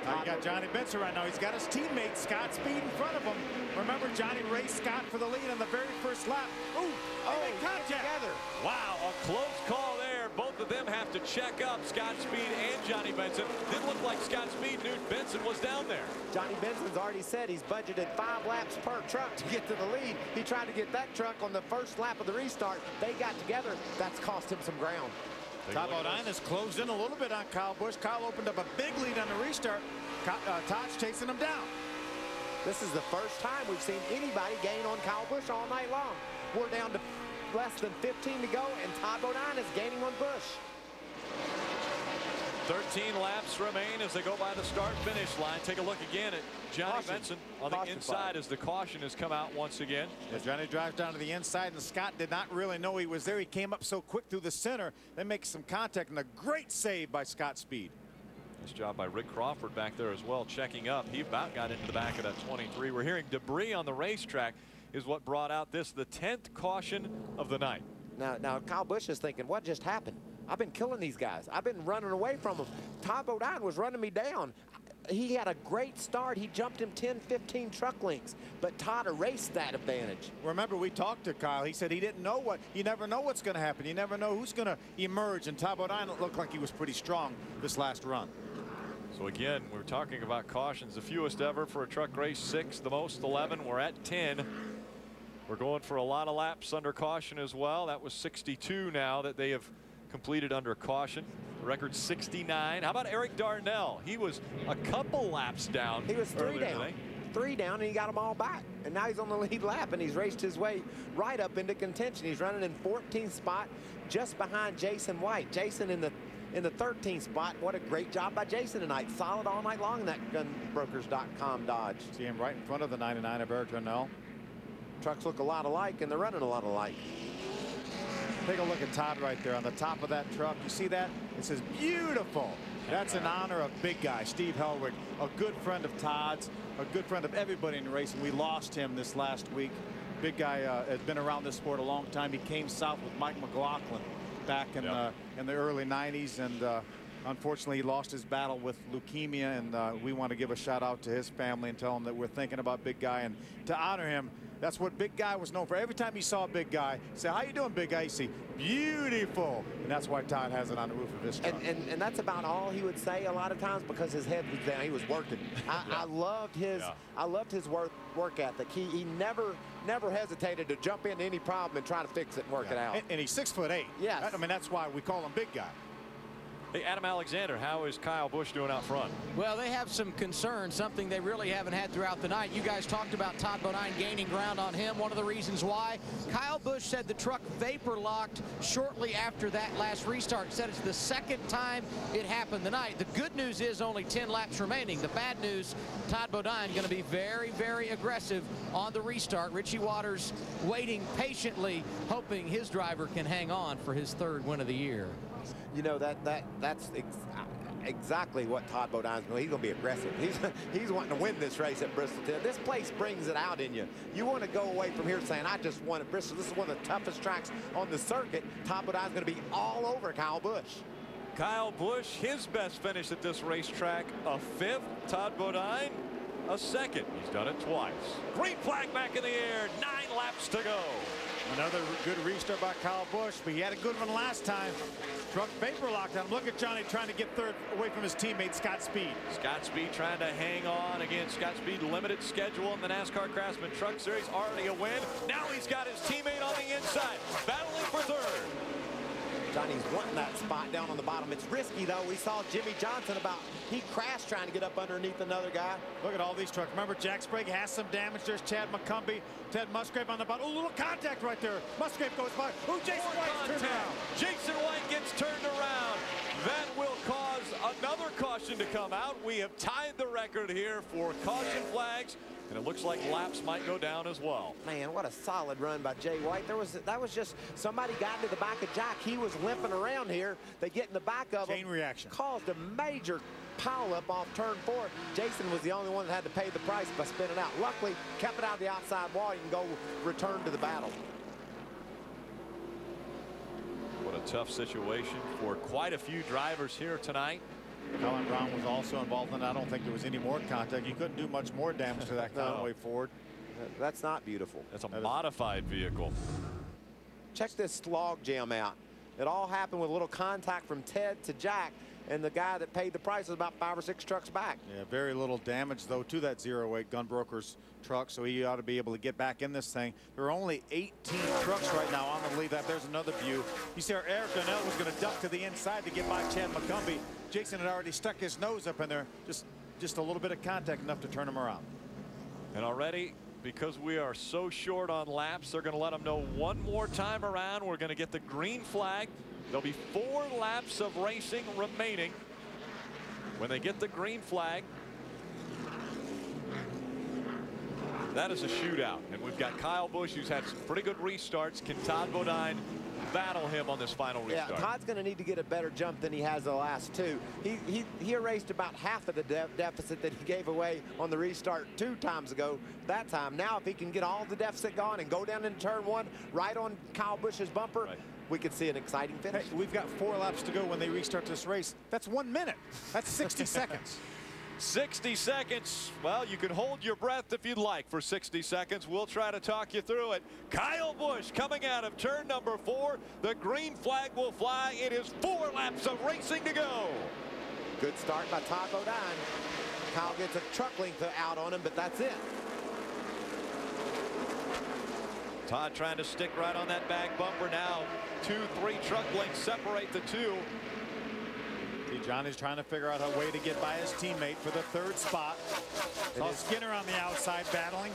You got Johnny Benson right now. He's got his teammate Scott Speed in front of him. Remember, Johnny raced Scott for the lead on the very first lap. Ooh, they contact together. Wow, a close call there. Both of them have to check up, Scott Speed and Johnny Benson. Didn't look like Scott Speed knew Benson was down there. Johnny Benson's already said he's budgeted 5 laps per truck to get to the lead. He tried to get that truck on the first lap of the restart. They got together. That's cost him some ground. Todd Bodine has closed in a little bit on Kyle Busch. Kyle opened up a big lead on the restart. Todd's chasing him down. This is the first time we've seen anybody gain on Kyle Busch all night long. We're down to less than 15 to go, and Todd Bodine is gaining on Busch. 13 laps remain as they go by the start-finish line. Take a look again at Johnny Benson on the inside as the caution has come out once again. As Johnny drives down to the inside, and Scott did not really know he was there. He came up so quick through the center. They make some contact, and a great save by Scott Speed. Nice job by Rick Crawford back there as well, checking up. He about got into the back of that 23. We're hearing debris on the racetrack is what brought out this, the 10th caution of the night. Now Kyle Busch is thinking, what just happened? I've been killing these guys. I've been running away from them. Todd Bodine was running me down. He had a great start. He jumped him 10, 15 truck lengths, but Todd erased that advantage. Remember, we talked to Kyle. He said he didn't know you never know what's going to happen. You never know who's going to emerge, and Todd Bodine looked like he was pretty strong this last run. So again, we're talking about cautions, the fewest ever for a truck race, 6, the most 11. We're at 10. We're going for a lot of laps under caution as well. That was 62 now that they have completed under caution. Record 69. How about Eric Darnell? He was a couple laps down. He was 3 down. Today. 3 down, and he got them all back. And now he's on the lead lap, and he's raced his way right up into contention. He's running in 14th spot, just behind Jason White. Jason in the 13th spot. What a great job by Jason tonight. Solid all night long in that gunbrokers.com Dodge. See him right in front of the 99 of Eric Darnell. Trucks look a lot alike, and they're running a lot alike. Take a look at Todd right there on the top of that truck. You see that? It says beautiful. That's in honor of big guy Steve Hellwig, a good friend of Todd's, a good friend of everybody in racing. We lost him this last week. Big guy has been around this sport a long time. He came south with Mike McLaughlin back in the early 90s, and unfortunately he lost his battle with leukemia, and we want to give a shout out to his family and tell him that we're thinking about big guy, and to honor him. That's what Big Guy was known for. Every time he saw a Big Guy, say, how you doing, Big Guy? He'd say, beautiful. And that's why Todd has it on the roof of his truck. And that's about all he would say a lot of times, because his head was down. He was working. I loved his work ethic. He never hesitated to jump into any problem and try to fix it and work it out. And he's 6'8". Yes. I mean, that's why we call him Big Guy. Hey, Adam Alexander, how is Kyle Busch doing out front? Well, they have some concerns, something they really haven't had throughout the night. You guys talked about Todd Bodine gaining ground on him. One of the reasons why, Kyle Busch said the truck vapor locked shortly after that last restart. Said it's the second time it happened tonight. The good news is only 10 laps remaining. The bad news, Todd Bodine going to be very, very aggressive on the restart. Richie Waters waiting patiently, hoping his driver can hang on for his 3rd win of the year. You know, that's exactly what Todd Bodine's going. He's going to be aggressive. He's wanting to win this race at Bristol. This place brings it out in you. You want to go away from here saying, I just won at Bristol. This is one of the toughest tracks on the circuit. Todd Bodine's going to be all over Kyle Busch. Kyle Busch, his best finish at this racetrack, a 5th. Todd Bodine, a 2nd. He's done it twice. Green flag back in the air. 9 laps to go. Another good restart by Kyle Busch, but he had a good one last time. Truck vapor locked on him. Look at Johnny trying to get 3rd away from his teammate Scott Speed. Scott Speed trying to hang on. Again, Scott Speed limited schedule in the NASCAR Craftsman Truck Series. Already a win. Now he's got his teammate on the inside, battling for 3rd. Johnny's wanting that spot down on the bottom. It's risky, though. We saw Jimmy Johnson he crashed trying to get up underneath another guy. Look at all these trucks. Remember, Jack Sprague has some damage. There's Chad McCumbee, Ted Musgrave on the bottom. Oh, little contact right there. Musgrave goes by. Oh, Jason White's turned around. Jason White gets turned around. That will cause another caution to come out. We have tied the record here for caution flags. And it looks like laps might go down as well. Man, what a solid run by Jay White. That was just somebody got into the back of Jack. He was limping around here. They get in the back of him. Chain reaction. Caused a major pileup off turn 4. Jason was the only one that had to pay the price by spinning out. Luckily, kept it out of the outside wall. You can go return to the battle. What a tough situation for quite a few drivers here tonight. Colin Brown was also involved in it. I don't think there was any more contact. You couldn't do much more damage to that Conway Ford. That's not beautiful. That's a modified vehicle. Check this log jam out. It all happened with a little contact from Ted to Jack, and the guy that paid the price was about 5 or 6 trucks back. Yeah, very little damage, though, to that 08 Gunbroker's truck, so he ought to be able to get back in this thing. There are only 18 trucks right now on the lead lap. There's another view. You see, Eric Donnell was going to duck to the inside to get by Chad McCumbee. Jason had already stuck his nose up in there. Just a little bit of contact, enough to turn him around. And already, because we are so short on laps, they're going to let them know one more time around. We're going to get the green flag. There'll be 4 laps of racing remaining when they get the green flag. That is a shootout, and we've got Kyle Busch, who's had some pretty good restarts. Can Todd Bodine battle him on this final restart? Yeah, Todd's going to need to get a better jump than he has the last 2. He erased about half of the deficit that he gave away on the restart 2 times ago that time. Now, if he can get all the deficit gone and go down into turn 1 right on Kyle Busch's bumper, we could see an exciting finish. Hey, we've got 4 laps to go when they restart this race. That's 1 minute. That's 60 seconds. 60 seconds. Well, you can hold your breath if you'd like for 60 seconds. We'll try to talk you through it. Kyle Busch coming out of turn number 4. The green flag will fly. It is 4 laps of racing to go. Good start by Todd Bodine. Kyle gets a truck length out on him, but that's it. Todd trying to stick right on that back bumper now. 2-3 truck lengths separate the 2. Johnny's trying to figure out a way to get by his teammate for the 3rd spot. Saw Skinner on the outside battling.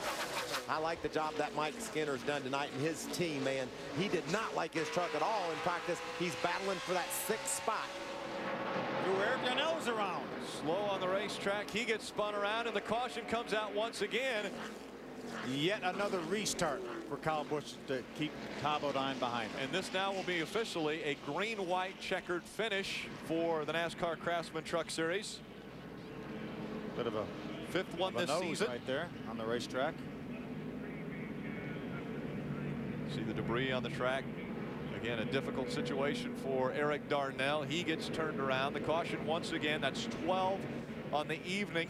I like the job that Mike Skinner's done tonight, and his team, man. He did not like his truck at all in practice. He's battling for that 6th spot. Threw Eric Donnell's around. Slow on the racetrack. He gets spun around, and the caution comes out once again. Yet another restart for Kyle Busch to keep Todd Bodine behind him. And this now will be officially a green-white checkered finish for the NASCAR Craftsman Truck Series. Bit of a 5th one this season. Right there on the racetrack. See the debris on the track. Again, a difficult situation for Eric Darnell. He gets turned around. The caution once again. That's 12 on the evening.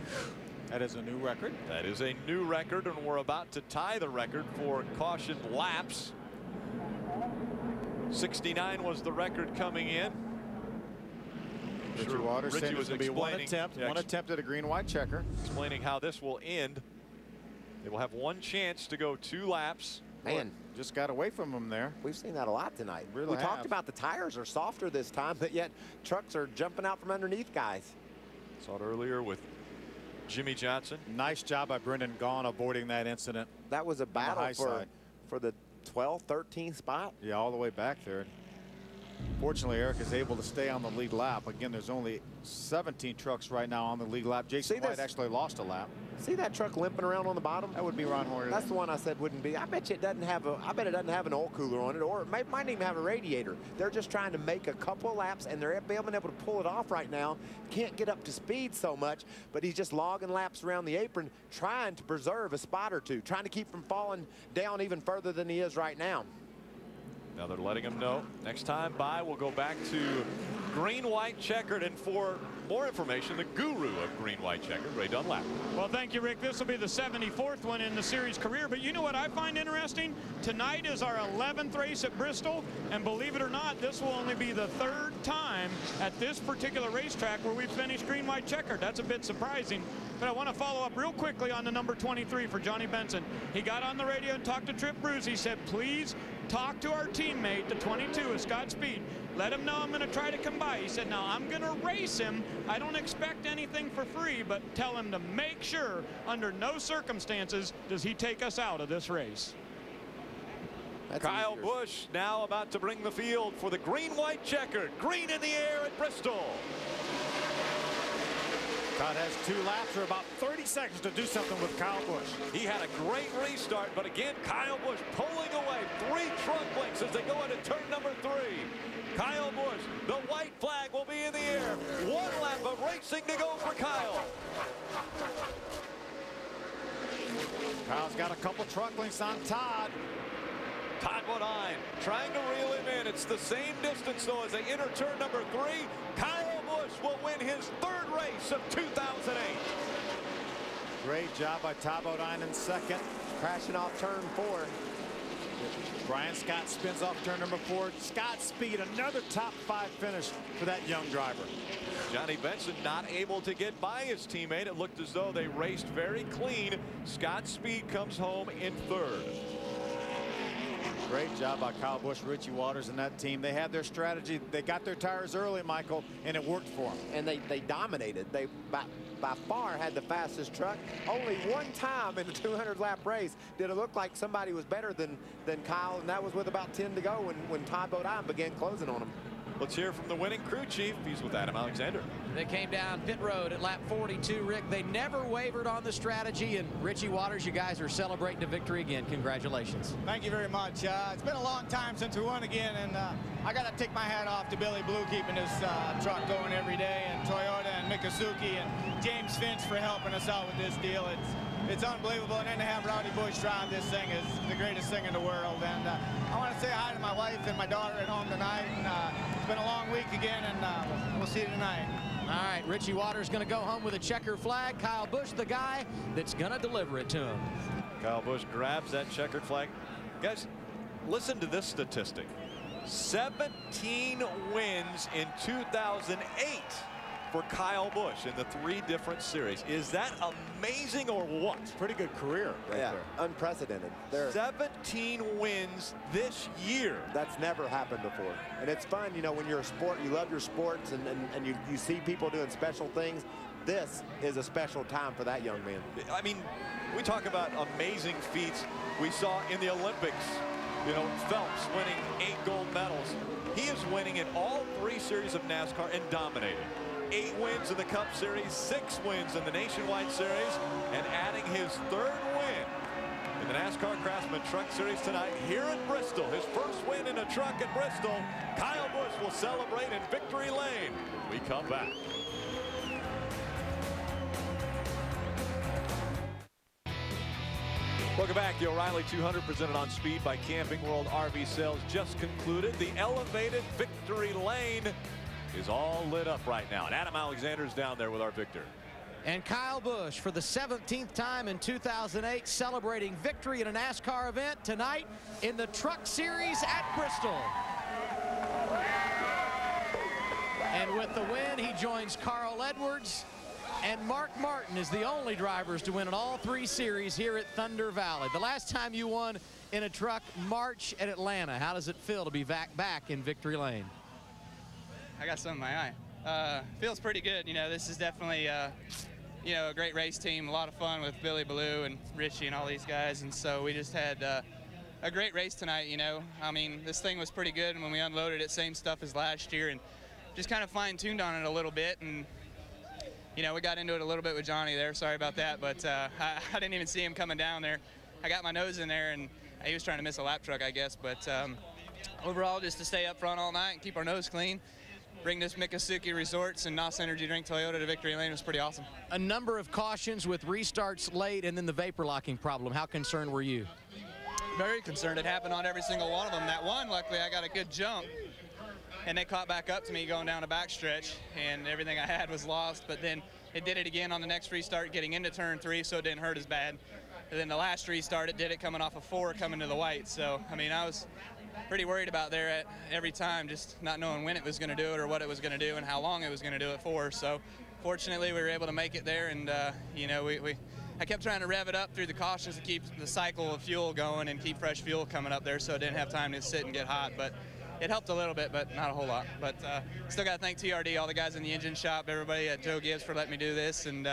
That is a new record. That is a new record, and we're about to tie the record for caution laps. 69 was the record coming in. Richie Waters said was going to be one attempt at a green-white checker. Explaining how this will end. They will have 1 chance to go 2 laps. Man, just got away from him there. We've seen that a lot tonight. Really we talked about the tires are softer this time, but yet trucks are jumping out from underneath guys. Saw it earlier with Jimmy Johnson. Nice job by Brendan Gaughan avoiding that incident. That was a battle for the 12th, 13th spot. Yeah, all the way back there. Fortunately, Eric is able to stay on the lead lap. Again, there's only 17 trucks right now on the lead lap. Jason White actually lost a lap. See that truck limping around on the bottom? That would be Ron Horner. That's the one I said wouldn't be. I bet you it doesn't have a. I bet it doesn't have an oil cooler on it, or it might even have a radiator. They're just trying to make a couple of laps, and they're being able to pull it off right now. Can't get up to speed so much, but he's just logging laps around the apron, trying to preserve a spot or 2, trying to keep from falling down even further than he is right now. Now they're letting him know next time by we'll go back to green, white, checkered, and for more information, the guru of green, white, checkered, Ray Dunlap. Well, thank you, Rick. This will be the 74th one in the series career. But you know what I find interesting? Tonight is our 11th race at Bristol, and believe it or not, this will only be the 3rd time at this particular racetrack where we've finished green, white, checkered. That's a bit surprising. But I want to follow up real quickly on the number 23 for Johnny Benson. He got on the radio and talked to Trip Bruce. He said, please talk to our teammate, the 22 of Scott Speed. Let him know I'm going to try to come by. He said, now I'm going to race him. I don't expect anything for free, but tell him to make sure under no circumstances does he take us out of this race. Kyle Busch now about to bring the field for the green, white, checkered. Green in the air at Bristol. Todd has 2 laps or about 30 seconds to do something with Kyle Busch. He had a great restart, but again, Kyle Busch pulling away 3 truck lengths as they go into turn number 3. Kyle Busch, the white flag will be in the air. 1 lap of racing to go for Kyle. Kyle's got a couple truck lengths on Todd. Todd Bodine trying to reel him in. It's the same distance, though, as they enter turn number 3. Kyle Busch will win his 3rd race of 2008. Great job by Todd Bodine in second. Crashing off turn 4. Brian Scott spins off turn number 4. Scott Speed, another top 5 finish for that young driver. Johnny Benson not able to get by his teammate. It looked as though they raced very clean. Scott Speed comes home in 3rd. Great job by Kyle Busch, Richie Waters, and that team. They had their strategy. They got their tires early, Michael, and it worked for them. And they dominated. They by far had the fastest truck. Only one time in the 200-lap race did it look like somebody was better than Kyle, and that was with about 10 to go when Todd Bodine began closing on him. Let's hear from the winning crew chief. He's with Adam Alexander. They came down pit road at lap 42, Rick. They never wavered on the strategy. And Richie Waters, you guys are celebrating a victory again. Congratulations. Thank you very much. It's been a long time since we won again, and I got to take my hat off to Billy Blue keeping this truck going every day, and Toyota and Mikazuki and James Finch for helping us out with this deal. It's unbelievable, and then to have Rowdy Busch drive this thing is the greatest thing in the world. And I want to say hi to my wife and my daughter at home tonight. And, it's been a long week again, and we'll see you tonight. All right, Richie Waters going to go home with a checker flag. Kyle Busch, the guy that's going to deliver it to him. Kyle Busch grabs that checkered flag. Guys, listen to this statistic. 17 wins in 2008 for Kyle Busch in the 3 different series. Is that amazing or what? Pretty good career right there. Unprecedented. 17 wins this year. That's never happened before. And it's fun, you know, when you're a sport, you love your sports, and you see people doing special things. This is a special time for that young man. I mean, we talk about amazing feats. We saw in the Olympics, you know, Phelps winning 8 gold medals. He is winning in all 3 series of NASCAR and dominating. 8 wins in the Cup Series, 6 wins in the Nationwide Series, and adding his 3rd win in the NASCAR Craftsman Truck Series tonight here at Bristol. His first win in a truck at Bristol. Kyle Busch will celebrate in victory lane when we come back. Welcome back. The O'Reilly 200 presented on Speed by Camping World RV Sales just concluded. The elevated victory lane is all lit up right now. And Adam Alexander's down there with our victor. And Kyle Busch, for the 17th time in 2008, celebrating victory in a NASCAR event tonight in the Truck Series at Bristol. And with the win, he joins Carl Edwards and Mark Martin is the only drivers to win in all 3 series here at Thunder Valley. The last time you won in a truck, March at Atlanta. How does it feel to be back in victory lane? I got some in my eye. Feels pretty good. You know, this is definitely, you know, a great race team. A lot of fun with Billy Blue and Richie and all these guys. And so we just had a great race tonight, you know. I mean, this thing was pretty good. And when we unloaded it, same stuff as last year. And just kind of fine-tuned on it a little bit. And, you know, we got into it a little bit with Johnny there. Sorry about that. But I didn't even see him coming down there. I got my nose in there, and he was trying to miss a lap truck, I guess. But overall, just to stay up front all night and keep our nose clean, bring this Mikazuki Resorts and NOS Energy Drink Toyota to victory lane was pretty awesome. A number of cautions with restarts late and then the vapor locking problem. How concerned were you? Very concerned. It happened on every single one of them. That one, luckily, I got a good jump, and they caught back up to me going down a backstretch, and everything I had was lost. But then it did it again on the next restart, getting into turn 3, so it didn't hurt as bad. And then the last restart, it did it coming off of 4, coming to the white. So, I mean, I was pretty worried about there at every time, just not knowing when it was going to do it or what it was going to do and how long it was going to do it for. So fortunately we were able to make it there, and you know, I kept trying to rev it up through the cautions to keep the cycle of fuel going and keep fresh fuel coming up there, so it didn't have time to sit and get hot. But it helped a little bit, but not a whole lot. But still got to thank TRD, all the guys in the engine shop, everybody at Joe Gibbs for letting me do this, and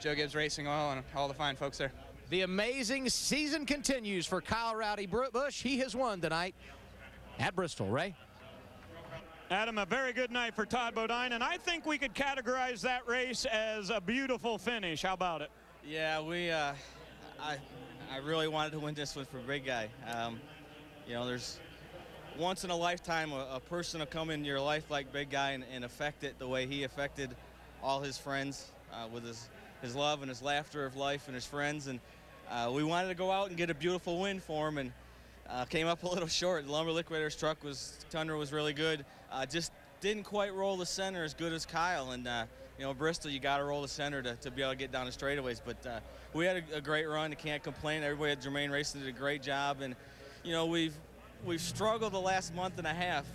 Joe Gibbs Racing Oil and all the fine folks there. The amazing season continues for Kyle Rowdy Busch. He has won tonight at Bristol. Ray? Adam, a very good night for Todd Bodine, and I think we could categorize that race as a beautiful finish. How about it? Yeah, I really wanted to win this one for Big Guy. You know, there's once in a lifetime a person will come into your life like Big Guy and affect it the way he affected all his friends with his love and his laughter of life and his friends. And we wanted to go out and get a beautiful win for him, and came up a little short. The Lumber Liquidators truck Thunder was really good. Just didn't quite roll the center as good as Kyle. And, you know, Bristol, you got to roll the center to be able to get down the straightaways. But we had a great run. You can't complain. Everybody at Jermaine Racing did a great job. And, you know, we've struggled the last month and a half.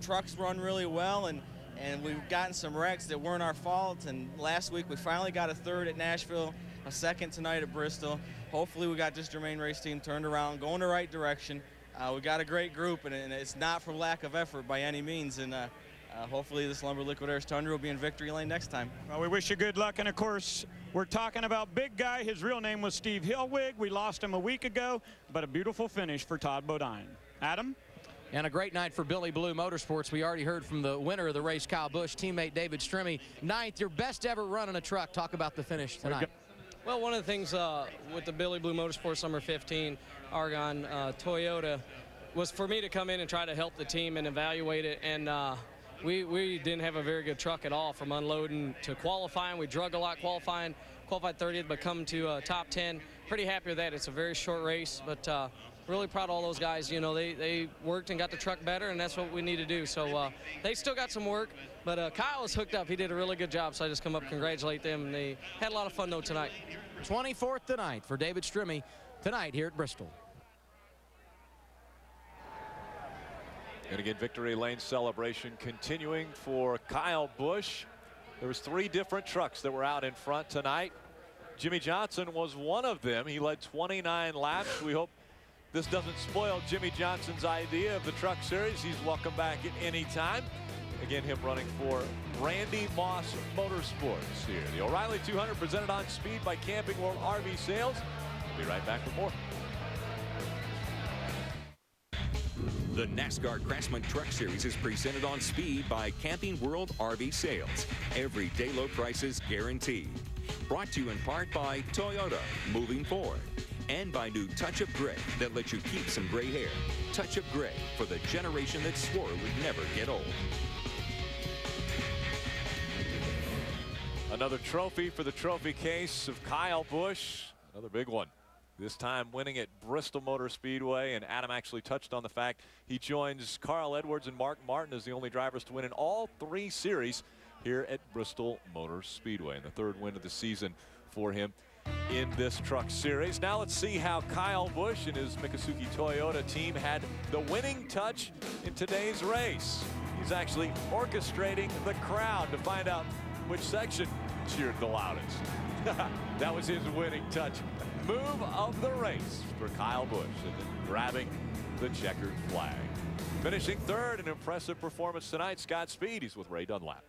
Trucks run really well, and we've gotten some wrecks that weren't our fault. And last week we finally got a third at Nashville, a second tonight at Bristol. Hopefully we got this Jermaine Race team turned around, going the right direction. We got a great group, and it's not for lack of effort by any means. And hopefully this Lumber Liquidators Tundra will be in victory lane next time. Well, we wish you good luck, and of course we're talking about big guy. His real name was Steve Hillwig. We lost him a week ago, but a beautiful finish for Todd Bodine. Adam? And a great night for Billy Blue Motorsports. We already heard from the winner of the race, Kyle Busch, teammate David Stremme. Ninth, your best ever run in a truck. Talk about the finish tonight. Well, one of the things with the Billy Blue Motorsports number 15 Argon Toyota was for me to come in and try to help the team and evaluate it. And we didn't have a very good truck at all from unloading to qualifying. We drug a lot qualifying, qualified 30th, but come to top 10. Pretty happy with that. It's a very short race, but really proud of all those guys. You know, they worked and got the truck better, and that's what we need to do. So they still got some work, but Kyle was hooked up. He did a really good job, so I just come up and congratulate them. And they had a lot of fun, though, tonight. 24th tonight for David Stremme tonight here at Bristol. And again, victory lane celebration continuing for Kyle Busch. There was 3 different trucks that were out in front tonight. Jimmy Johnson was one of them. He led 29 laps. We hope this doesn't spoil Jimmy Johnson's idea of the truck series. He's welcome back at any time. Again, him running for Randy Moss Motorsports here. The O'Reilly 200 presented on Speed by Camping World RV Sales. We'll be right back with more. The NASCAR Craftsman Truck Series is presented on Speed by Camping World RV Sales. Everyday low prices guaranteed. Brought to you in part by Toyota, moving forward. And by new Touch-Up Gray that lets you keep some gray hair. Touch-Up Gray for the generation that swore it would never get old. Another trophy for the trophy case of Kyle Busch. Another big one. This time winning at Bristol Motor Speedway, and Adam actually touched on the fact he joins Carl Edwards and Mark Martin as the only drivers to win in all 3 series here at Bristol Motor Speedway, and the 3rd win of the season for him in this truck series. Now let's see how Kyle Busch and his Miccosukee Toyota team had the winning touch in today's race. He's actually orchestrating the crowd to find out which section cheered the loudest. That was his winning touch. Move of the race for Kyle Busch, and then grabbing the checkered flag. Finishing 3rd, an impressive performance tonight. Scott Speed, he's with Ray Dunlap.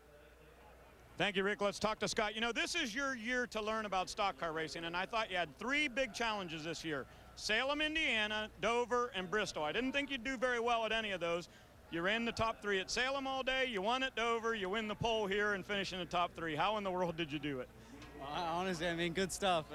Thank you, Rick. Let's talk to Scott. You know, this is your year to learn about stock car racing, and I thought you had 3 big challenges this year. Salem, Indiana, Dover, and Bristol. I didn't think you'd do very well at any of those. You ran the top 3 at Salem all day, you won at Dover, you win the pole here and finish in the top 3. How in the world did you do it? Honestly, I mean, good stuff.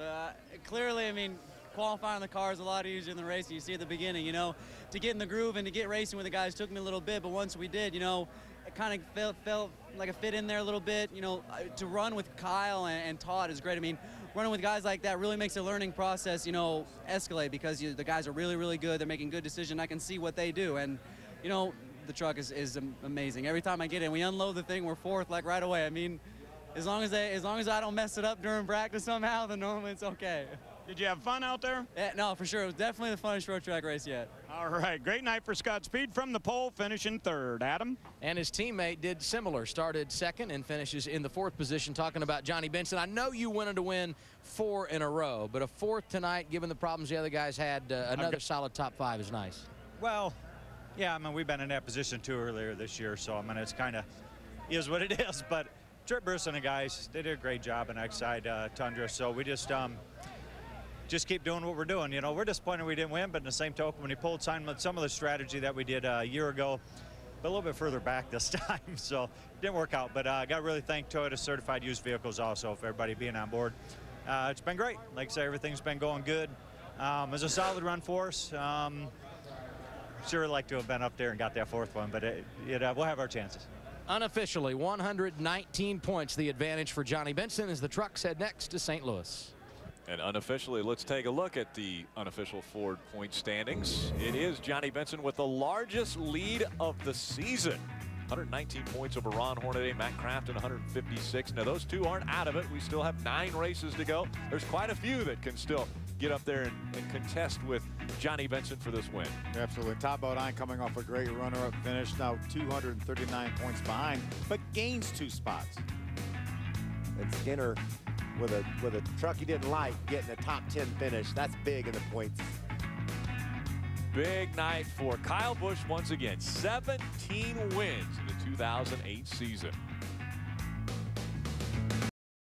Clearly, I mean, qualifying the car is a lot easier than the racing. You see at the beginning, you know, to get in the groove and to get racing with the guys took me a little bit, but once we did, you know, it kind of felt like a fit in there a little bit. You know, to run with Kyle and Todd is great. I mean, running with guys like that really makes the learning process, you know, escalate, because the guys are really, really good. They're making good decisions. I can see what they do, and, you know, the truck is amazing. Every time I get in, we unload the thing, we're 4th, like, right away. I mean, as long as I don't mess it up during practice somehow, then normally it's okay. Did you have fun out there? Yeah, no, for sure. It was definitely the funnest short track race yet. All right, great night for Scott Speed from the pole, finishing 3rd. Adam? And his teammate did similar, started 2nd and finishes in the 4th position. Talking about Johnny Benson, I know you wanted to win 4 in a row, but a 4th tonight, given the problems the other guys had, another solid top 5 is nice. Well, yeah, I mean, we've been in that position too earlier this year, so I mean, it's kind of is what it is, but Trip Bruce and the guys, they did a great job in X-Side Tundra, so we just keep doing what we're doing. You know, we're disappointed we didn't win, but in the same token, when he pulled some of the strategy that we did a year ago, but a little bit further back this time, so it didn't work out. But I got to really thank Toyota Certified Used Vehicles also for everybody being on board. It's been great. Like I say, everything's been going good. It was a solid run for us. Sure like to have been up there and got that 4th one, but we'll have our chances. Unofficially, 119 points the advantage for Johnny Benson as the trucks head next to St. Louis. And unofficially, let's take a look at the unofficial Ford point standings. It is Johnny Benson with the largest lead of the season. 119 points over Ron Hornaday, Matt Crafton 156. Now those two aren't out of it. We still have 9 races to go. There's quite a few that can still get up there and contest with Johnny Benson for this win. Absolutely. Ty Bodine coming off a great runner-up finish, now 239 points behind, but gains 2 spots. And Skinner with a truck he didn't like getting a top 10 finish. That's big in the points. Big night for Kyle Busch once again. 17 wins in the 2008 season.